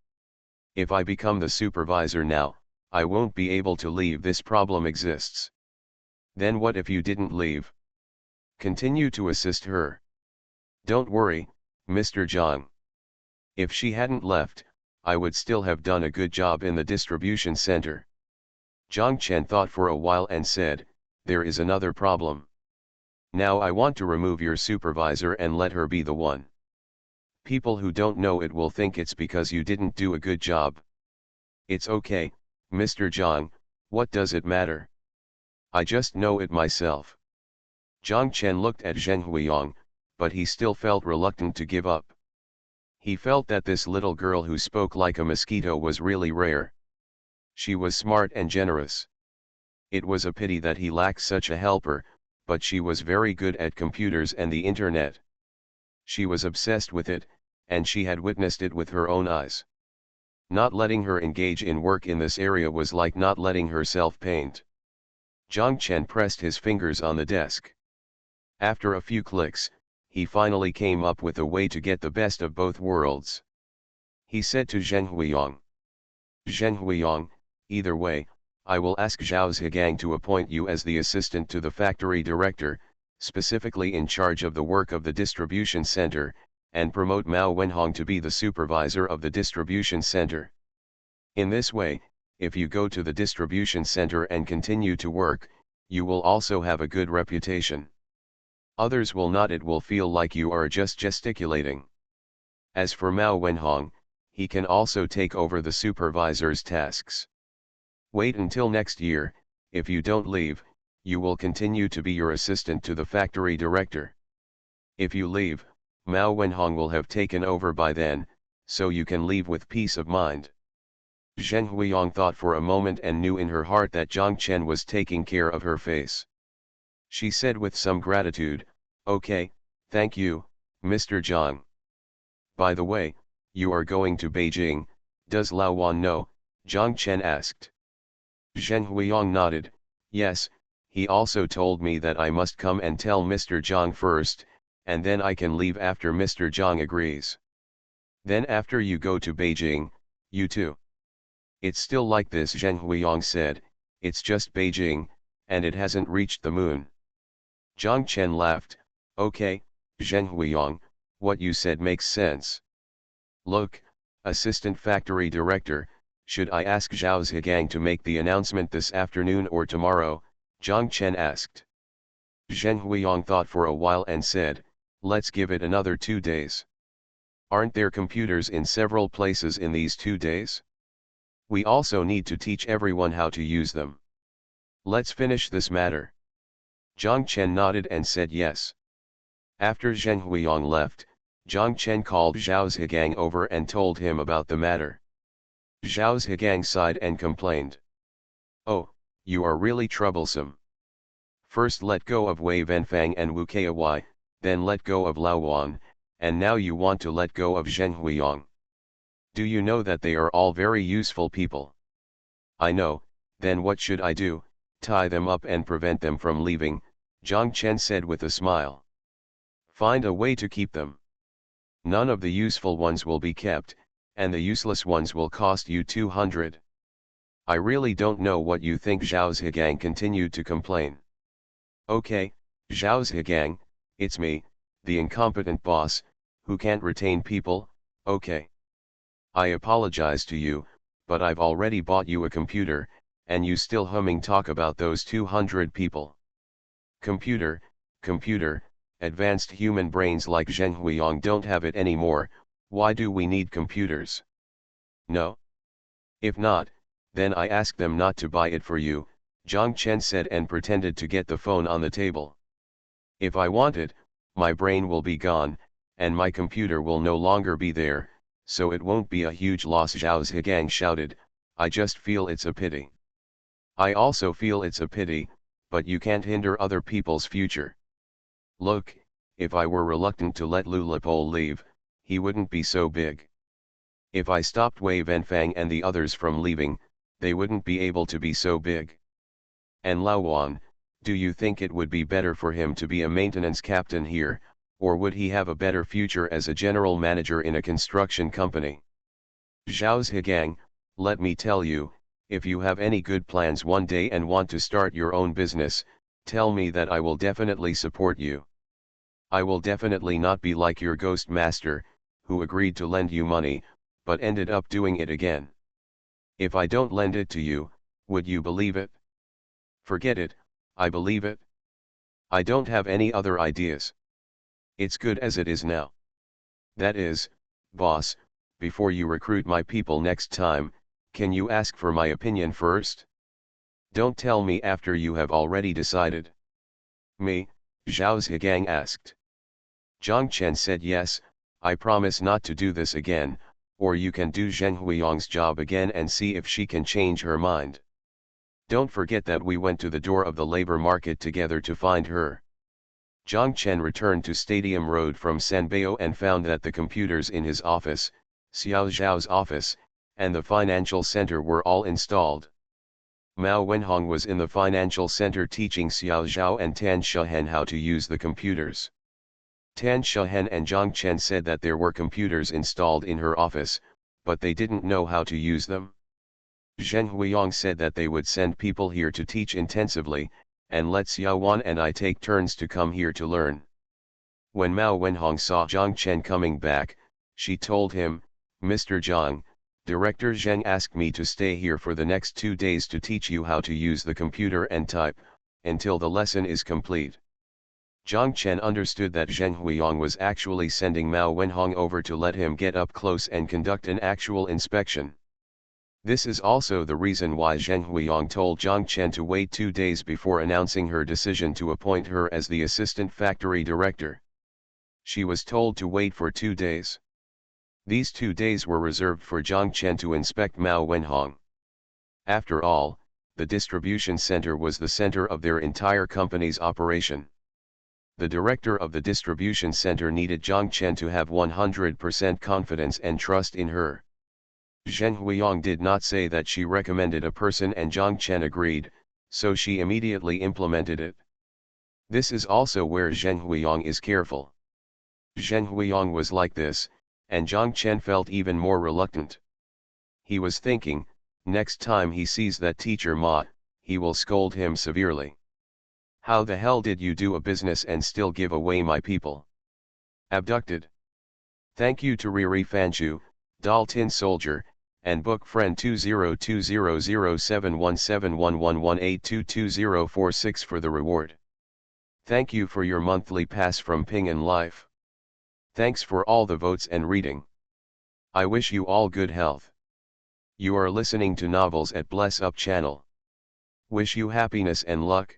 If I become the supervisor now, I won't be able to leave. This problem exists. Then what if you didn't leave? Continue to assist her. Don't worry, Mr. Zhang. If she hadn't left, I would still have done a good job in the distribution center. Zhang Chen thought for a while and said, there is another problem. Now I want to remove your supervisor and let her be the one. People who don't know it will think it's because you didn't do a good job. It's okay, Mr. Zhang, what does it matter? I just know it myself. Zhang Chen looked at Zheng Huiyang, but he still felt reluctant to give up. He felt that this little girl who spoke like a mosquito was really rare. She was smart and generous. It was a pity that he lacked such a helper, but she was very good at computers and the internet. She was obsessed with it, and she had witnessed it with her own eyes. Not letting her engage in work in this area was like not letting herself paint. Zhang Chen pressed his fingers on the desk. After a few clicks, he finally came up with a way to get the best of both worlds. He said to Zheng Huiyang, Zheng Huiyang, either way, I will ask Zhao Zhigang to appoint you as the assistant to the factory director, specifically in charge of the work of the distribution center, and promote Mao Wenhong to be the supervisor of the distribution center. In this way, if you go to the distribution center and continue to work, you will also have a good reputation. Others will not, it will feel like you are just gesticulating. As for Mao Wenhong, he can also take over the supervisor's tasks. Wait until next year, if you don't leave, you will continue to be your assistant to the factory director. If you leave, Mao Wenhong will have taken over by then, so you can leave with peace of mind. Zheng Huiyang thought for a moment and knew in her heart that Zhang Chen was taking care of her face. She said with some gratitude, okay, thank you, Mr. Zhang. By the way, you are going to Beijing, does Lao Wan know? Zhang Chen asked. Zheng Huiyang nodded, yes, he also told me that I must come and tell Mr. Zhang first, and then I can leave after Mr. Zhang agrees. Then after you go to Beijing, you too. It's still like this, Zheng Huiyang said, it's just Beijing, and it hasn't reached the moon. Zhang Chen laughed, okay, Zheng Huiyang, what you said makes sense. Look, assistant factory director, should I ask Zhao Zhigang to make the announcement this afternoon or tomorrow? Zhang Chen asked. Zheng Huiyang thought for a while and said, let's give it another 2 days. Aren't there computers in several places in these 2 days? We also need to teach everyone how to use them. Let's finish this matter. Zhang Chen nodded and said yes. After Zheng Huiyang left, Zhang Chen called Zhao Zhigang over and told him about the matter. Zhao Zhigang sighed and complained. Oh, you are really troublesome. First let go of Wei Wenfang and Wu Kai, then let go of Lao Wan, and now you want to let go of Zheng Huiyang. Do you know that they are all very useful people? I know, then what should I do? Tie them up and prevent them from leaving, Zhang Chen said with a smile. Find a way to keep them. None of the useful ones will be kept, and the useless ones will cost you 200. I really don't know what you think, Zhao Zhigang continued to complain. Okay, Zhao Zhigang, it's me, the incompetent boss, who can't retain people, okay. I apologize to you, but I've already bought you a computer, and you still humming talk about those 200 people. Computer, advanced human brains like Zheng Huiyang don't have it anymore, why do we need computers? No? If not, then I ask them not to buy it for you, Zhang Chen said and pretended to get the phone on the table. If I want it, my brain will be gone, and my computer will no longer be there, so it won't be a huge loss, Zhao Zhigang shouted, I just feel it's a pity. I also feel it's a pity, but you can't hinder other people's future. Look, if I were reluctant to let Lu Lipol leave, he wouldn't be so big. If I stopped Wei Wenfang and the others from leaving, they wouldn't be able to be so big. And Lao Wan, do you think it would be better for him to be a maintenance captain here, or would he have a better future as a general manager in a construction company? Zhao Zhigang, let me tell you, if you have any good plans one day and want to start your own business, tell me that I will definitely support you. I will definitely not be like your ghost master, who agreed to lend you money, but ended up doing it again. If I don't lend it to you, would you believe it? Forget it, I believe it. I don't have any other ideas. It's good as it is now. That is, boss, before you recruit my people next time, can you ask for my opinion first? Don't tell me after you have already decided. Me, Zhao Zhigang asked. Zhang Chen said yes, I promise not to do this again, or you can do Zheng Huiyang's job again and see if she can change her mind. Don't forget that we went to the door of the labor market together to find her. Zhang Chen returned to Stadium Road from Sanbeo and found that the computers in his office, Xiao Zhao's office, and the financial center were all installed. Mao Wenhong was in the financial center teaching Xiao Zhao and Tan Shehen how to use the computers. Tan Shehen and Zhang Chen said that there were computers installed in her office, but they didn't know how to use them. Zheng Huiyang said that they would send people here to teach intensively, and let Xiao Wan and I take turns to come here to learn. When Mao Wenhong saw Zhang Chen coming back, she told him, Mr. Zhang, Director Zheng asked me to stay here for the next 2 days to teach you how to use the computer and type, until the lesson is complete. Zhang Chen understood that Zheng Huiyang was actually sending Mao Wenhong over to let him get up close and conduct an actual inspection. This is also the reason why Zheng Huiyang told Zhang Chen to wait 2 days before announcing her decision to appoint her as the assistant factory director. She was told to wait for 2 days. These 2 days were reserved for Zhang Chen to inspect Mao Wenhong. After all, the distribution center was the center of their entire company's operation. The director of the distribution center needed Zhang Chen to have 100% confidence and trust in her. Zheng Huiyang did not say that she recommended a person and Zhang Chen agreed, so she immediately implemented it. This is also where Zheng Huiyang is careful. Zheng Huiyang was like this, and Zhang Chen felt even more reluctant. He was thinking, next time he sees that teacher Ma, he will scold him severely. How the hell did you do a business and still give away my people? Abducted. Thank you to Riri Fanchu, Dal Tin Soldier, and book friend 202007171118222046 for the reward. Thank you for your monthly pass from Ping and Life. Thanks for all the votes and reading. I wish you all good health. You are listening to Novels at Bless Up channel. Wish you happiness and luck.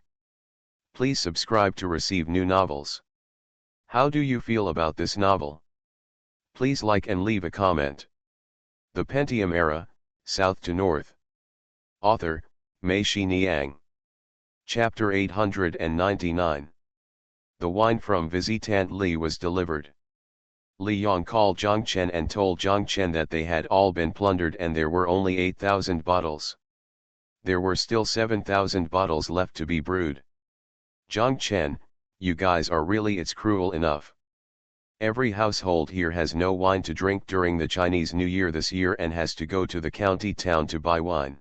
Please subscribe to receive new novels. How do you feel about this novel? Please like and leave a comment. The Pentium Era, South to North. Author, Mei Shi Niang. Chapter 899. The wine from Visitant Li was delivered. Li Yong called Zhang Chen and told Zhang Chen that they had all been plundered and there were only 8,000 bottles. There were still 7,000 bottles left to be brewed. Zhang Chen, you guys are really it's cruel enough. Every household here has no wine to drink during the Chinese New Year this year and has to go to the county town to buy wine.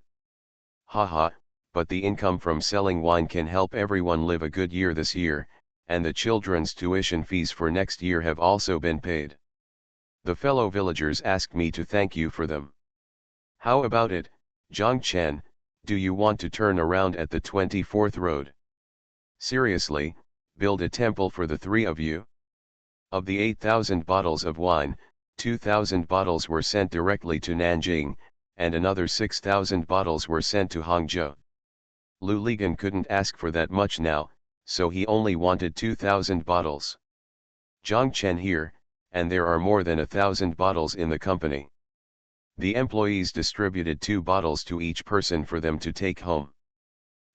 Haha, but the income from selling wine can help everyone live a good year this year, and the children's tuition fees for next year have also been paid. The fellow villagers asked me to thank you for them. How about it, Zhang Chen, do you want to turn around at the 24th road? Seriously, build a temple for the 3 of you? Of the 8,000 bottles of wine, 2,000 bottles were sent directly to Nanjing, and another 6,000 bottles were sent to Hangzhou. Lu Ligan couldn't ask for that much now, so he only wanted 2,000 bottles. Zhang Chen here, and there are more than 1,000 bottles in the company. The employees distributed 2 bottles to each person for them to take home.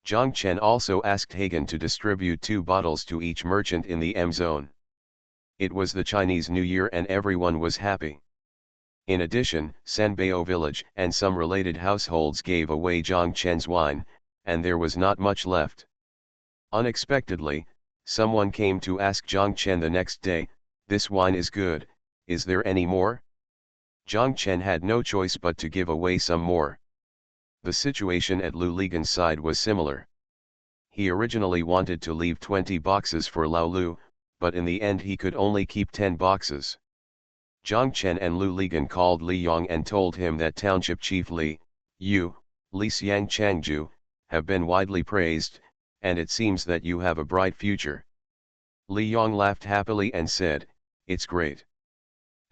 Zhang Chen also asked Hagen to distribute 2 bottles to each merchant in the M zone. It was the Chinese New Year and everyone was happy. In addition, Sanbeo village and some related households gave away Zhang Chen's wine, and there was not much left. Unexpectedly, someone came to ask Zhang Chen the next day, this wine is good, is there any more? Zhang Chen had no choice but to give away some more. The situation at Lu Ligan's side was similar. He originally wanted to leave 20 boxes for Lao Lu, but in the end he could only keep 10 boxes. Zhang Chen and Lu Ligan called Li Yong and told him that Township Chief Li, you, Li Xiang Changju, have been widely praised, and it seems that you have a bright future. Li Yong laughed happily and said, it's great.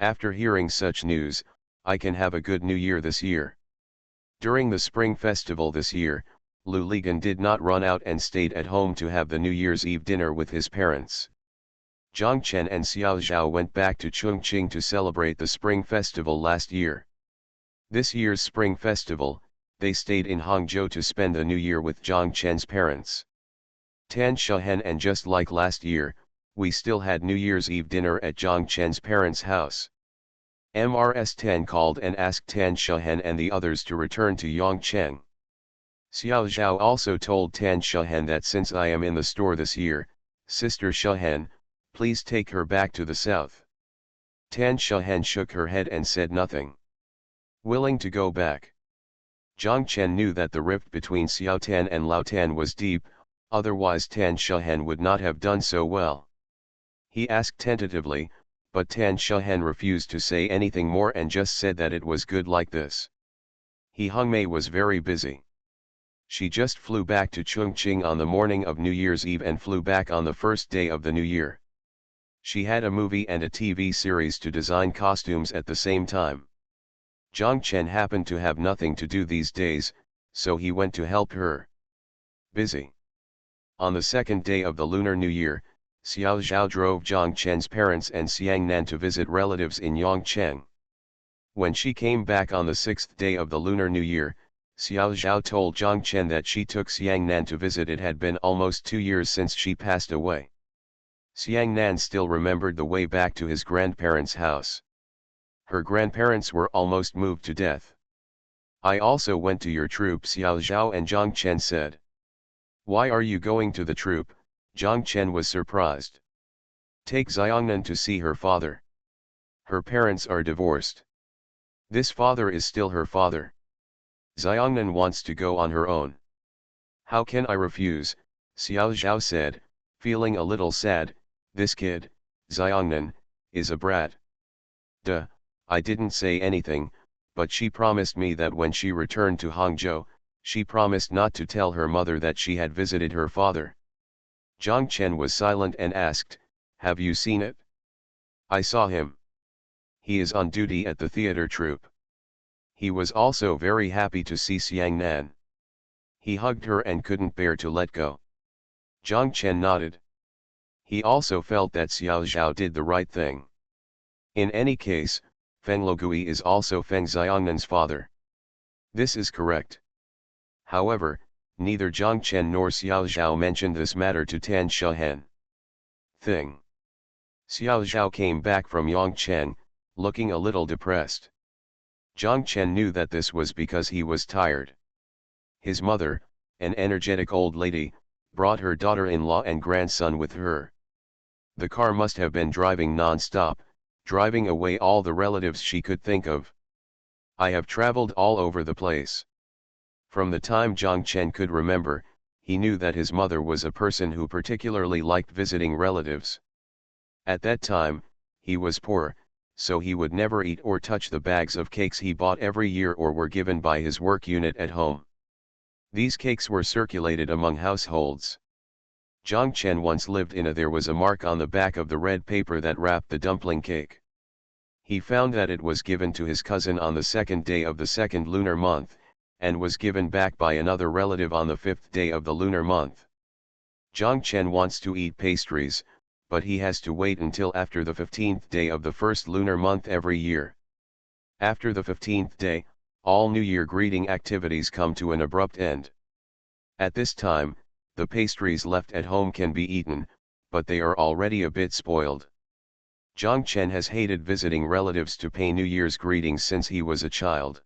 After hearing such news, I can have a good New Year this year. During the Spring Festival this year, Lu Ligan did not run out and stayed at home to have the New Year's Eve dinner with his parents. Zhang Chen and Xiao Zhao went back to Chongqing to celebrate the Spring Festival last year. This year's Spring Festival, they stayed in Hangzhou to spend the New Year with Zhang Chen's parents. Tan Shahen, and just like last year, we still had New Year's Eve dinner at Zhang Chen's parents' house. Mrs. Tan called and asked Tan Shahen and the others to return to Yongcheng. Xiao Zhao also told Tan Shahen that since I am in the store this year, Sister Shahen, please take her back to the south. Tan Shahen shook her head and said nothing. Willing to go back. Zhang Chen knew that the rift between Xiao Tan and Lao Tan was deep, otherwise Tan Shahen would not have done so well. He asked tentatively, but Tan Shahen refused to say anything more and just said that it was good like this. He Hongmei was very busy. She just flew back to Chongqing on the morning of New Year's Eve and flew back on the first day of the new year. She had a movie and a TV series to design costumes at the same time. Zhang Chen happened to have nothing to do these days, so he went to help her. Busy. On the second day of the Lunar New Year, Xiao Zhao drove Zhang Chen's parents and Xiang Nan to visit relatives in Yongcheng. When she came back on the sixth day of the Lunar New Year, Xiao Zhao told Zhang Chen that she took Xiang Nan to visit. It had been almost 2 years since she passed away. Xiang Nan still remembered the way back to his grandparents' house. Her grandparents were almost moved to death. I also went to your troop, Xiao Zhao and Zhang Chen said. Why are you going to the troop? Zhang Chen was surprised. Take Xiangnan to see her father. Her parents are divorced. This father is still her father. Xiangnan wants to go on her own. How can I refuse? Xiao Zhao said, feeling a little sad. This kid, Xiangnan, is a brat. Duh, I didn't say anything, but she promised me that when she returned to Hangzhou, she promised not to tell her mother that she had visited her father. Zhang Chen was silent and asked, have you seen it? I saw him. He is on duty at the theater troupe. He was also very happy to see Xiang Nan. He hugged her and couldn't bear to let go. Zhang Chen nodded. He also felt that Xiao Zhao did the right thing. In any case, Feng Logui is also Feng Xiangnan's father. This is correct. However, neither Zhang Chen nor Xiao Zhao mentioned this matter to Tan Shahen. Xiao Zhao came back from Yongcheng, looking a little depressed. Zhang Chen knew that this was because he was tired. His mother, an energetic old lady, brought her daughter-in-law and grandson with her. The car must have been driving non-stop, driving away all the relatives she could think of. I have traveled all over the place. From the time Zhang Chen could remember, he knew that his mother was a person who particularly liked visiting relatives. At that time, he was poor, so he would never eat or touch the bags of cakes he bought every year or were given by his work unit at home. These cakes were circulated among households. Zhang Chen once lived in a. There was a mark on the back of the red paper that wrapped the dumpling cake. He found that it was given to his cousin on the second day of the second lunar month, and was given back by another relative on the fifth day of the lunar month. Zhang Chen wants to eat pastries, but he has to wait until after the 15th day of the first lunar month every year. After the 15th day, all New Year greeting activities come to an abrupt end. At this time, the pastries left at home can be eaten, but they are already a bit spoiled. Zhang Chen has hated visiting relatives to pay New Year's greetings since he was a child.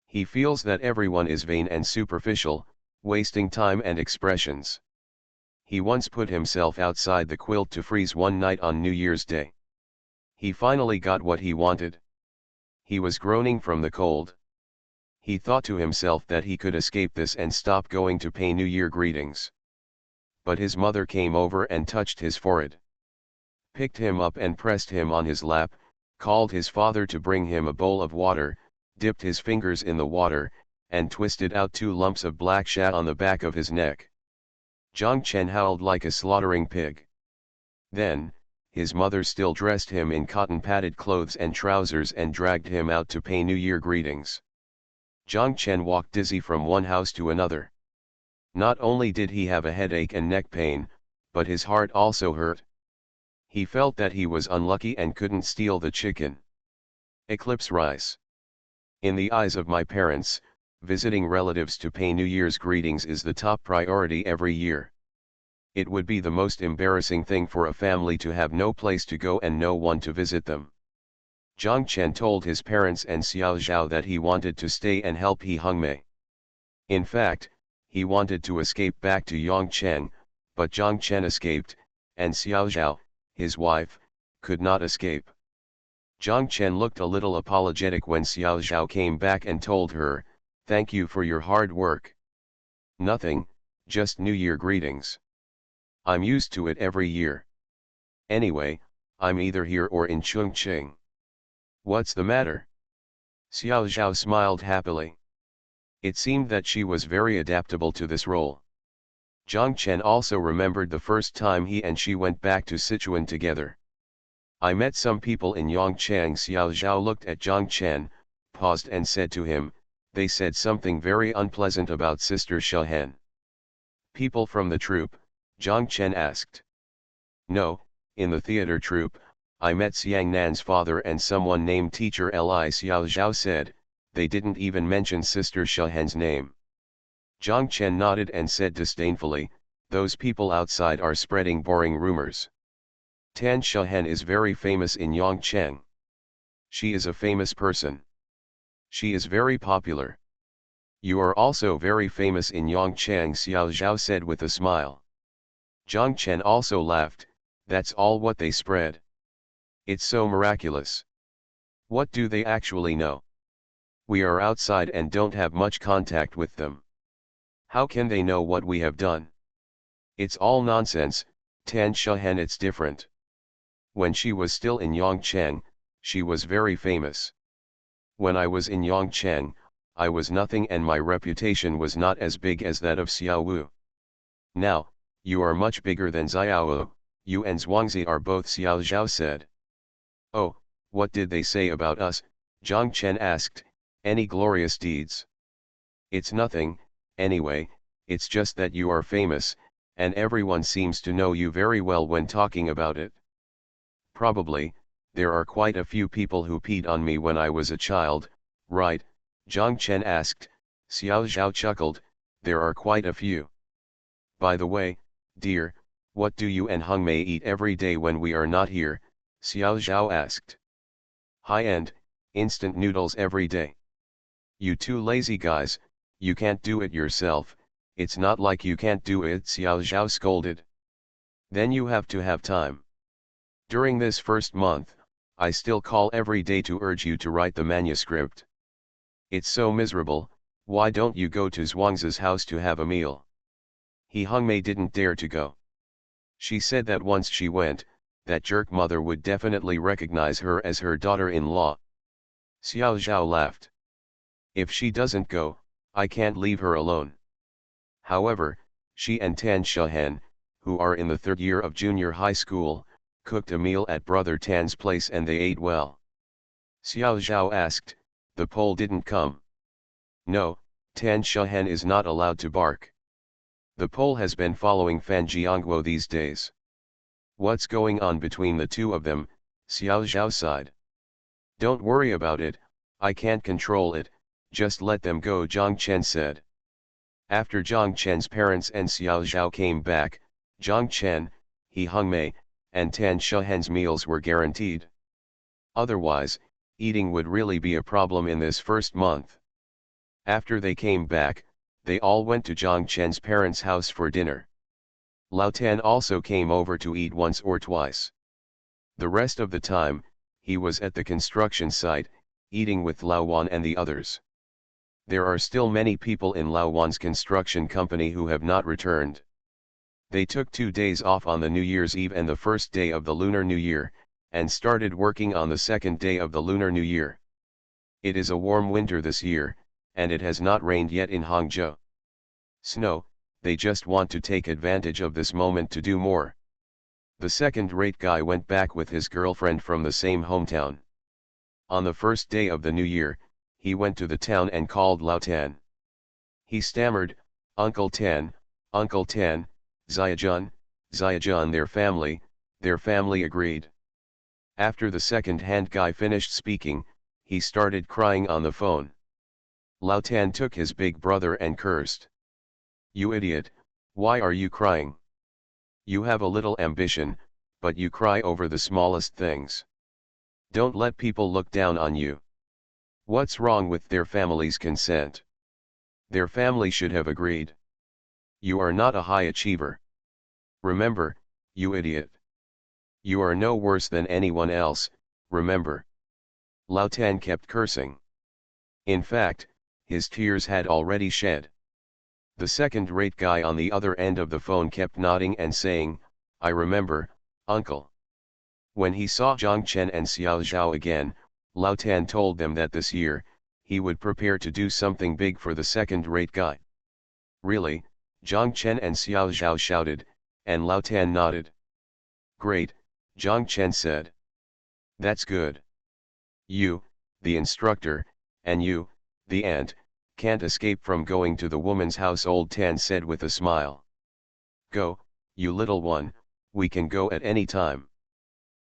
He feels that everyone is vain and superficial, wasting time and expressions. He once put himself outside the quilt to freeze one night on New Year's Day. He finally got what he wanted. He was groaning from the cold. He thought to himself that he could escape this and stop going to pay New Year greetings. But his mother came over and touched his forehead, picked him up and pressed him on his lap, called his father to bring him a bowl of water, dipped his fingers in the water, and twisted out 2 lumps of black shat on the back of his neck. Zhang Chen howled like a slaughtering pig. Then, his mother still dressed him in cotton-padded clothes and trousers and dragged him out to pay New Year greetings. Jiang Chen walked dizzy from one house to another. Not only did he have a headache and neck pain, but his heart also hurt. He felt that he was unlucky and couldn't steal the chicken. Eclipse rice. In the eyes of my parents, visiting relatives to pay New Year's greetings is the top priority every year. It would be the most embarrassing thing for a family to have no place to go and no one to visit them. Jiang Chen told his parents and Xiao Zhao that he wanted to stay and help He Hongmei. In fact, he wanted to escape back to Yongcheng, but Jiang Chen escaped, and Xiao Zhao, his wife, could not escape. Jiang Chen looked a little apologetic when Xiao Zhao came back and told her, "Thank you for your hard work." "Nothing, just New Year greetings. I'm used to it every year. Anyway, I'm either here or in Chongqing." "What's the matter?" Xiao Zhao smiled happily. It seemed that she was very adaptable to this role. Jiang Chen also remembered the first time he and she went back to Sichuan together. "I met some people in Yongchang." Xiao Zhao looked at Jiang Chen, paused and said to him, "They said something very unpleasant about Sister Shehen." "People from the troupe?" Jiang Chen asked. "No, in the theater troupe, I met Xiang Nan's father and someone named Teacher Li." Xiao Zhao said, "They didn't even mention Sister Shehen's name." Jiang Chen nodded and said disdainfully, "Those people outside are spreading boring rumors. Tan Shehen is very famous in Yongcheng. She is a famous person. She is very popular. You are also very famous in Yongcheng." Xiao Zhao said with a smile. Jiang Chen also laughed, "That's all what they spread. It's so miraculous. What do they actually know? We are outside and don't have much contact with them. How can they know what we have done? It's all nonsense." Tan Shehen, it's different. When she was still in Yongcheng, she was very famous. When I was in Yongcheng, I was nothing and my reputation was not as big as that of Xiao Wu. Now, you are much bigger than Xiao Wu. You and Zhuangzi are both," Xiao Zhao said. "Oh, what did they say about us?" Jiang Chen asked. "Any glorious deeds?" "It's nothing, anyway, it's just that you are famous, and everyone seems to know you very well when talking about it." "Probably, there are quite a few people who peed on me when I was a child, right?" Jiang Chen asked. Xiao Zhao chuckled, "There are quite a few. By the way, dear, what do you and Hongmei eat every day when we are not here?" Xiao Zhao asked. "High-end, instant noodles every day." "You two lazy guys, you can't do it yourself, it's not like you can't do it," Xiao Zhao scolded. "Then you have to have time. During this first month, I still call every day to urge you to write the manuscript. It's so miserable, why don't you go to Zhuangzi's house to have a meal?" He Hongmei didn't dare to go. She said that once she went, that jerk mother would definitely recognize her as her daughter-in-law. Xiao Zhao laughed. "If she doesn't go, I can't leave her alone." However, she and Tan Shehen, who are in the third year of junior high school, cooked a meal at Brother Tan's place and they ate well. Xiao Zhao asked, "The Pole didn't come?" "No, Tan Shehen is not allowed to bark. The Pole has been following Fan Jiangguo these days." "What's going on between the two of them?" Xiao Zhao sighed. "Don't worry about it, I can't control it, just let them go," Jiang Chen said. After Jiang Chen's parents and Xiao Zhao came back, Jiang Chen, He Hongmei, and Tan Shehen's meals were guaranteed. Otherwise, eating would really be a problem in this first month. After they came back, they all went to Jiang Chen's parents' house for dinner. Lao Tan also came over to eat once or twice. The rest of the time, he was at the construction site, eating with Lao Wan and the others. There are still many people in Lao Wan's construction company who have not returned. They took 2 days off on the New Year's Eve and the first day of the Lunar New Year, and started working on the second day of the Lunar New Year. It is a warm winter this year, and it has not rained yet in Hangzhou. Snow, they just want to take advantage of this moment to do more. The second-rate guy went back with his girlfriend from the same hometown. On the first day of the new year, he went to the town and called Lao Tan. He stammered, Uncle Tan, Ziajun, Ziajun, their family agreed. After the second-hand guy finished speaking, he started crying on the phone. Lao Tan took his big brother and cursed. You idiot, why are you crying? You have a little ambition, but you cry over the smallest things. Don't let people look down on you. What's wrong with their family's consent? Their family should have agreed. You are not a high achiever. Remember, you idiot. You are no worse than anyone else, remember. Lao Tan kept cursing. In fact, his tears had already shed. The second-rate guy on the other end of the phone kept nodding and saying, I remember, uncle. When he saw Zhang Chen and Xiao Zhao again, Lao Tan told them that this year, he would prepare to do something big for the second-rate guy. Really? Zhang Chen and Xiao Zhao shouted, and Lao Tan nodded. Great, Zhang Chen said. That's good. You, the instructor, and you, the ant, can't escape from going to the woman's house, old Tan said with a smile. Go, you little one, we can go at any time.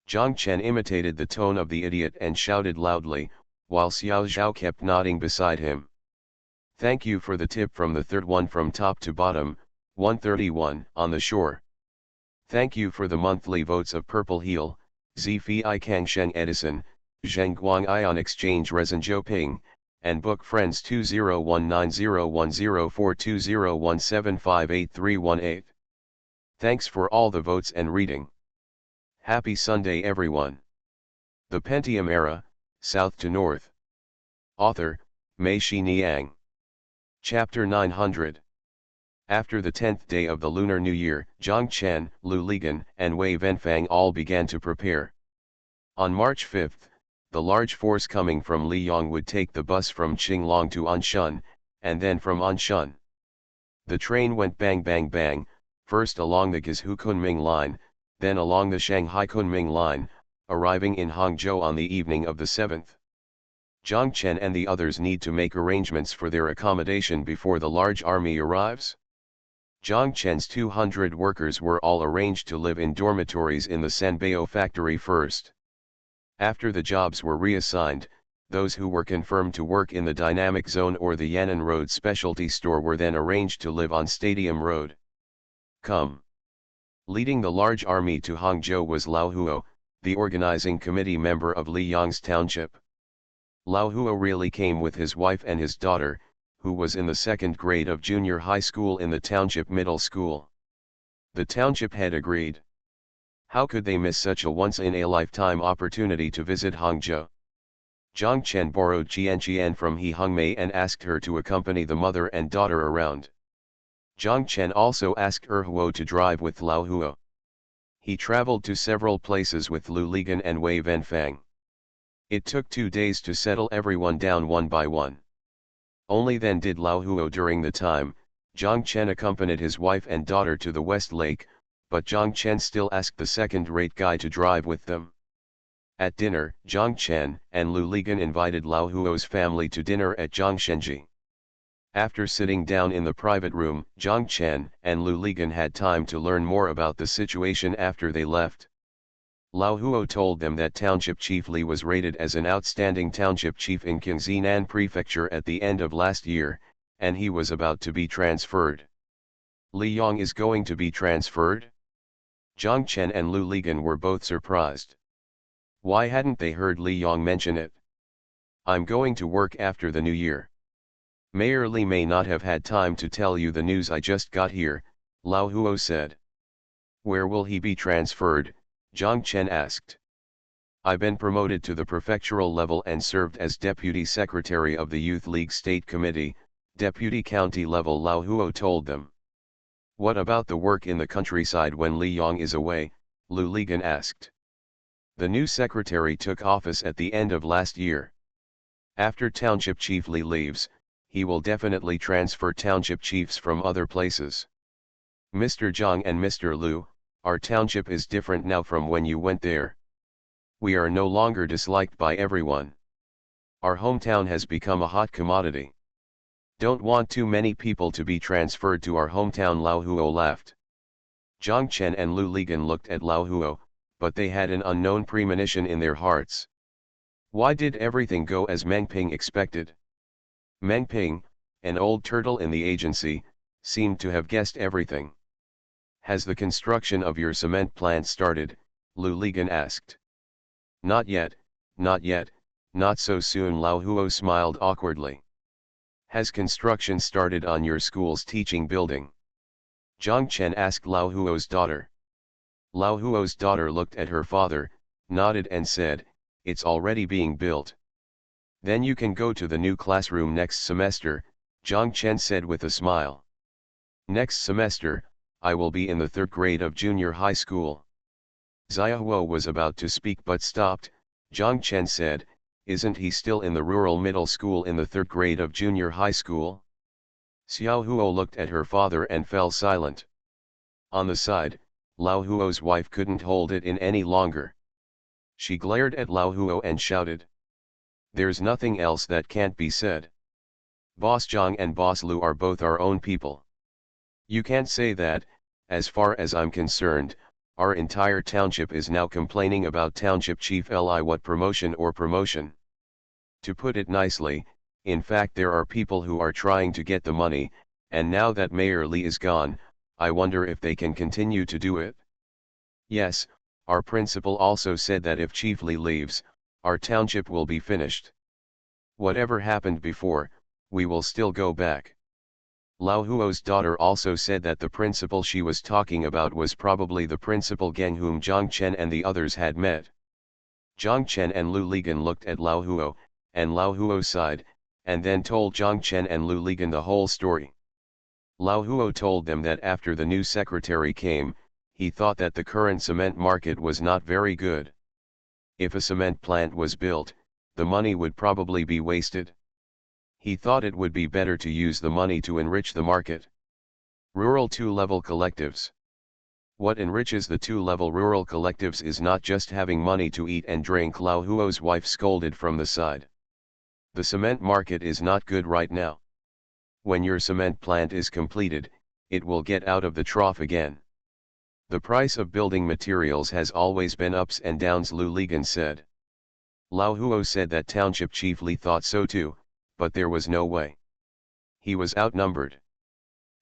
Zhang Chen imitated the tone of the idiot and shouted loudly, while Xiao Zhao kept nodding beside him. Thank you for the tip from the third one from top to bottom, 131 on the shore. Thank you for the monthly votes of Purple Heel, Zifi I Kang Sheng Edison, Zheng Guang Ion Exchange Resin Zhou Ping, and Book Friends 201901042017583118. Thanks for all the votes and reading. Happy Sunday everyone. The Pentium Era, South to North. Author, Mei Shi Niang. Chapter 900. After the 10th day of the Lunar New Year, Zhang Chen, Lu Ligan, and Wei Wenfang all began to prepare. On March 5, the large force coming from Liyang would take the bus from Qinglong to Anshan, and then from Anshan. The train went bang bang bang, first along the Guizhou Kunming line, then along the Shanghai Kunming line, arriving in Hangzhou on the evening of the 7th. Zhang Chen and the others need to make arrangements for their accommodation before the large army arrives. Zhang Chen's 200 workers were all arranged to live in dormitories in the Sanbao factory first. After the jobs were reassigned, those who were confirmed to work in the Dynamic Zone or the Yan'an Road specialty store were then arranged to live on Stadium Road. Come. Leading the large army to Hangzhou was Lao Huo, the organizing committee member of Liyang's township. Lao Huo really came with his wife and his daughter, who was in the second grade of junior high school in the township middle school. The township head agreed. How could they miss such a once-in-a-lifetime opportunity to visit Hangzhou? Zhang Chen borrowed Qian from He Hongmei and asked her to accompany the mother and daughter around. Zhang Chen also asked Huo to drive with Lao Huo. He traveled to several places with Lu Ligan and Wei Wenfang. It took 2 days to settle everyone down one by one. Only then did Lao Huo. During the time, Zhang Chen accompanied his wife and daughter to the West Lake, but Zhang Chen still asked the second-rate guy to drive with them. At dinner, Zhang Chen and Lu Ligan invited Lao Huo's family to dinner at Zhongshenji. After sitting down in the private room, Zhang Chen and Lu Ligan had time to learn more about the situation after they left. Lao Huo told them that Township Chief Li was rated as an outstanding township chief in Qingzinan Prefecture at the end of last year, and he was about to be transferred. Liyang is going to be transferred? Zhang Chen and Lu Ligan were both surprised. Why hadn't they heard Liyang mention it? I'm going to work after the new year. Mayor Li may not have had time to tell you the news I just got here, Lao Huo said. Where will he be transferred? Zhang Chen asked. I've been promoted to the prefectural level and served as Deputy Secretary of the Youth League State Committee, Deputy County level, Lao Huo told them. What about the work in the countryside when Liyang is away? Lu Ligan asked. The new secretary took office at the end of last year. After Township Chief Li leaves, he will definitely transfer township chiefs from other places. Mr. Zhang and Mr. Lu, Our township is different now from when you went there. We are no longer disliked by everyone. Our hometown has become a hot commodity. Don't want too many people to be transferred to our hometown." Lao Huo laughed. Zhang Chen and Lu Ligan looked at Lao Huo, but they had an unknown premonition in their hearts. Why did everything go as Meng Ping expected? Meng Ping, an old turtle in the agency, seemed to have guessed everything. "Has the construction of your cement plant started?" Lu Ligan asked. "Not yet, not yet, not so soon." Lao Huo smiled awkwardly. "Has construction started on your school's teaching building?" Zhang Chen asked Lao Huo's daughter. Lao Huo's daughter looked at her father, nodded and said, "It's already being built." "Then you can go to the new classroom next semester," Zhang Chen said with a smile. "Next semester, I will be in the 3rd grade of junior high school." Xiaohuo was about to speak but stopped. Zhang Chen said, "Isn't he still in the rural middle school in the 3rd grade of junior high school?" Xiaohuo looked at her father and fell silent. On the side, Lao Huo's wife couldn't hold it in any longer. She glared at Lao Huo and shouted, "There's nothing else that can't be said. Boss Zhang and Boss Lu are both our own people. You can't say that. As far as I'm concerned, our entire township is now complaining about Township Chief Li what promotion or promotion. To put it nicely, in fact there are people who are trying to get the money, and now that Mayor Li is gone, I wonder if they can continue to do it. Yes, our principal also said that if Chief Li leaves, our township will be finished. Whatever happened before, we will still go back." Lao Huo's daughter also said that the principal she was talking about was probably the principal Geng whom Zhang Chen and the others had met. Zhang Chen and Lu Ligan looked at Lao Huo, and Lao Huo sighed, and then told Zhang Chen and Lu Ligan the whole story. Lao Huo told them that after the new secretary came, he thought that the current cement market was not very good. If a cement plant was built, the money would probably be wasted. He thought it would be better to use the money to enrich the market. Rural 2-level collectives. What enriches the 2-level rural collectives is not just having money to eat and drink. Lao Huo's wife scolded from the side. The cement market is not good right now. When your cement plant is completed, it will get out of the trough again. The price of building materials has always been ups and downs, Lu Ligan said. Lao Huo said that Township Chief Li thought so too, but there was no way. He was outnumbered.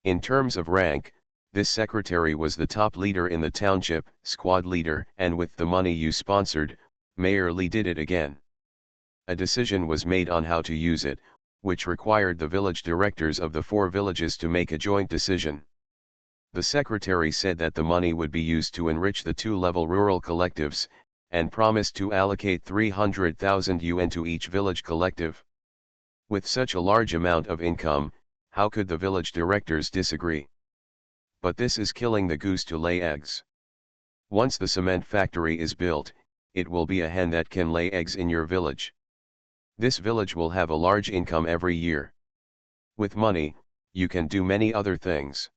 In terms of rank, this secretary was the top leader in the township, squad leader, and with the money you sponsored, Mayor Li did it again. A decision was made on how to use it, which required the village directors of the 4 villages to make a joint decision. The secretary said that the money would be used to enrich the 2-level rural collectives, and promised to allocate 300,000 yuan to each village collective. With such a large amount of income, how could the village directors disagree? But this is killing the goose to lay eggs. Once the cement factory is built, it will be a hen that can lay eggs in your village. This village will have a large income every year. With money, you can do many other things.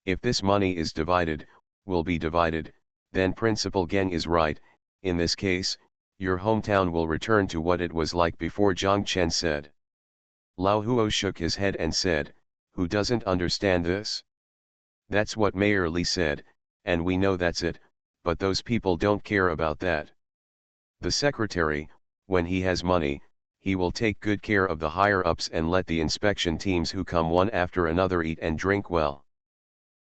If this money is divided, will be divided, then Principal Geng is right. In this case, your hometown will return to what it was like before, Zhang Chen said. Lao Huo shook his head and said, "Who doesn't understand this? That's what Mayor Li said, and we know that's it, but those people don't care about that. The secretary, when he has money, he will take good care of the higher-ups and let the inspection teams who come one after another eat and drink well.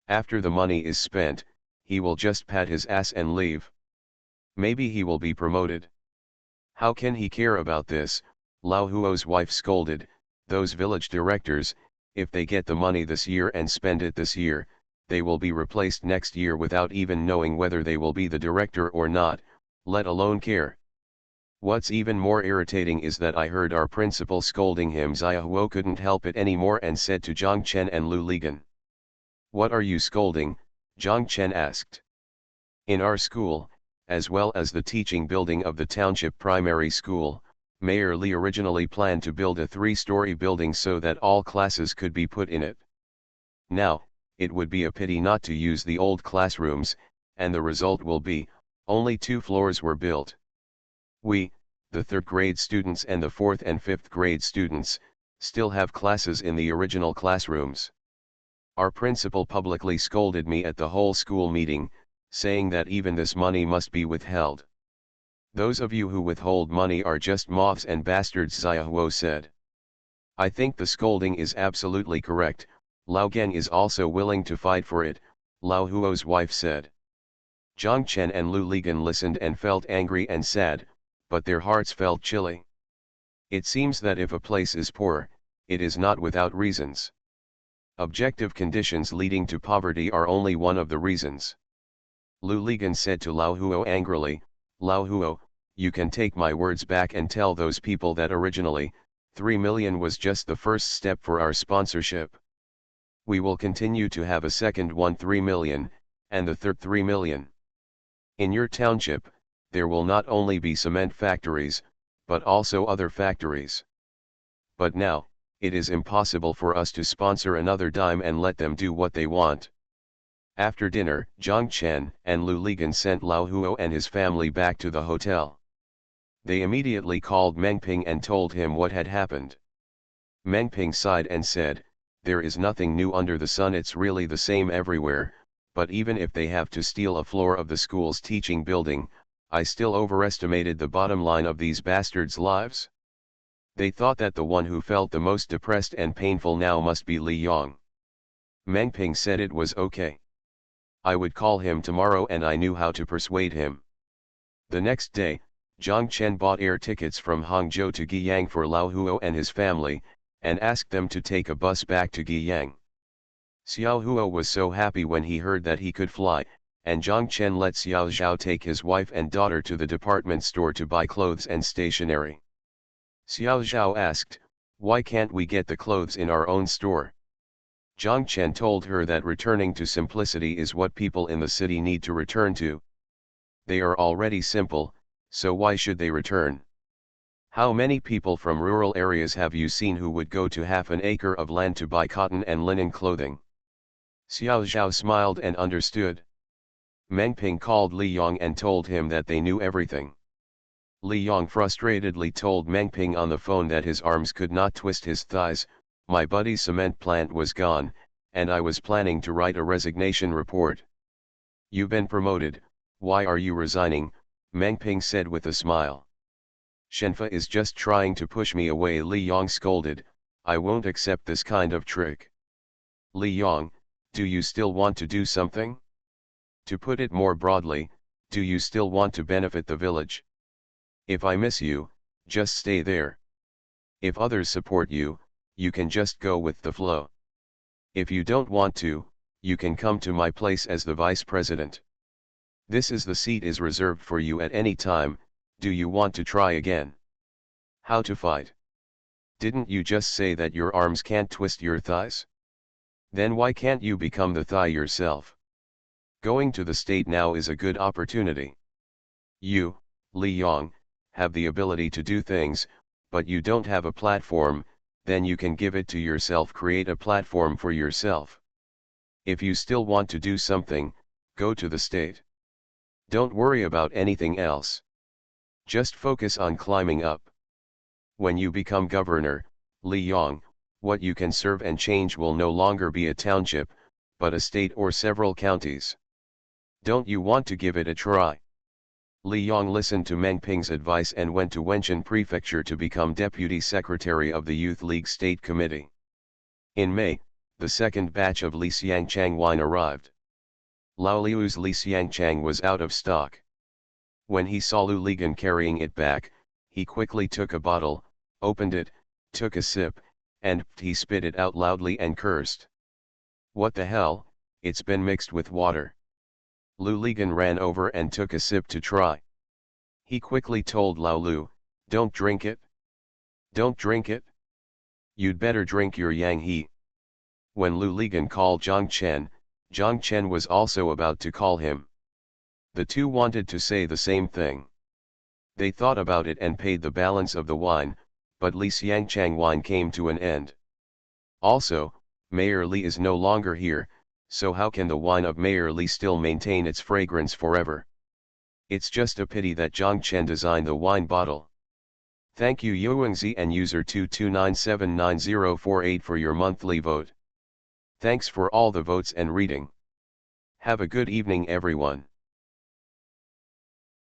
After the money is spent, he will just pat his ass and leave. Maybe he will be promoted. How can he care about this?" Lao Huo's wife scolded. "Those village directors, if they get the money this year and spend it this year, they will be replaced next year without even knowing whether they will be the director or not, let alone care. What's even more irritating is that I heard our principal scolding him." Xiaohuo couldn't help it anymore and said to Zhang Chen and Lu Ligan. "What are you scolding?" Zhang Chen asked. "In our school, as well as the teaching building of the township primary school, Mayor Li originally planned to build a 3-story building so that all classes could be put in it. Now, it would be a pity not to use the old classrooms, and the result will be, only 2 floors were built. We, the 3rd grade students and the 4th and 5th grade students, still have classes in the original classrooms. Our principal publicly scolded me at the whole school meeting, saying that even this money must be withheld. Those of you who withhold money are just moths and bastards, Xiaohuo said. I think the scolding is absolutely correct. Lao Gen is also willing to fight for it, Lao Huo's wife said. Zhang Chen and Lu Ligan listened and felt angry and sad, but their hearts felt chilly. It seems that if a place is poor, it is not without reasons. Objective conditions leading to poverty are only one of the reasons. Lu Ligan said to Lao Huo angrily, Lao Huo, you can take my words back and tell those people that originally, 3 million was just the first step for our sponsorship. We will continue to have a second one 3 million, and the third 3 million. In your township, there will not only be cement factories, but also other factories. But now, it is impossible for us to sponsor another dime and let them do what they want. After dinner, Zhang Chen and Lu Ligan sent Lao Huo and his family back to the hotel. They immediately called Meng Ping and told him what had happened. Meng Ping sighed and said, there is nothing new under the sun, it's really the same everywhere, but even if they have to steal a floor of the school's teaching building, I still overestimated the bottom line of these bastards' lives. They thought that the one who felt the most depressed and painful now must be Li Yong. Meng Ping said it was okay. I would call him tomorrow and I knew how to persuade him. The next day, Zhang Chen bought air tickets from Hangzhou to Guiyang for Lao Huo and his family, and asked them to take a bus back to Guiyang. Xiao Huo was so happy when he heard that he could fly, and Zhang Chen let Xiao Zhao take his wife and daughter to the department store to buy clothes and stationery. Xiao Zhao asked, why can't we get the clothes in our own store? Zhang Chen told her that returning to simplicity is what people in the city need to return to. They are already simple, so why should they return? How many people from rural areas have you seen who would go to half an acre of land to buy cotton and linen clothing? Xiao Zhao smiled and understood. Meng Ping called Li Yong and told him that they knew everything. Li Yong frustratedly told Meng Ping on the phone that his arms could not twist his thighs, my buddy's cement plant was gone, and I was planning to write a resignation report. You've been promoted, why are you resigning? Meng Ping said with a smile. Shenfa is just trying to push me away, Li Yong scolded, I won't accept this kind of trick. Li Yong, do you still want to do something? To put it more broadly, do you still want to benefit the village? If I miss you, just stay there. If others support you, you can just go with the flow. If you don't want to, you can come to my place as the vice president. The seat is reserved for you at any time. Do you want to try again? How to fight? Didn't you just say that your arms can't twist your thighs? Then why can't you become the thigh yourself? Going to the state now is a good opportunity. You, Li Yong, have the ability to do things, but you don't have a platform, then you can give it to yourself, create a platform for yourself. If you still want to do something, go to the state. Don't worry about anything else. Just focus on climbing up. When you become governor, Li Yong, what you can serve and change will no longer be a township, but a state or several counties. Don't you want to give it a try? Li Yong listened to Meng Ping's advice and went to Wenzhen Prefecture to become Deputy Secretary of the Youth League State Committee. In May, the second batch of Li Xiangchang wine arrived. Lao Liu's Li Xiangchang was out of stock. When he saw Lu Ligan carrying it back, he quickly took a bottle, opened it, took a sip, and he spit it out loudly and cursed. What the hell, it's been mixed with water. Lu Ligan ran over and took a sip to try. He quickly told Lao Lu, don't drink it. Don't drink it. You'd better drink your yang he. When Lu Ligan called Zhang Chen was also about to call him. The two wanted to say the same thing. They thought about it and paid the balance of the wine, but Li Xiangchang wine came to an end. Also, Mayor Li is no longer here, so how can the wine of Meyerly still maintain its fragrance forever? It's just a pity that Zhongchen designed the wine bottle. Thank you Yuengzi and user 22979048 for your monthly vote. Thanks for all the votes and reading. Have a good evening everyone.